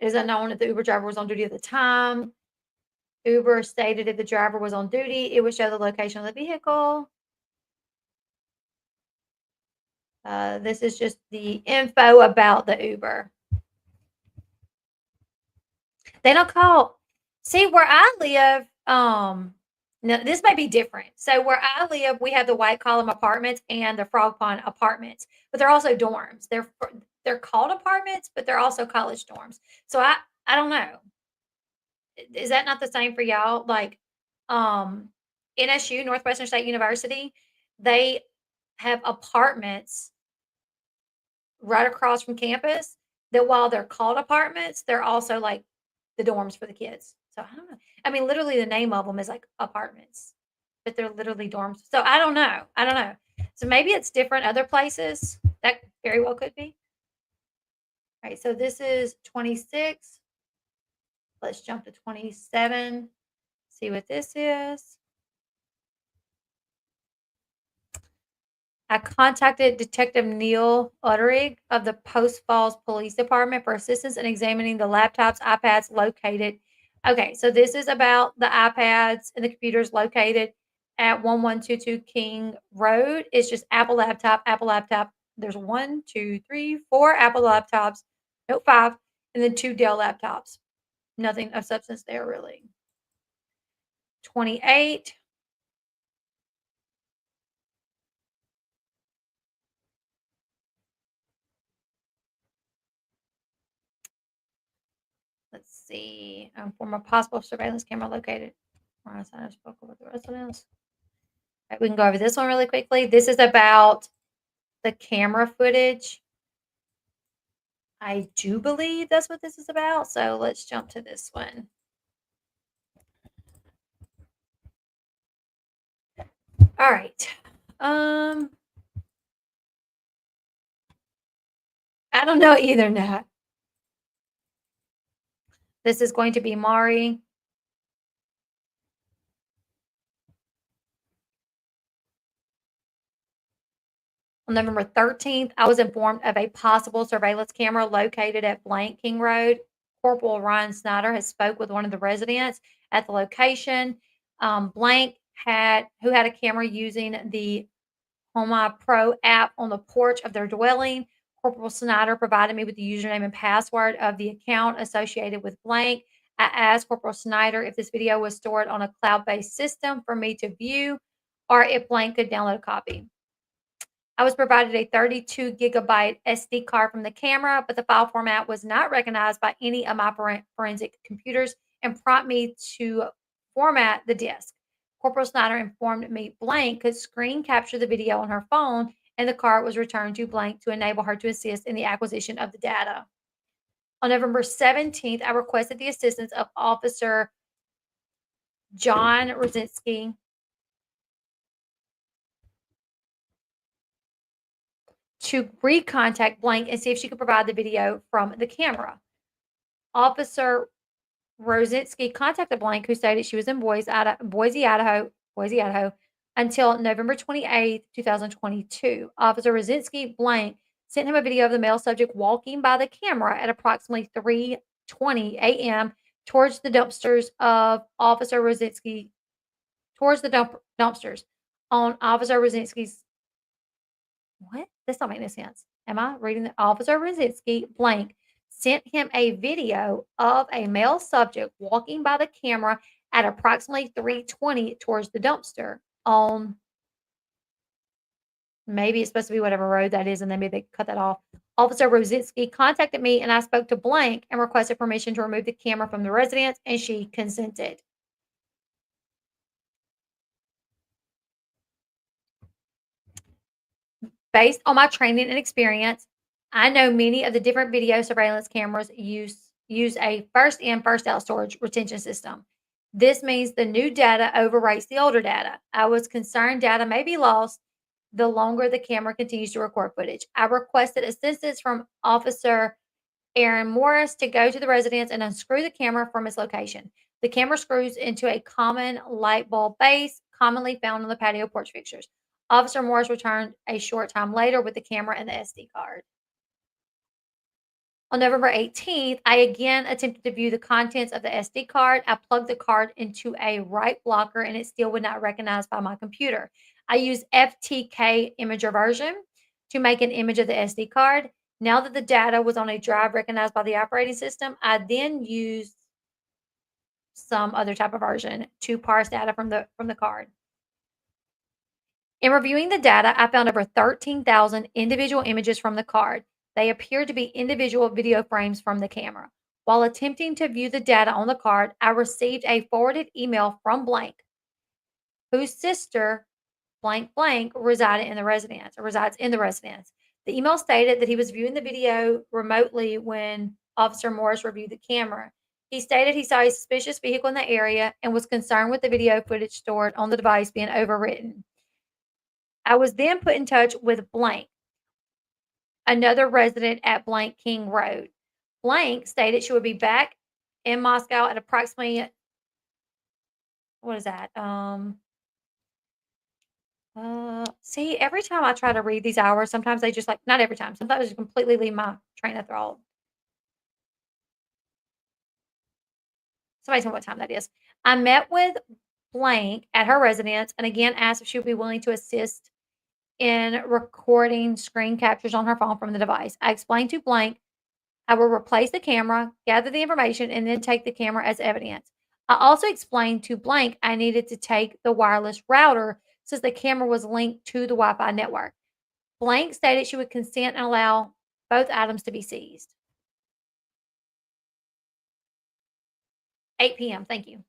It is unknown if the Uber driver was on duty at the time. Uber stated if the driver was on duty, it would show the location of the vehicle. This is just the info about the Uber. They don't call. See, where I live, now this may be different. So where I live, we have the White Column apartments and the Frog Pond apartments, but they're also dorms. They're called apartments, but they're also college dorms. So I don't know. Is that not the same for y'all? Like, NSU, Northwestern State University, they have apartments right across from campus that while they're called apartments, they're also like the dorms for the kids. So I don't know. I mean, literally the name of them is like apartments, but they're literally dorms. So I don't know. I don't know. So maybe it's different other places. That very well could be. All right. So this is 26. Let's jump to 27. See what this is. I contacted Detective Neil Utterig of the Post Falls Police Department for assistance in examining the laptops, iPads located. Okay, so this is about the iPads and the computers located at 1122 King Road. It's just Apple laptop, Apple laptop. There's one, two, three, four Apple laptops, no, five, and then two Dell laptops. Nothing of substance there, really. 28. Let's see. From a possible surveillance camera located. I spoke with the residents. Right, we can go over this one really quickly. This is about the camera footage. I do believe that's what this is about. So let's jump to this one. All right. I don't know either, Nat. This is going to be Mari. On November 13th, I was informed of a possible surveillance camera located at blank King Road. Corporal Ryan Snyder has spoke with one of the residents at the location. Blank who had a camera using the Home Pro app on the porch of their dwelling. Corporal Snyder provided me with the username and password of the account associated with blank. I asked Corporal Snyder if this video was stored on a cloud-based system for me to view or if blank could download a copy. I was provided a 32 gigabyte SD card from the camera, but the file format was not recognized by any of my forensic computers and prompted me to format the disk. Corporal Snyder informed me blank could screen capture the video on her phone, and the card was returned to blank to enable her to assist in the acquisition of the data. On November 17th, I requested the assistance of Officer John Rosinski to recontact blank and see if she could provide the video from the camera. Officer Rosinski contacted blank, who stated she was in Boise, Idaho, until November 28th, 2022. Officer Rosinski blank sent him a video of the male subject walking by the camera at approximately 3:20 a.m. towards the dumpsters of Officer Rosinski, towards the dumpsters on Officer Rosinski's. What? This don't make any sense. Am I reading the Officer Rosinski blank sent him a video of a male subject walking by the camera at approximately 3:20 towards the dumpster on, maybe it's supposed to be whatever road that is, and then maybe they cut that off. Officer Rosinski contacted me and I spoke to blank and requested permission to remove the camera from the residence, and she consented. Based on my training and experience, I know many of the different video surveillance cameras use a first in, first out storage retention system. This means the new data overwrites the older data. I was concerned data may be lost the longer the camera continues to record footage. I requested assistance from Officer Aaron Morris to go to the residence and unscrew the camera from its location. The camera screws into a common light bulb base commonly found on the patio porch fixtures. Officer Morris returned a short time later with the camera and the SD card. On November 18th, I again attempted to view the contents of the SD card. I plugged the card into a right blocker and it still would not recognize by my computer. I used FTK imager version to make an image of the SD card. Now that the data was on a drive recognized by the operating system, I then used some other type of version to parse data from the card. In reviewing the data, I found over 13,000 individual images from the card. They appear to be individual video frames from the camera. While attempting to view the data on the card, I received a forwarded email from blank, whose sister blank blank resided in the residence or resides in the residence. The email stated that he was viewing the video remotely when Officer Morris reviewed the camera. He stated he saw a suspicious vehicle in the area and was concerned with the video footage stored on the device being overwritten. I was then put in touch with blank, another resident at blank King Road. Blank stated she would be back in Moscow at approximately, what is that? See, every time I try to read these hours, sometimes they just like, not every time, sometimes I just completely leave my train of thought. Somebody tell me what time that is. I met with blank at her residence and again asked if she would be willing to assist in recording screen captures on her phone from the device. I explained to blank I will replace the camera, gather the information, and then take the camera as evidence. I also explained to blank I needed to take the wireless router since the camera was linked to the Wi Fi network. Blank stated she would consent and allow both items to be seized. 8 p.m. Thank you.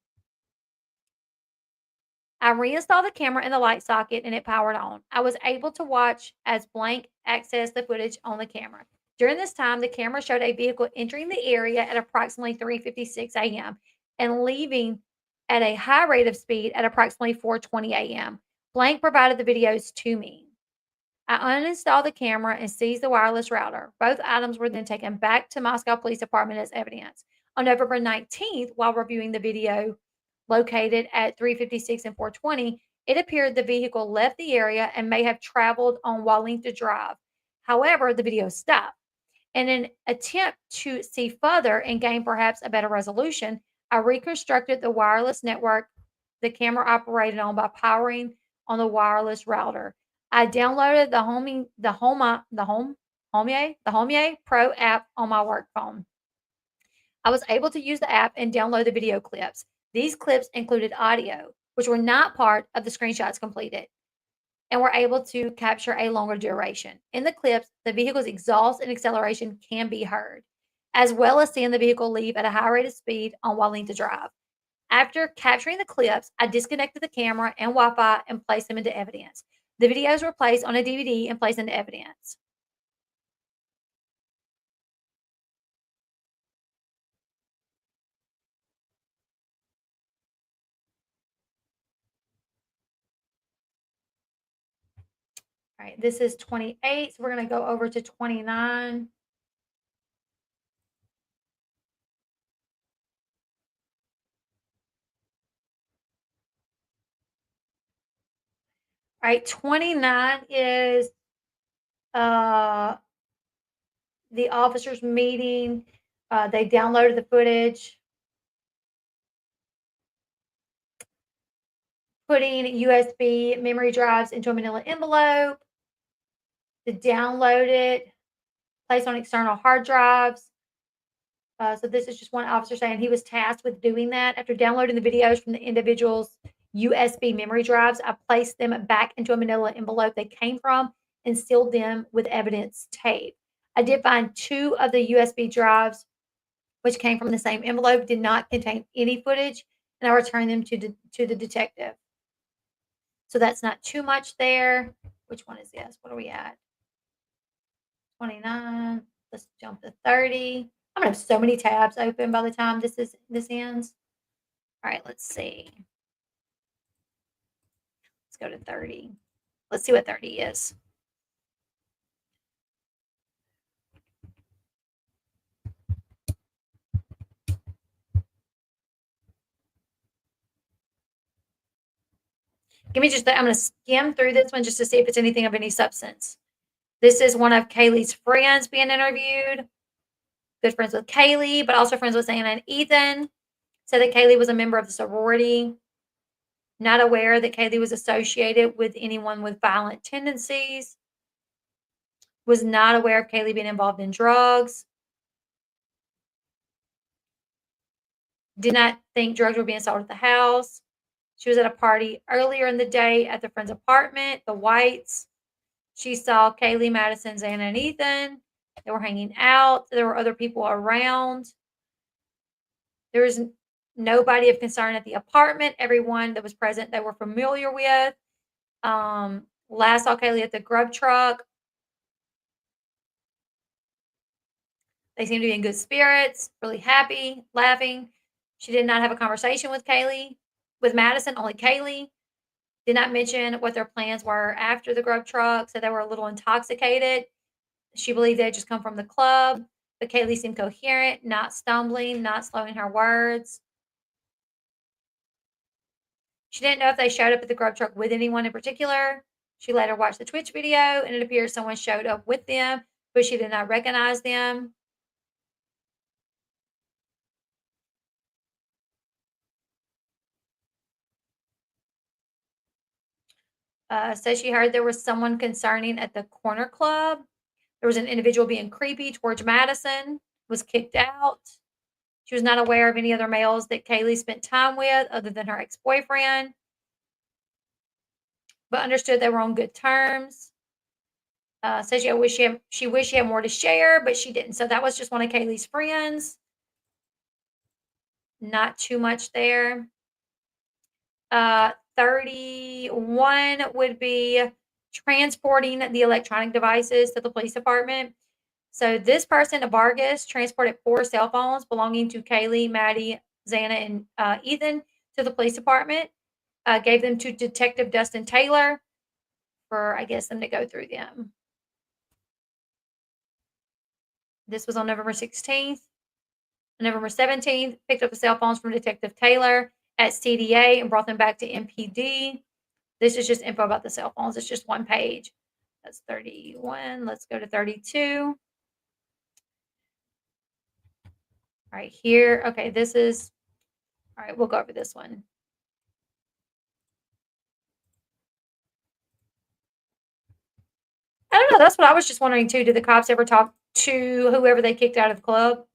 I reinstalled the camera in the light socket and it powered on. I was able to watch as blank accessed the footage on the camera. During this time, the camera showed a vehicle entering the area at approximately 3:56 a.m. and leaving at a high rate of speed at approximately 4:20 a.m. Blank provided the videos to me. I uninstalled the camera and seized the wireless router. Both items were then taken back to Moscow Police Department as evidence. On November 19th, while reviewing the video located at 3:56 and 4:20, it appeared the vehicle left the area and may have traveled on Wallington Drive. However, the video stopped. In an attempt to see further and gain perhaps a better resolution, I reconstructed the wireless network the camera operated on by powering on the wireless router. I downloaded the Homie Pro app on my work phone. I was able to use the app and download the video clips. These clips included audio, which were not part of the screenshots completed, and were able to capture a longer duration. In the clips, the vehicle's exhaust and acceleration can be heard, as well as seeing the vehicle leave at a high rate of speed on Wallington Drive. After capturing the clips, I disconnected the camera and Wi Fi and placed them into evidence. The videos were placed on a DVD and placed into evidence. All right, this is 28, so we're going to go over to 29. All right, 29 is uh, the officers meeting. They downloaded the footage, putting USB memory drives into a manila envelope to download it, placed on external hard drives. So this is just one officer saying he was tasked with doing that. After downloading the videos from the individual's USB memory drives, I placed them back into a manila envelope they came from and sealed them with evidence tape. I did find two of the USB drives, which came from the same envelope, did not contain any footage, and I returned them to the detective. So that's not too much there. Which one is this? What are we at? 29. Let's jump to 30. I'm gonna have so many tabs open by the time this ends. All right, let's see. Let's go to 30. Let's see what 30 is. Give me just I'm gonna skim through this one just to see if it's anything of any substance. This is one of Kaylee's friends being interviewed. Good friends with Kaylee, but also friends with Anna and Ethan. Said that Kaylee was a member of the sorority. Not aware that Kaylee was associated with anyone with violent tendencies. Was not aware of Kaylee being involved in drugs. Did not think drugs were being sold at the house. She was at a party earlier in the day at the friend's apartment, the Whites. She saw Kaylee, Madison, Anna, and Ethan. They were hanging out. There were other people around. There was nobody of concern at the apartment. Everyone that was present, they were familiar with. Last saw Kaylee at the grub truck. They seemed to be in good spirits, really happy, laughing. She did not have a conversation with Madison, only Kaylee. Did not mention what their plans were after the grub truck, said they were a little intoxicated. She believed they had just come from the club, but Kaylee seemed coherent, not stumbling, not slowing her words. She didn't know if they showed up at the grub truck with anyone in particular. She later watched the Twitch video, and it appears someone showed up with them, but she did not recognize them. So she heard there was someone concerning at the corner club. There was an individual being creepy towards Madison, was kicked out. She was not aware of any other males that Kaylee spent time with other than her ex-boyfriend, but understood they were on good terms. Says she wished she had more to share, but she didn't. So that was just one of Kaylee's friends. Not too much there. 31 would be transporting the electronic devices to the police department. So this person, Vargas, transported 4 cell phones belonging to Kaylee, Maddie, Xana, and Ethan to the police department. Gave them to Detective Dustin Taylor for, I guess, them to go through them. This was on November 16th. November 17th, picked up the cell phones from Detective Taylor at CDA and brought them back to MPD. This is just info about the cell phones. It's just one page. That's 31. Let's go to 32. All right, here. Okay, this is, all right, we'll go over this one. I don't know. That's what I was just wondering too. Did the cops ever talk to whoever they kicked out of the club?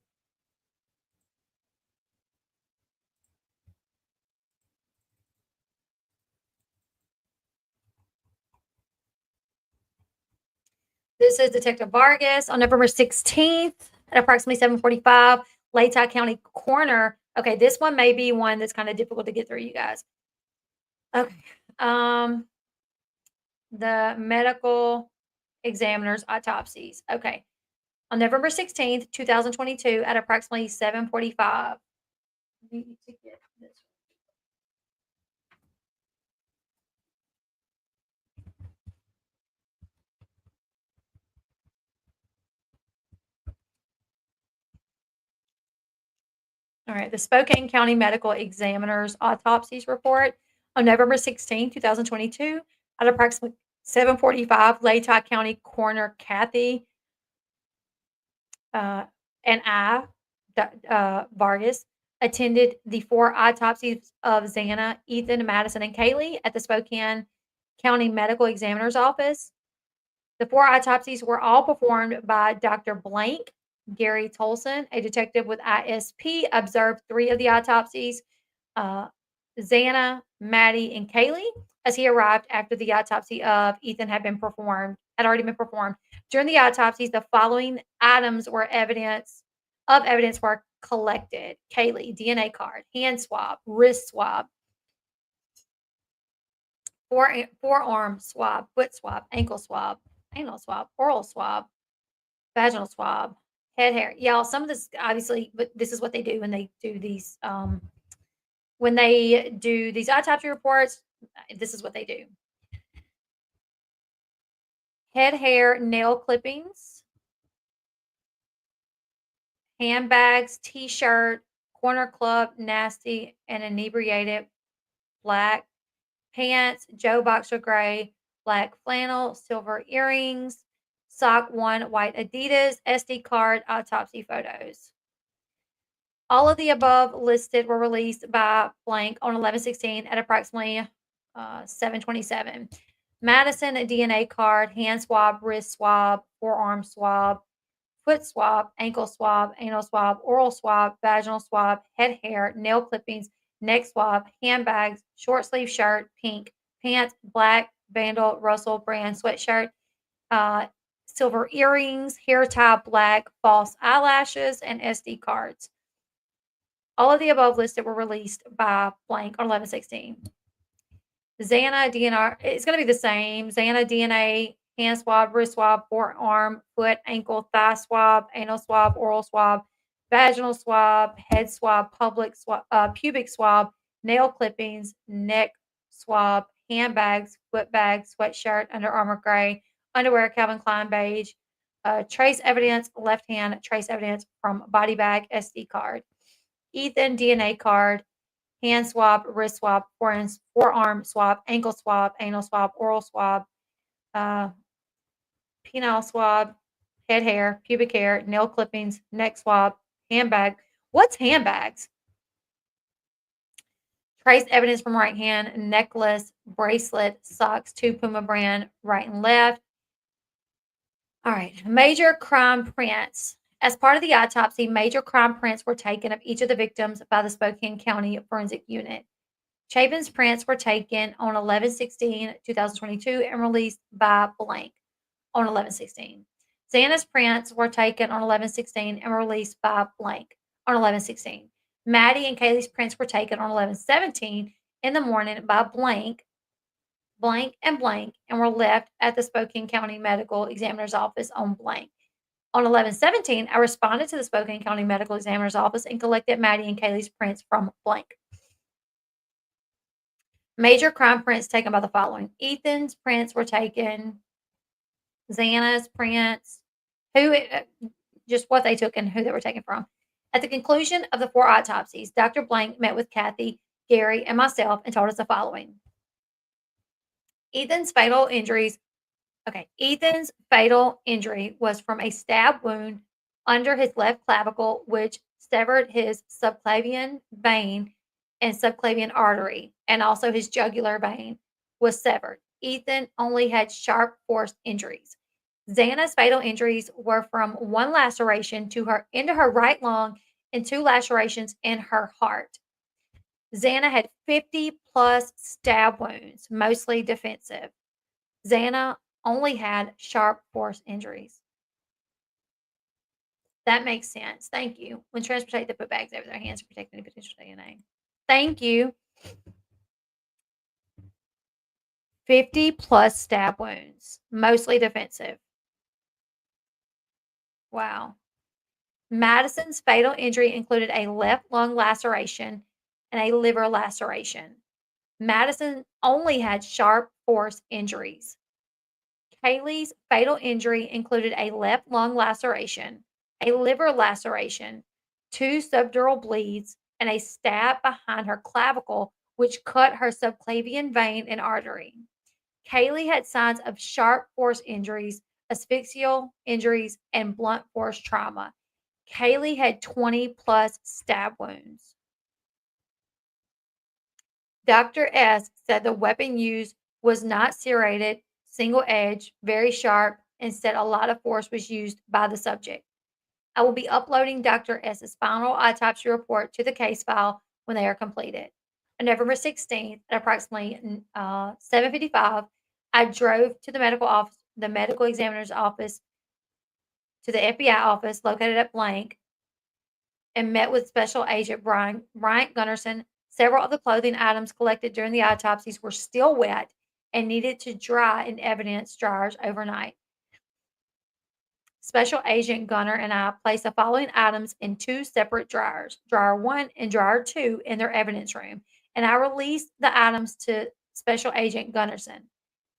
This is Detective Vargas on November 16th at approximately 7:45, Latah County Coroner. Okay, this one may be one that's kind of difficult to get through, you guys. Okay. The medical examiner's autopsies. Okay. On November 16th, 2022, at approximately 7:45. Need to get this. All right, the Spokane County Medical Examiner's autopsies report on November 16, 2022, at approximately 7:45, Latah County Coroner Kathy and Vargas attended the 4 autopsies of Xana, Ethan, Madison, and Kaylee at the Spokane County Medical Examiner's Office. The 4 autopsies were all performed by Dr. Blank. Gary Tolson, a detective with ISP, observed 3 of the autopsies, Xana, Maddie, and Kaylee, as he arrived after the autopsy of Ethan had already been performed. During the autopsies, the following items evidence were collected: Kaylee, DNA card, hand swab, wrist swab, forearm swab, foot swab, ankle swab, anal swab, oral swab, vaginal swab, head hair. Y'all, some of this obviously, but this is what they do when they do these autopsy reports. This is what they do: head hair, nail clippings, handbags, t-shirt, corner club, nasty and inebriated, black pants, Joe boxer gray, black flannel, silver earrings, sock 1, white Adidas, SD card, autopsy photos. All of the above listed were released by blank on 11/16 at approximately 7:27. Madison, a DNA card, hand swab, wrist swab, forearm swab, foot swab, ankle swab, anal swab, oral swab, vaginal swab, head hair, nail clippings, neck swab, handbags, short sleeve shirt, pink, pants, black, Vandal, Russell brand sweatshirt, silver earrings, hair tie, black, false eyelashes, and SD cards. All of the above listed were released by blank on 11/16. Xana DNR, it's going to be the same. Xana DNA hand swab, wrist swab, forearm, foot, ankle, thigh swab, anal swab, oral swab, vaginal swab, head swab, pubic swab, nail clippings, neck swab, handbags, foot bags, sweatshirt, Under Armour gray, underwear, Calvin Klein beige, trace evidence, left hand, trace evidence from body bag, SD card, Ethan DNA card, hand swab, wrist swab, forearm swab, ankle swab, anal swab, oral swab, uh, penile swab, head hair, pubic hair, nail clippings, neck swab, handbag. What's handbags? Trace evidence from right hand, necklace, bracelet, socks, two Puma brand, right and left. All right, major crime prints. As part of the autopsy, major crime prints were taken of each of the victims by the Spokane County Forensic Unit. Chapin's prints were taken on 11/16/2022 and released by blank on 11/16. Xana's prints were taken on 11/16 and released by blank on 11/16. Maddie and Kaylee's prints were taken on 11/17 in the morning by blank, blank, and blank, and were left at the Spokane County Medical Examiner's Office on blank. On 11/17, I responded to the Spokane County Medical Examiner's Office and collected Maddie and Kaylee's prints from blank. Major crime prints taken by the following. Ethan's prints were taken. Xana's prints. Just what they took and who they were taken from. At the conclusion of the 4 autopsies, Dr. Blank met with Kathy, Gary, and myself and told us the following. Ethan's fatal injury was from a stab wound under his left clavicle, which severed his subclavian vein and subclavian artery, and also his jugular vein was severed. Ethan only had sharp force injuries. Xana's fatal injuries were from 1 laceration into her right lung and 2 lacerations in her heart. Xana had 50 plus stab wounds, mostly defensive. Xana only had sharp force injuries. That makes sense. Thank you. When transportate, they put bags over their hands to protect any potential DNA. Thank you. 50 plus stab wounds, mostly defensive. Wow. Madison's fatal injury included a left lung laceration and a liver laceration. Madison only had sharp force injuries. Kaylee's fatal injury included a left lung laceration, a liver laceration, 2 subdural bleeds, and a stab behind her clavicle, which cut her subclavian vein and artery. Kaylee had signs of sharp force injuries, asphyxial injuries, and blunt force trauma. Kaylee had 20 plus stab wounds. Dr. S said the weapon used was not serrated, single edge, very sharp, and said a lot of force was used by the subject. I will be uploading Dr. S's final autopsy report to the case file when they are completed. On November 16th at approximately 7:55, I drove to the medical examiner's office, to the FBI office located at blank, and met with Special Agent Bryant Gunnerson. Several of the clothing items collected during the autopsies were still wet and needed to dry in evidence dryers overnight. Special Agent Gunner and I placed the following items in 2 separate dryers, Dryer 1 and Dryer 2, in their evidence room, and I released the items to Special Agent Gunnerson.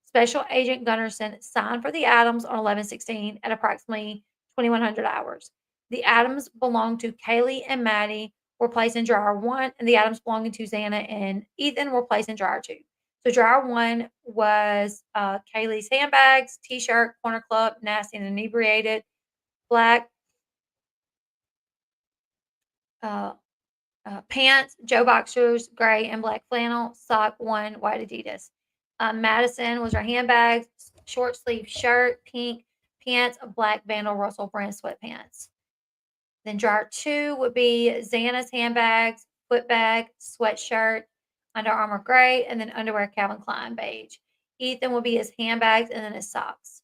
Special Agent Gunnerson signed for the items on 11/16 at approximately 2100 hours. The items belonged to Kaylee and Maddie were placed in Dryer 1, and the items belonging to Xana and Ethan were placed in Dryer 2. So Dryer 1 was Kaylee's handbags, T-shirt, Corner Club, Nasty and Inebriated, black pants, Joe Boxers, gray and black flannel, sock 1, white Adidas. Madison was her handbags, short sleeve shirt, pink pants, black Vandal Russell brand sweatpants. Then Dryer 2 would be Xana's handbags, foot bag, sweatshirt, Under Armour gray, and then underwear Calvin Klein beige. Ethan will be his handbags and then his socks.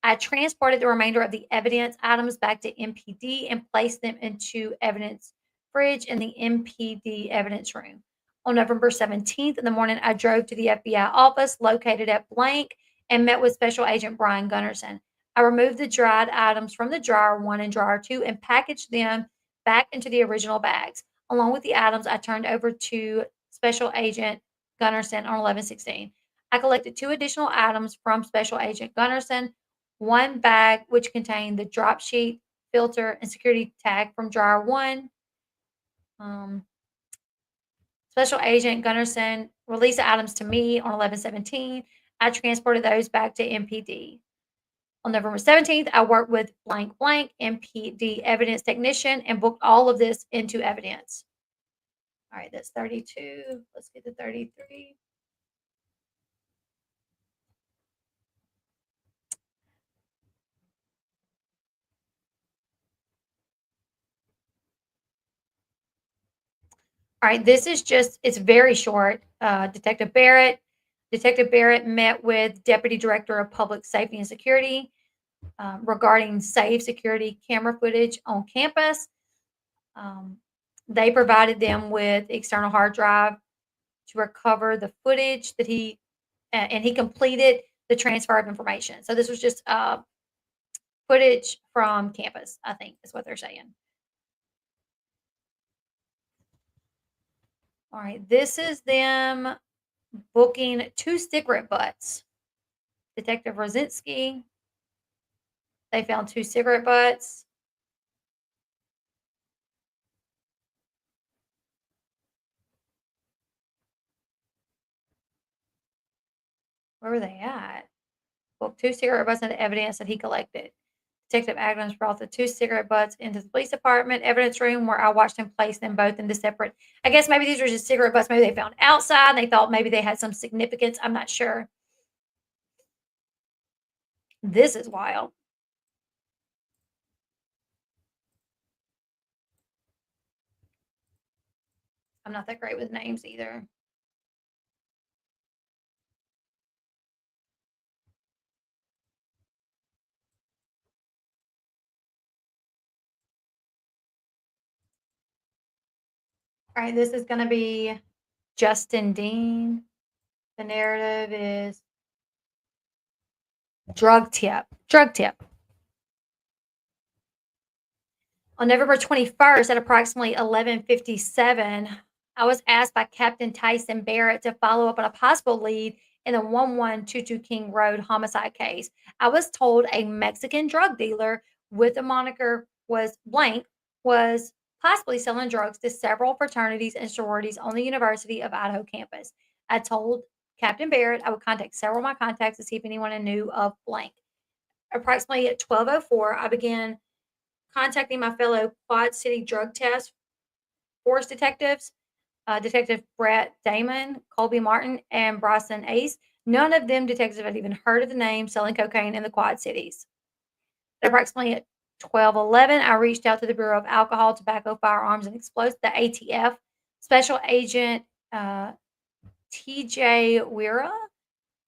I transported the remainder of the evidence items back to MPD and placed them into evidence fridge in the MPD evidence room. On November 17th in the morning, I drove to the FBI office located at blank and met with Special Agent Bryan Gunnerson. I removed the dried items from the drawer 1 and drawer 2 and packaged them back into the original bags. Along with the items, I turned over to Special Agent Gunnerson on 11/16. I collected 2 additional items from Special Agent Gunnerson, one bag which contained the drop sheet, filter, and security tag from drawer 1. Um, Special Agent Gunnerson released the items to me on 11/17. I transported those back to MPD. On November 17th, I worked with blank blank MPD evidence technician and booked all of this into evidence. All right, that's 32. Let's get to 33. All right, this is just, it's very short. Detective Barrett met with Deputy Director of Public Safety and Security regarding safe security camera footage on campus. They provided them with external hard drive to recover the footage that and he completed the transfer of information. So this was just footage from campus, I think is what they're saying. All right, this is them booking 2 cigarette butts. Detective Rosinski, they found 2 cigarette butts. Where were they at? Booked 2 cigarette butts into evidence that he collected. Detective Adams brought the 2 cigarette butts into the police department evidence room where I watched him place them both into separate. I guess maybe these were just cigarette butts. Maybe they found outside and they thought maybe they had some significance. I'm not sure. This is wild. I'm not that great with names either. All right, this is going to be Justin Dean. The narrative is drug tip. Drug tip. On November 21st at approximately 11:57, I was asked by Captain Tyson Barrett to follow up on a possible lead in the 1122 King Road homicide case. I was told a Mexican drug dealer with the moniker was blank was possibly selling drugs to several fraternities and sororities on the University of Idaho campus. I told Captain Barrett I would contact several of my contacts to see if anyone knew of blank. Approximately at 12:04, I began contacting my fellow Quad City Drug Task Force detectives, Detective Brett Damon, Colby Martin, and Bryson Ace. None of them detectives had even heard of the name selling cocaine in the Quad Cities. At approximately at 12:11, I reached out to the Bureau of Alcohol, Tobacco, Firearms, and Explosives, the ATF, Special Agent TJ Wira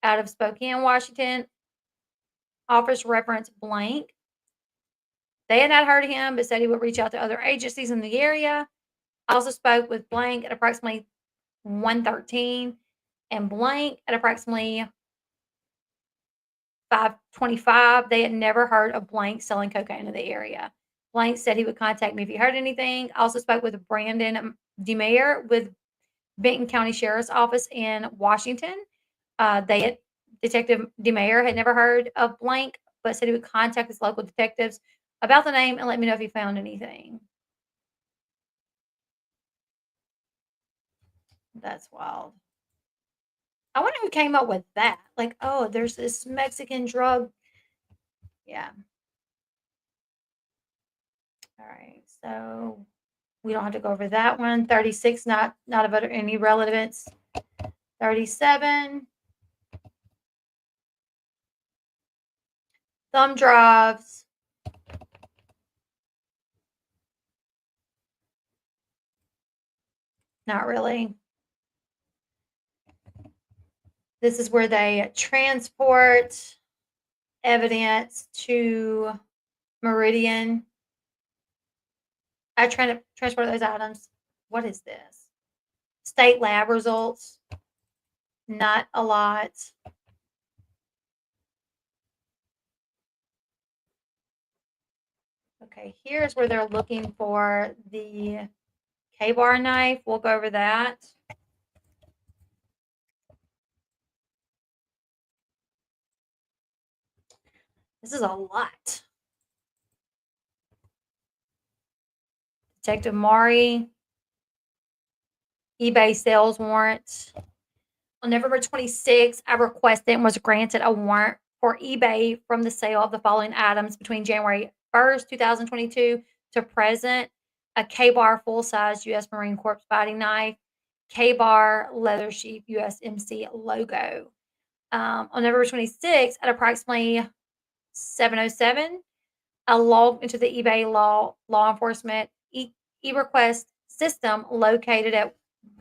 out of Spokane, Washington, office reference blank. They had not heard of him, but said he would reach out to other agencies in the area. I also spoke with blank at approximately 1:13 and blank at approximately 5:25. They had never heard of blank selling cocaine in the area. Blank said he would contact me if he heard anything. I also spoke with Brandon DeMayer with Benton County Sheriff's Office in Washington. Detective DeMayer had never heard of blank, but said he would contact his local detectives about the name and let me know if he found anything. That's wild. I wonder who came up with that. Like, oh, there's this Mexican drug. Yeah. All right. So we don't have to go over that one. 36, not of any relevance. 37. Thumb drives. Not really. This is where they transport evidence to Meridian. I try to transport those items. What is this? State lab results. Not a lot. Okay, here's where they're looking for the K-bar knife. We'll go over that. This is a lot. Detective Mari, eBay sales warrant. On November 26th, I requested and was granted a warrant for eBay from the sale of the following items between January 1st, 2022 to present: a K-bar full-size U.S. Marine Corps fighting knife, K-bar leather sheath USMC logo. On November 26th at approximately 7:07, I logged into the eBay law enforcement e-request system located at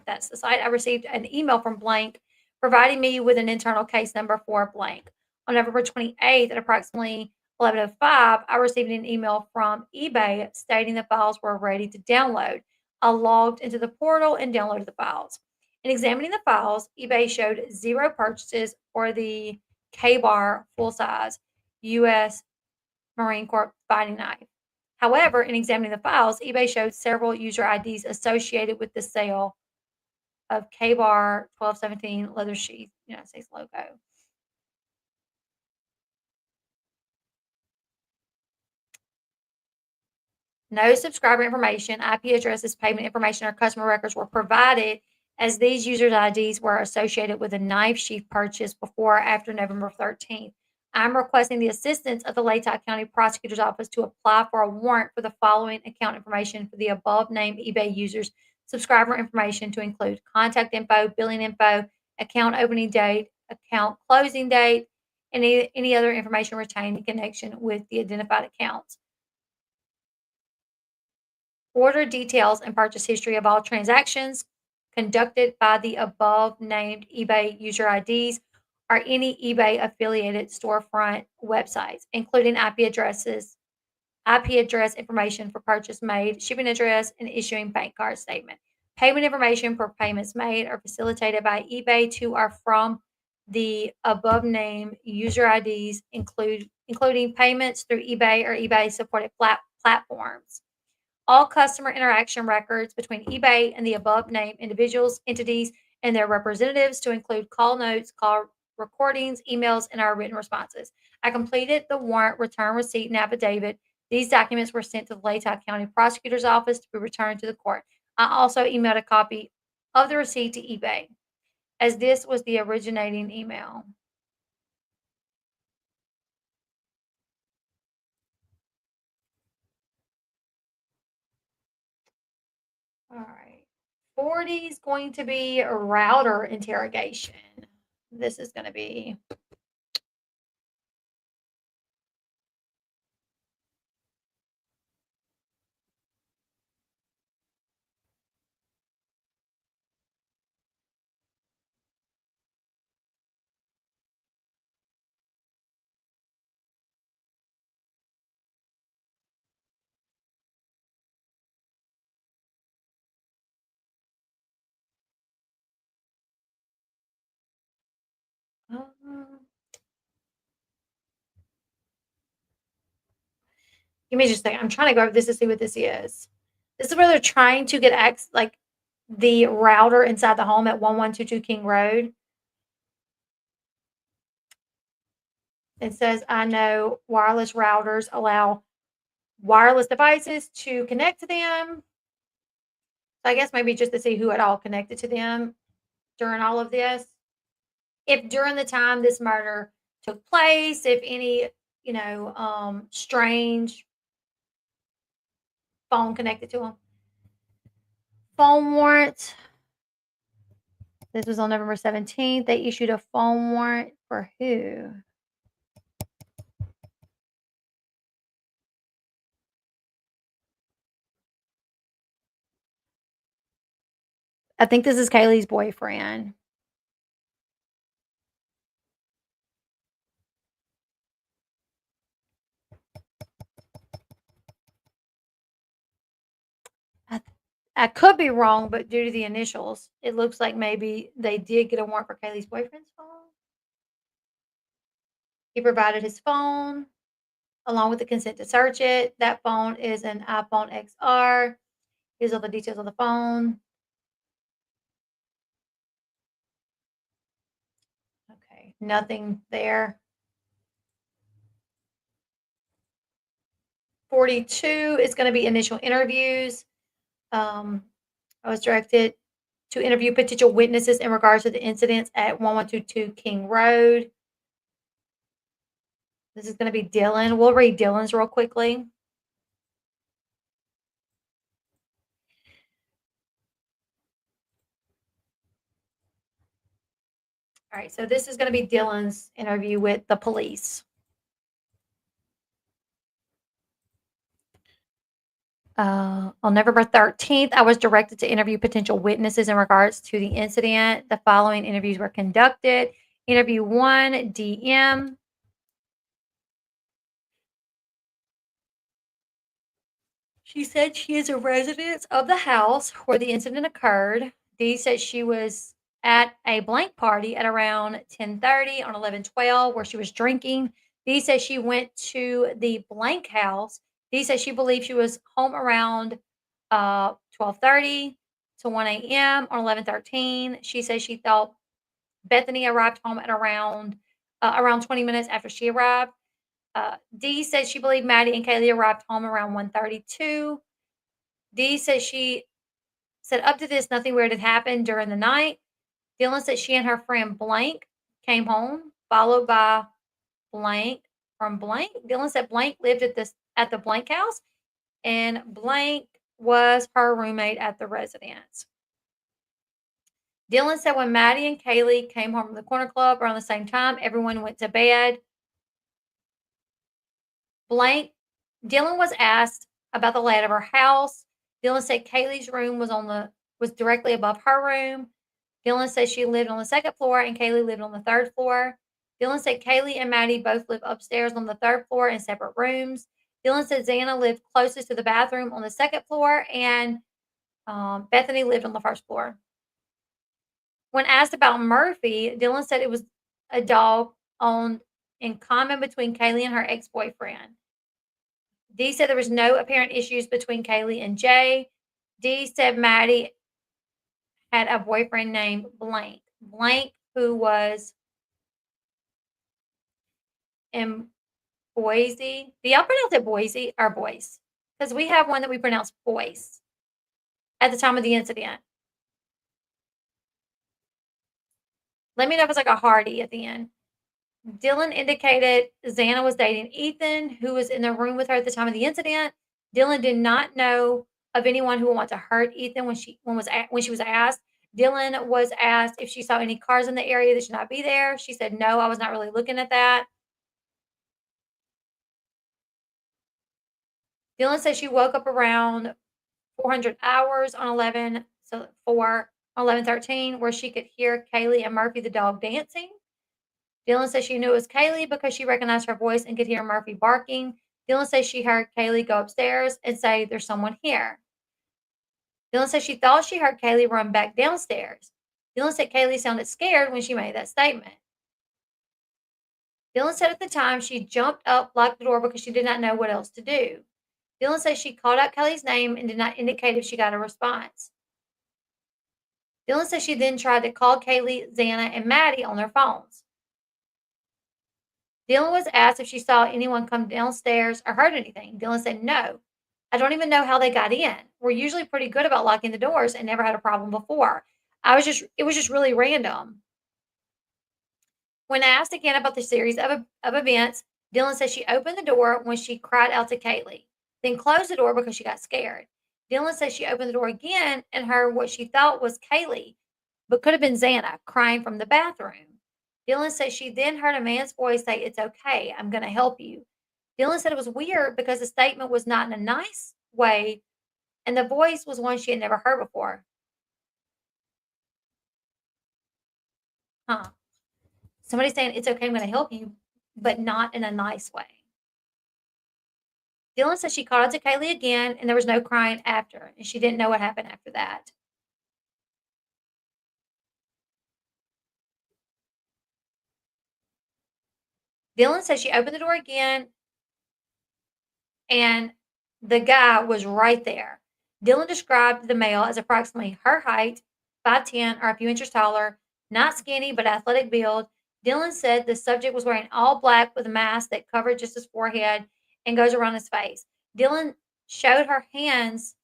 that's the site. I received an email from blank providing me with an internal case number for blank. On November 28th at approximately 11:05, I received an email from eBay stating the files were ready to download. I logged into the portal and downloaded the files. In examining the files, eBay showed zero purchases for the K-bar full size US Marine Corps fighting knife. However, in examining the files, eBay showed several user IDs associated with the sale of K-bar 1217 leather sheath United States logo. No subscriber information, IP addresses, payment information, or customer records were provided as these users' IDs were associated with a knife sheath purchase before or after November 13th. I'm requesting the assistance of the Latah County Prosecutor's Office to apply for a warrant for the following account information for the above named eBay users' subscriber information to include contact info, billing info, account opening date, account closing date, and any other information retained in connection with the identified accounts. Order details and purchase history of all transactions conducted by the above named eBay user IDs or any eBay affiliated storefront websites, including IP address information for purchase made, shipping address, and issuing bank card statement. Payment information for payments made or facilitated by eBay to or from the above named user IDs including payments through eBay or eBay supported platforms. All customer interaction records between eBay and the above named individuals, entities, and their representatives to include call notes, call recordings, emails, and our written responses. I completed the warrant return receipt and affidavit. These documents were sent to the Latah County Prosecutor's Office to be returned to the court. I also emailed a copy of the receipt to eBay, as this was the originating email. All right. 40 is going to be a router interrogation. This is going to be um, give me just a second. I'm trying to go over this to see what this is. This is where they're trying to get like the router inside the home at 1122 King Road. It says, I know wireless routers allow wireless devices to connect to them. So I guess maybe just to see who had all connected to them during all of this. If during the time this murder took place, if any, strange phone connected to them. Phone warrant. This was on November 17th. They issued a phone warrant for who? I think this is Kaylee's boyfriend. I, I could be wrong, but due to the initials, it looks like maybe they did get a warrant for Kaylee's boyfriend's phone. He provided his phone. along with the consent to search it. That phone is an iPhone XR. Here's all the details on the phone. Okay, nothing there. 42 is going to be initial interviews. I was directed to interview potential witnesses in regards to the incidents at 1122 King Road. This is going to be Dylan. We'll read Dylan's real quickly. All right, so this is going to be Dylan's interview with the police. On November 13th, I was directed to interview potential witnesses in regards to the incident. The following interviews were conducted. Interview 1, DM. She said she is a resident of the house where the incident occurred. Dee said she was at a blank party at around 10:30 on 11/12 where she was drinking. Dee said she went to the blank house. Dee said she believed she was home around 12:30 to 1 a.m. on 11/13. She said she thought Bethany arrived home at around 20 minutes after she arrived. Dee said she believed Maddie and Kaylee arrived home around 1:32. Dee said she said up to this, nothing weird had happened during the night. Dylan said she and her friend Blank came home, followed by Blank from Blank. Dylan said Blank lived at the Blank house, and Blank was her roommate at the residence. Dylan said when Maddie and Kaylee came home from the corner club around the same time, everyone went to bed. Blank Dylan was asked about the layout of her house. Dylan said Kaylee's room was directly above her room. Dylan said she lived on the second floor and Kaylee lived on the third floor. Dylan said Kaylee and Maddie both live upstairs on the third floor in separate rooms. Dylan said Xana lived closest to the bathroom on the second floor, and Bethany lived on the first floor. When asked about Murphy, Dylan said it was a dog owned in common between Kaylee and her ex boyfriend. Dee said there was no apparent issues between Kaylee and Jay. Dee said Maddie had a boyfriend named Blank. Blank, who was in Boise. Do y'all pronounce it Boise or Boyce? Because we have one that we pronounce Boyce at the time of the incident. Let me know if it's like a Hardy at the end. Dylan indicated Xana was dating Ethan, who was in the room with her at the time of the incident. Dylan did not know of anyone who would want to hurt Ethan when she was asked. Dylan was asked if she saw any cars in the area that should not be there. She said, "No, I was not really looking at that." Dylan said she woke up around 400 hours on 11/13, where she could hear Kaylee and Murphy the dog dancing. Dylan said she knew it was Kaylee because she recognized her voice and could hear Murphy barking. Dylan says she heard Kaylee go upstairs and say, "There's someone here." Dylan said she thought she heard Kaylee run back downstairs. Dylan said Kaylee sounded scared when she made that statement. Dylan said at the time she jumped up, locked the door because she did not know what else to do. Dylan says she called out Kaylee's name and did not indicate if she got a response. Dylan says she then tried to call Kaylee, Xana, and Maddie on their phones. Dylan was asked if she saw anyone come downstairs or heard anything. Dylan said, "No. I don't even know how they got in. We're usually pretty good about locking the doors and never had a problem before. It was just really random." When asked again about the series of events, Dylan said she opened the door when she cried out to Kaylee, then closed the door because she got scared. Dylan said she opened the door again and heard what she thought was Kaylee, but could have been Xana crying from the bathroom. Dylan said she then heard a man's voice say, "It's okay, I'm going to help you." Dylan said it was weird because the statement was not in a nice way, and the voice was one she had never heard before. Huh. Somebody saying, "It's okay, I'm going to help you," but not in a nice way. Dylan said she called out to Kaylee again, and there was no crying after, and she didn't know what happened after that. Dylan said she opened the door again and the guy was right there. Dylan described the male as approximately her height, 5'10", or a few inches taller, not skinny but athletic build. Dylan said the subject was wearing all black with a mask that covered just his forehead and goes around his face. Dylan showed her hands,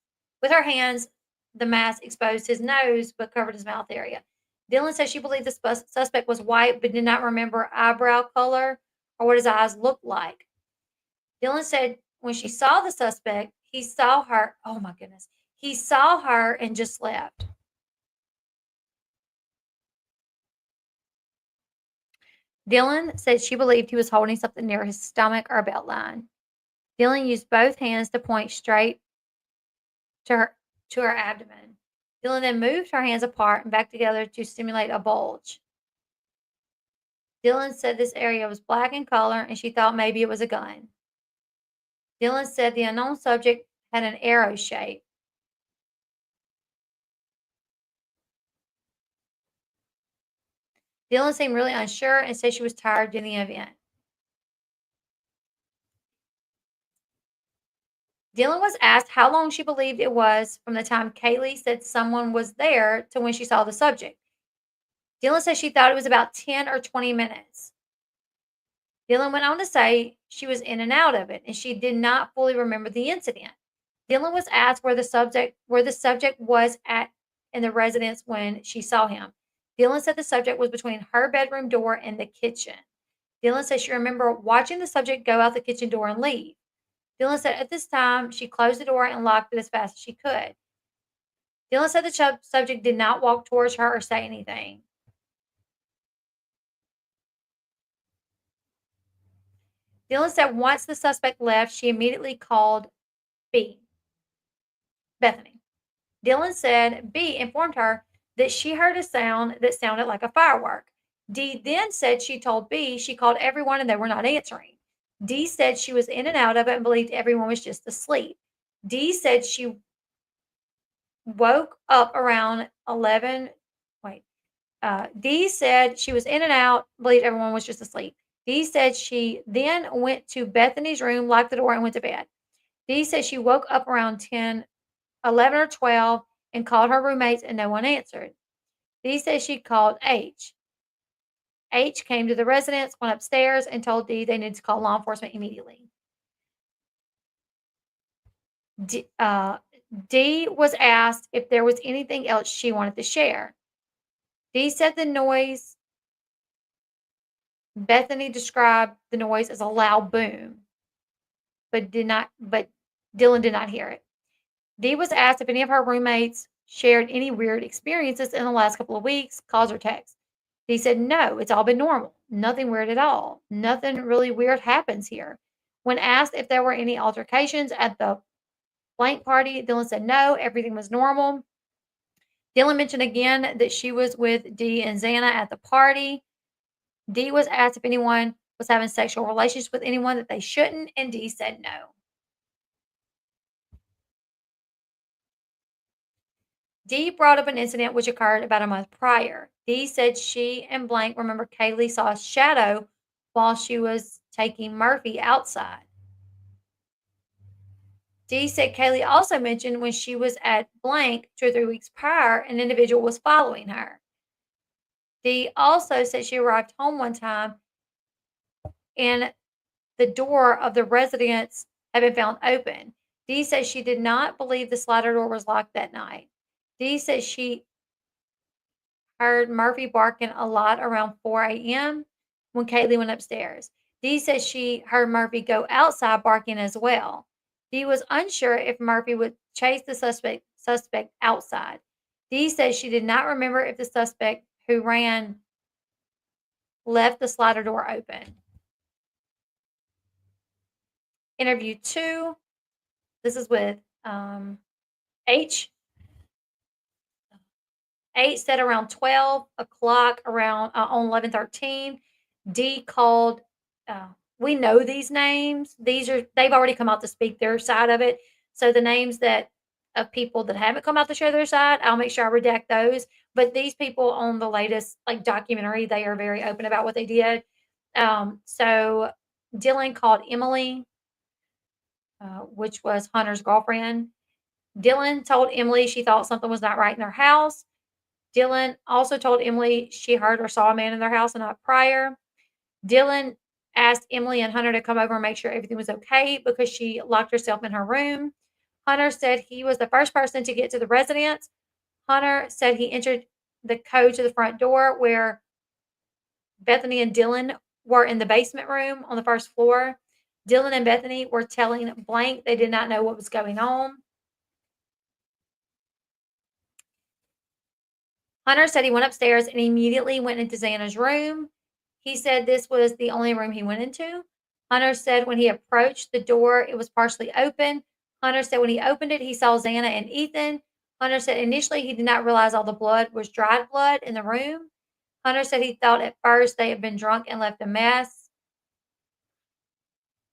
with her hands, the mask exposed his nose but covered his mouth area. Dylan said she believed the suspect was white but did not remember eyebrow color or what his eyes looked like. Dylan said when she saw the suspect, he saw her. Oh my goodness. He saw her and just left. Dylan said she believed he was holding something near his stomach or belt line. Dylan used both hands to point straight to her abdomen. Dylan then moved her hands apart and back together to simulate a bulge. Dylan said this area was black in color and she thought maybe it was a gun. Dylan said the unknown subject had an arrow shape. Dylan seemed really unsure and said she was tired during the event. Dylan was asked how long she believed it was from the time Kaylee said someone was there to when she saw the subject. Dylan said she thought it was about 10 or 20 minutes. Dylan went on to say she was in and out of it and she did not fully remember the incident. Dylan was asked where the subject was at in the residence when she saw him. Dylan said the subject was between her bedroom door and the kitchen. Dylan said she remembered watching the subject go out the kitchen door and leave. Dylan said at this time she closed the door and locked it as fast as she could. Dylan said the subject did not walk towards her or say anything. Dylan said once the suspect left, she immediately called B, Bethany. Dylan said B informed her that she heard a sound that sounded like a firework. D then said she told B she called everyone and they were not answering. D said she was in and out of it and believed everyone was just asleep. D said she woke up around 11. Wait. Dee said she was in and out, believed everyone was just asleep. Dee said she then went to Bethany's room, locked the door, and went to bed. Dee said she woke up around 10, 11, or 12 and called her roommates and no one answered. Dee said she called H. H came to the residence, went upstairs, and told Dee they needed to call law enforcement immediately. Dee was asked if there was anything else she wanted to share. Dee said the noise. Bethany described the noise as a loud boom, but Dylan did not hear it. Dee was asked if any of her roommates shared any weird experiences in the last couple of weeks, calls or texts. Dee said no, it's all been normal. Nothing weird at all. Nothing really weird happens here. When asked if there were any altercations at the blank party, Dylan said no, everything was normal. Dylan mentioned again that she was with Dee and Xana at the party. Dee was asked if anyone was having sexual relations with anyone that they shouldn't, and Dee said no. Dee brought up an incident which occurred about a month prior. Dee said she and Blank remember Kaylee saw a shadow while she was taking Murphy outside. Dee said Kaylee also mentioned when she was at Blank 2 or 3 weeks prior, an individual was following her. Dee also said she arrived home one time and the door of the residence had been found open. Dee says she did not believe the slider door was locked that night. Dee says she heard Murphy barking a lot around 4 a.m. when Kaylee went upstairs. Dee says she heard Murphy go outside barking as well. Dee was unsure if Murphy would chase the suspect outside. Dee says she did not remember if the suspect who ran left the slider door open. Interview 2. This is with H. H said around 12 o'clock around on 11/13. D called. We know these names. They've already come out to speak their side of it. So the names that of people that haven't come out to share their side, I'll make sure I redact those. But these people on the latest like documentary, they are very open about what they did. So Dylan called Emily which was Hunter's girlfriend. Dylan told Emily she thought something was not right in their house. Dylan also told Emily she heard or saw a man in their house the night prior. Dylan asked Emily and Hunter to come over and make sure everything was okay because she locked herself in her room. Hunter said he was the first person to get to the residence. Hunter said he entered the code to the front door where Bethany and Dylan were in the basement room on the first floor. Dylan and Bethany were telling blank they did not know what was going on. Hunter said he went upstairs and immediately went into Xana's room. He said this was the only room he went into. Hunter said when he approached the door, it was partially open. Hunter said when he opened it, he saw Xana and Ethan. Hunter said initially he did not realize all the blood was dried blood in the room. Hunter said he thought at first they had been drunk and left a mess.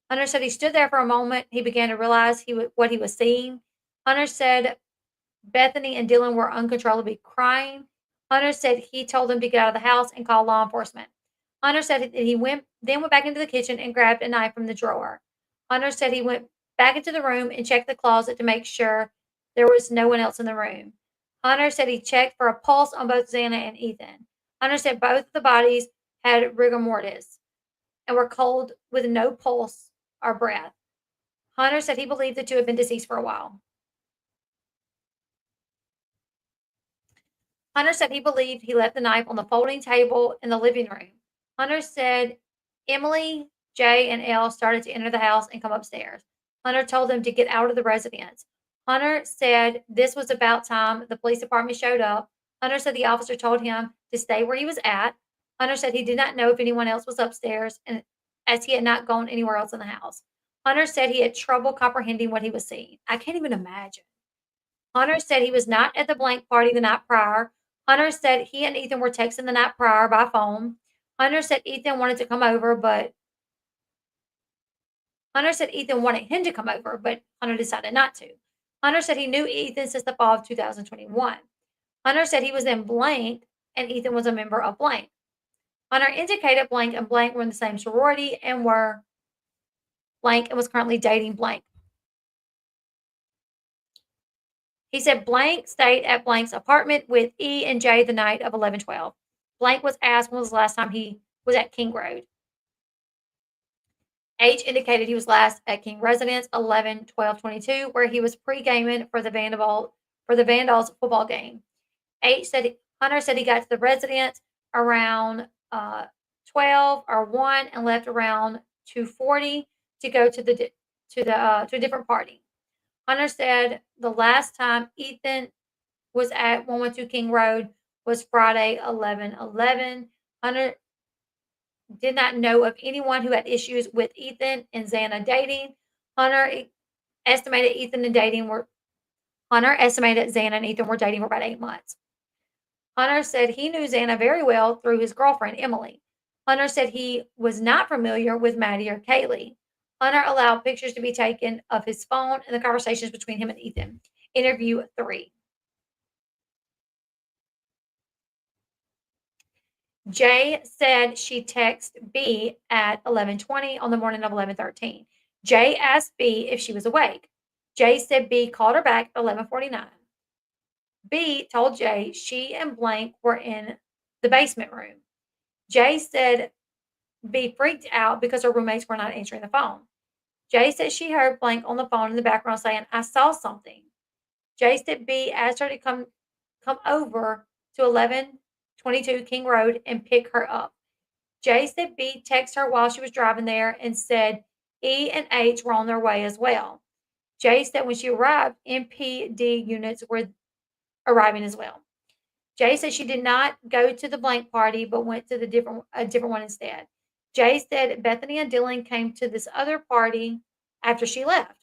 Hunter said he stood there for a moment. He began to realize what he was seeing. Hunter said Bethany and Dylan were uncontrollably crying. Hunter said he told them to get out of the house and call law enforcement. Hunter said that he went back into the kitchen and grabbed a knife from the drawer. Hunter said he went back into the room and checked the closet to make sure there was no one else in the room. Hunter said he checked for a pulse on both Xana and Ethan. Hunter said both of the bodies had rigor mortis and were cold with no pulse or breath. Hunter said he believed the two had been deceased for a while. Hunter said he believed he left the knife on the folding table in the living room. Hunter said Emily, Jay, and Elle started to enter the house and come upstairs. Hunter told them to get out of the residence. Hunter said this was about time the police department showed up. Hunter said the officer told him to stay where he was at. Hunter said he did not know if anyone else was upstairs and as he had not gone anywhere else in the house. Hunter said he had trouble comprehending what he was seeing. I can't even imagine. Hunter said he was not at the blank party the night prior. Hunter said he and Ethan were texting the night prior by phone. Hunter said Ethan wanted to come over, but Hunter said Ethan wanted him to come over, but Hunter decided not to. Hunter said he knew Ethan since the fall of 2021. Hunter said he was in blank and Ethan was a member of blank. Hunter indicated blank and blank were in the same sorority and were blank and was currently dating blank. He said blank stayed at blank's apartment with E and J the night of 11/12. Blank was asked when was the last time he was at King Road. H indicated he was last at King Residence 11/12/22, where he was pre-gaming for the Vandals football game. Hunter said he got to the residence around 12 or 1 and left around 2:40 to go to a different party. Hunter said the last time Ethan was at 112 King Road was Friday 11/11. Hunter did not know of anyone who had issues with Ethan and Xana dating. Hunter estimated Xana and Ethan were dating for about 8 months. Hunter said he knew Xana very well through his girlfriend, Emily. Hunter said he was not familiar with Maddie or Kaylee. Hunter allowed pictures to be taken of his phone and the conversations between him and Ethan. Interview 3. Jay said she texted B at 11:20 on the morning of 11:13. Jay asked B if she was awake. Jay said B called her back at 11:49. B told Jay she and blank were in the basement room. Jay said B freaked out because her roommates were not answering the phone. Jay said she heard blank on the phone in the background saying, "I saw something." Jay said B asked her to come over to 1122 King Road and pick her up. Jay said B texted her while she was driving there and said E and H were on their way as well. Jay said when she arrived, MPD units were arriving as well. Jay said she did not go to the blank party but went to a different one instead. Jay said Bethany and Dylan came to this other party after she left.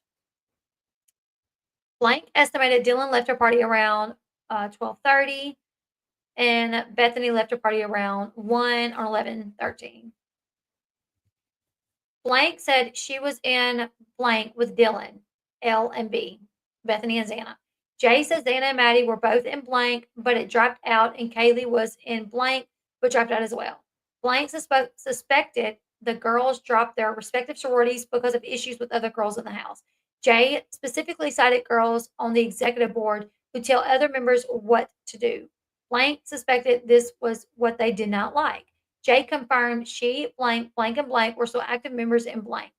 Blank estimated Dylan left her party around 12:30 and Bethany left her party around 1 or 11:13. Blank said she was in blank with Dylan, L and B, Bethany and Xana. Jay says Xana and Maddie were both in blank, but it dropped out, and Kaylee was in blank, but dropped out as well. Blank suspected the girls dropped their respective sororities because of issues with other girls in the house. Jay specifically cited girls on the executive board who tell other members what to do. Blank suspected this was what they did not like. Jay confirmed she, blank, and blank were still active members in blank.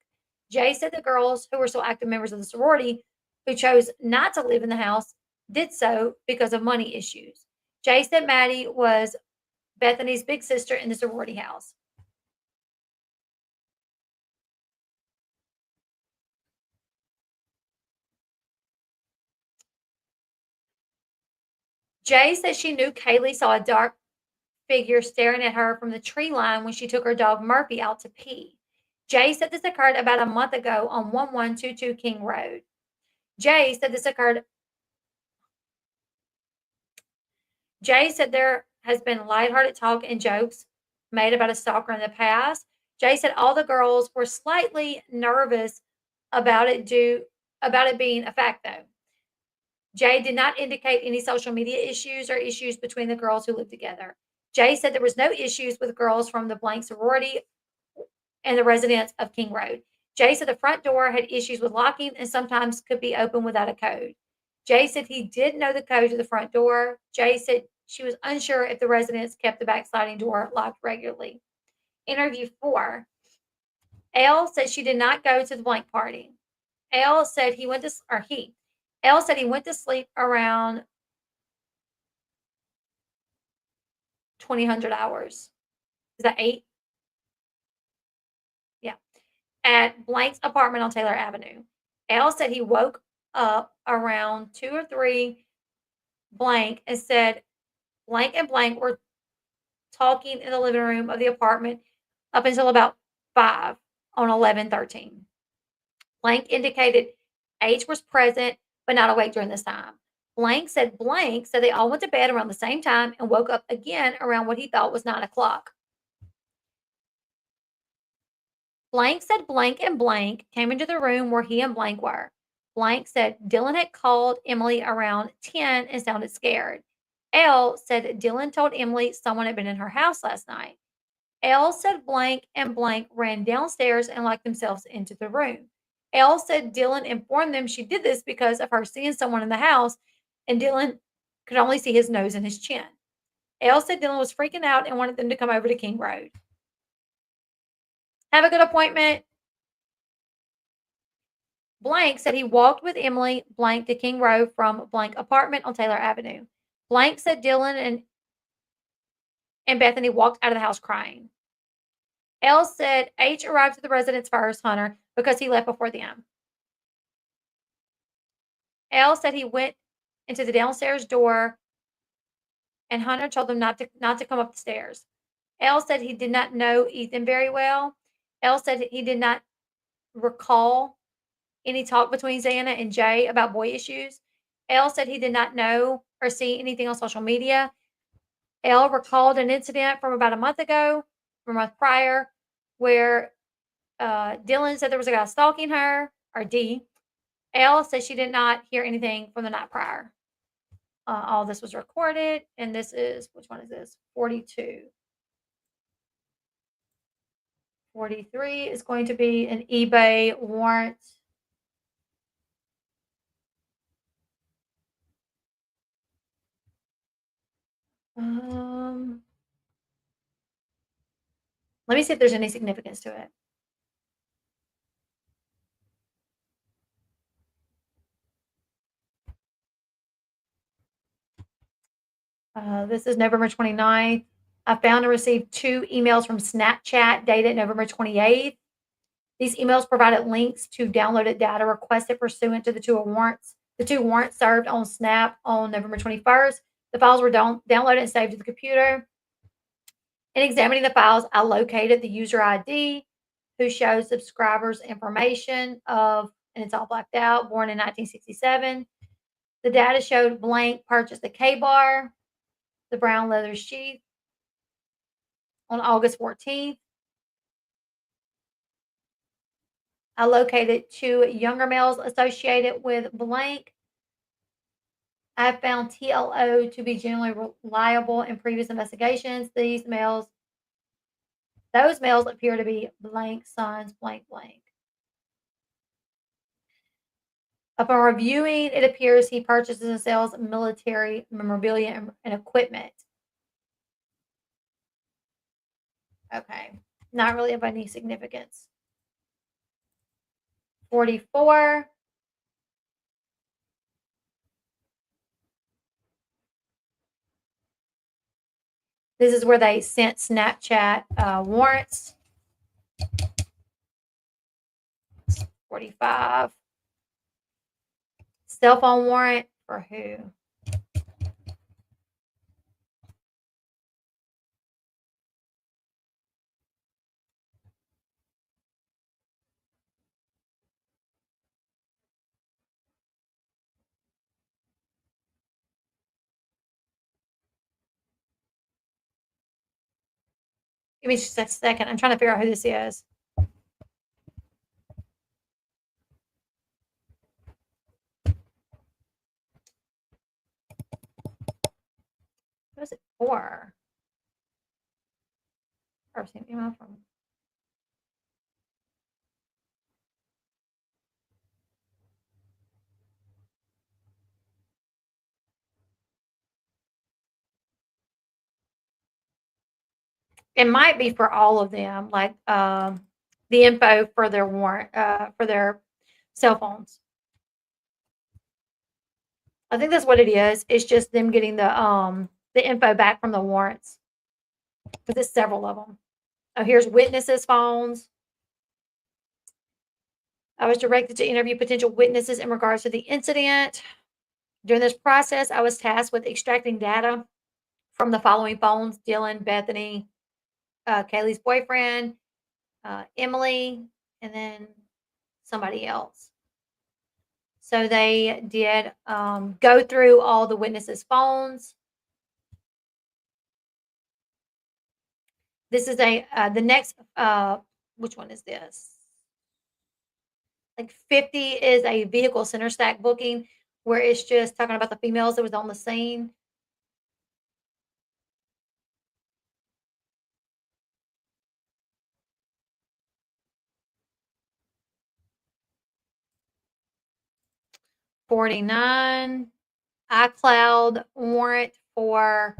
Jay said the girls who were still active members of the sorority who chose not to live in the house did so because of money issues. Jay said Maddie was Bethany's big sister in the sorority house. Jay said she knew Kaylee saw a dark figure staring at her from the tree line when she took her dog Murphy out to pee. Jay said this occurred about a month ago on 1122 King Road. Jay said this occurred. Jay said there has been lighthearted talk and jokes made about a stalker in the past. Jay said all the girls were slightly nervous about it being a fact though. Jay did not indicate any social media issues or issues between the girls who lived together. Jay said there was no issues with girls from the blank sorority and the residents of King Road. Jay said the front door had issues with locking and sometimes could be open without a code. Jay said he did know the code to the front door. Jay said she was unsure if the residents kept the back sliding door locked regularly. Interview 4. Elle said she did not go to the blank party. Elle said he went to, or he, Elle said he went to sleep around 2000 hours. Is that 8? Yeah. At Blank's apartment on Taylor Avenue. Elle said he woke up around 2 or 3 blank and said blank and blank were talking in the living room of the apartment up until about 5 on 11/13. Blank indicated H was present but not awake during this time. Blank said they all went to bed around the same time and woke up again around what he thought was 9 o'clock. Blank said blank and blank came into the room where he and blank were. Blank said Dylan had called Emily around 10 and sounded scared. Elle said Dylan told Emily someone had been in her house last night. Elle said blank and blank ran downstairs and locked themselves into the room. Elle said Dylan informed them she did this because of her seeing someone in the house and Dylan could only see his nose and his chin. Elle said Dylan was freaking out and wanted them to come over to King Road. Have a good appointment. Blank said he walked with Emily blank to King Road from blank apartment on Taylor Avenue. Blank said Dylan and Bethany walked out of the house crying. Elle said H arrived at the residence first, Hunter, because he left before them. Elle said he went into the downstairs door and Hunter told them not to come up the stairs. Elle said he did not know Ethan very well. Elle said he did not recall any talk between Xana and Jay about boy issues. Elle said he did not know or see anything on social media. Elle recalled an incident from about a month prior, where Dylan said there was a guy stalking her, or D. Elle said she did not hear anything from the night prior. All this was recorded, and this is, which one is this? 42. 43 is going to be an eBay warrant. Let me see if there's any significance to it. This is November 29th. I found and received 2 emails from Snapchat dated November 28th. These emails provided links to downloaded data requested pursuant to the 2 warrants served on Snap on November 21st. The files were downloaded and saved to the computer. In examining the files, I located the user ID who shows subscribers information of, and it's all blacked out, born in 1967. The data showed blank purchased a K-bar, the brown leather sheath, on August 14th. I located 2 younger males associated with blank. I found TLO to be generally reliable in previous investigations. Those males appear to be blank sons, blank, blank. Upon reviewing, it appears he purchases and sells military memorabilia and equipment. Okay. Not really of any significance. 44. This is where they sent Snapchat warrants. 45. Cell phone warrant for who? Give me just a second. I'm trying to figure out who this is. What is it for? Or sent email from. It might be for all of them, like the info for their warrant for their cell phones. I think that's what it is. It's just them getting the info back from the warrants because it's several of them. Oh, here's witnesses' phones. I was directed to interview potential witnesses in regards to the incident. During this process, I was tasked with extracting data from the following phones: Dylan, Bethany, Kaylee's boyfriend, Emily, and then somebody else. So they did go through all the witnesses' phones. This is the next, which one is this? Like 50 is a vehicle center stack booking where it's just talking about the females that was on the scene. $49 iCloud warrant for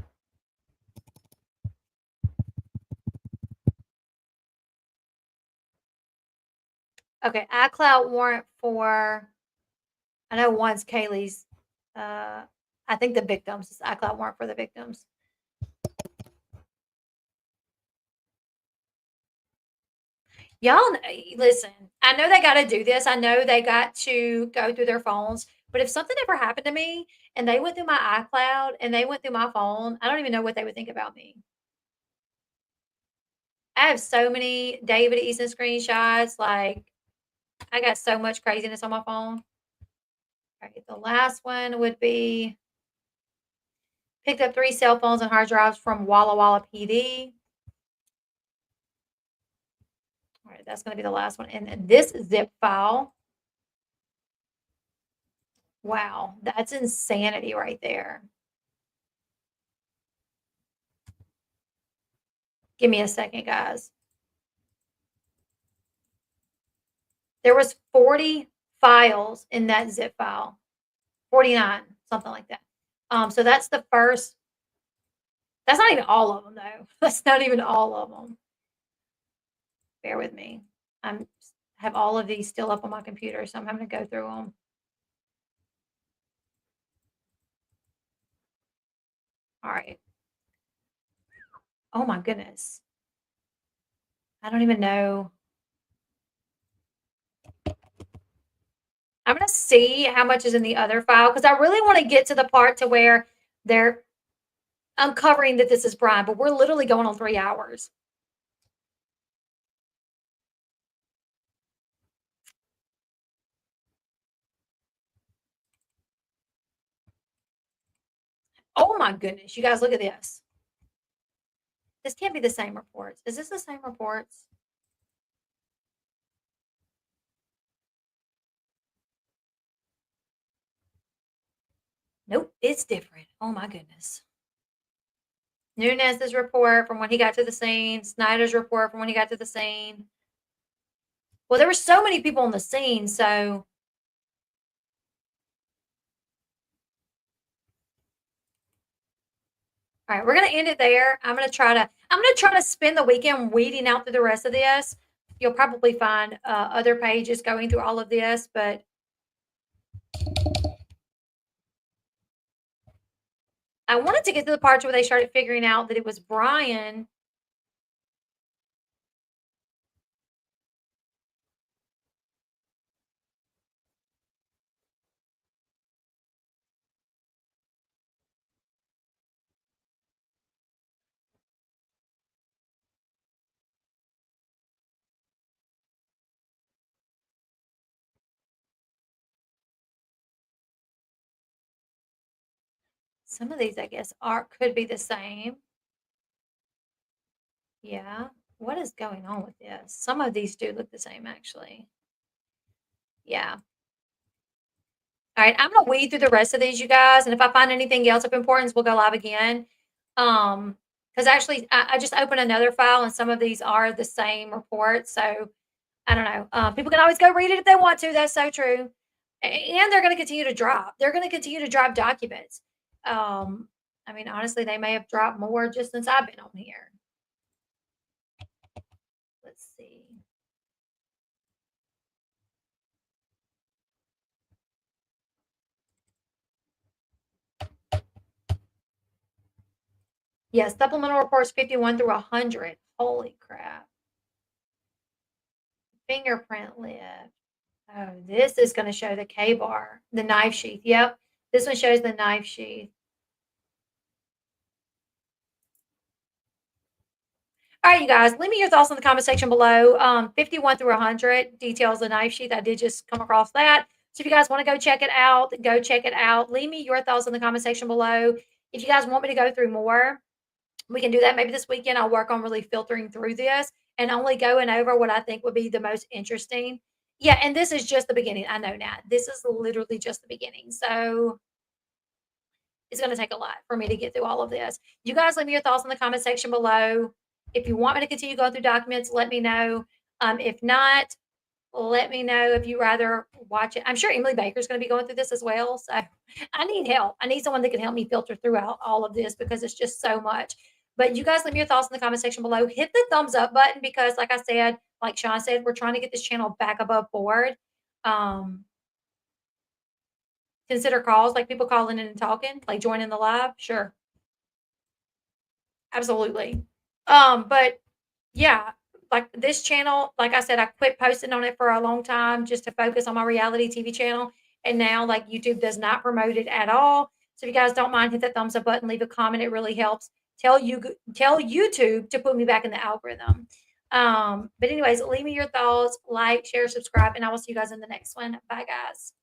okay, iCloud warrant for I know one's Kaylee's. I think the victims. It's iCloud warrant for the victims. Y'all, listen. I know they got to do this. I know they got to go through their phones. But if something ever happened to me and they went through my iCloud and they went through my phone, I don't even know what they would think about me. I have so many David Eason screenshots. Like, I got so much craziness on my phone. All right, the last one would be picked up 3 cell phones and hard drives from Walla Walla PD. All right, that's going to be the last one. And this zip file. Wow, that's insanity right there. Give me a second, guys. There was 40 files in that zip file. 49, something like that. So that's the first. That's not even all of them, though. That's not even all of them. Bear with me. I have all of these still up on my computer, so I'm having to go through them. All right. Oh my goodness. I don't even know. I'm going to see how much is in the other file because I really want to get to the part to where they're uncovering that this is Bryan, but we're literally going on 3 hours. Oh my goodness. You guys, look at this. This can't be the same reports. Is this the same reports? Nope, it's different. Oh my goodness. Nunez's report from when he got to the scene, Snyder's report from when he got to the scene. Well, there were so many people on the scene, so All right, we're gonna end it there. I'm gonna try to spend the weekend weeding out through the rest of this. You'll probably find other pages going through all of this, but I wanted to get to the parts where they started figuring out that it was Bryan. Some of these, I guess, are could be the same. Yeah. What is going on with this? Some of these do look the same, actually. Yeah. All right, I'm gonna weed through the rest of these, you guys, and if I find anything else of importance, we'll go live again. Because actually, I just opened another file, and some of these are the same report. So I don't know. People can always go read it if they want to. That's so true. And they're going to continue to drop. They're going to continue to drop documents. Um, I mean, honestly, they may have dropped more just since I've been on here. Let's see. Yes, supplemental reports 51 through 100. Holy crap. Fingerprint lift. Oh, this is going to show the K bar, the knife sheath. Yep. This one shows the knife sheath. All right, you guys, leave me your thoughts in the comment section below. 51 through 100 details the knife sheath. I did just come across that. So if you guys want to go check it out, go check it out. Leave me your thoughts in the comment section below. If you guys want me to go through more, we can do that maybe this weekend. I'll work on really filtering through this and only going over what I think would be the most interesting. Yeah, and this is just the beginning. I know, Nat. This is literally just the beginning. So it's going to take a lot for me to get through all of this. You guys leave me your thoughts in the comment section below. If you want me to continue going through documents, let me know. If not, let me know if you rather watch it. I'm sure Emily Baker's going to be going through this as well. So I need help. I need someone that can help me filter throughout all of this because it's just so much. But you guys leave me your thoughts in the comment section below. Hit the thumbs up button because, like I said, like Sean said, we're trying to get this channel back above board. Um, Consider calls, like people calling in and talking, like joining the live. Sure. Absolutely. But yeah, like this channel, like I said, I quit posting on it for a long time just to focus on my reality TV channel. And now, like, YouTube does not promote it at all. So if you guys don't mind, hit that thumbs up button, leave a comment. It really helps. Tell YouTube to put me back in the algorithm. But anyways, leave me your thoughts, like, share, subscribe, and I will see you guys in the next one. Bye, guys.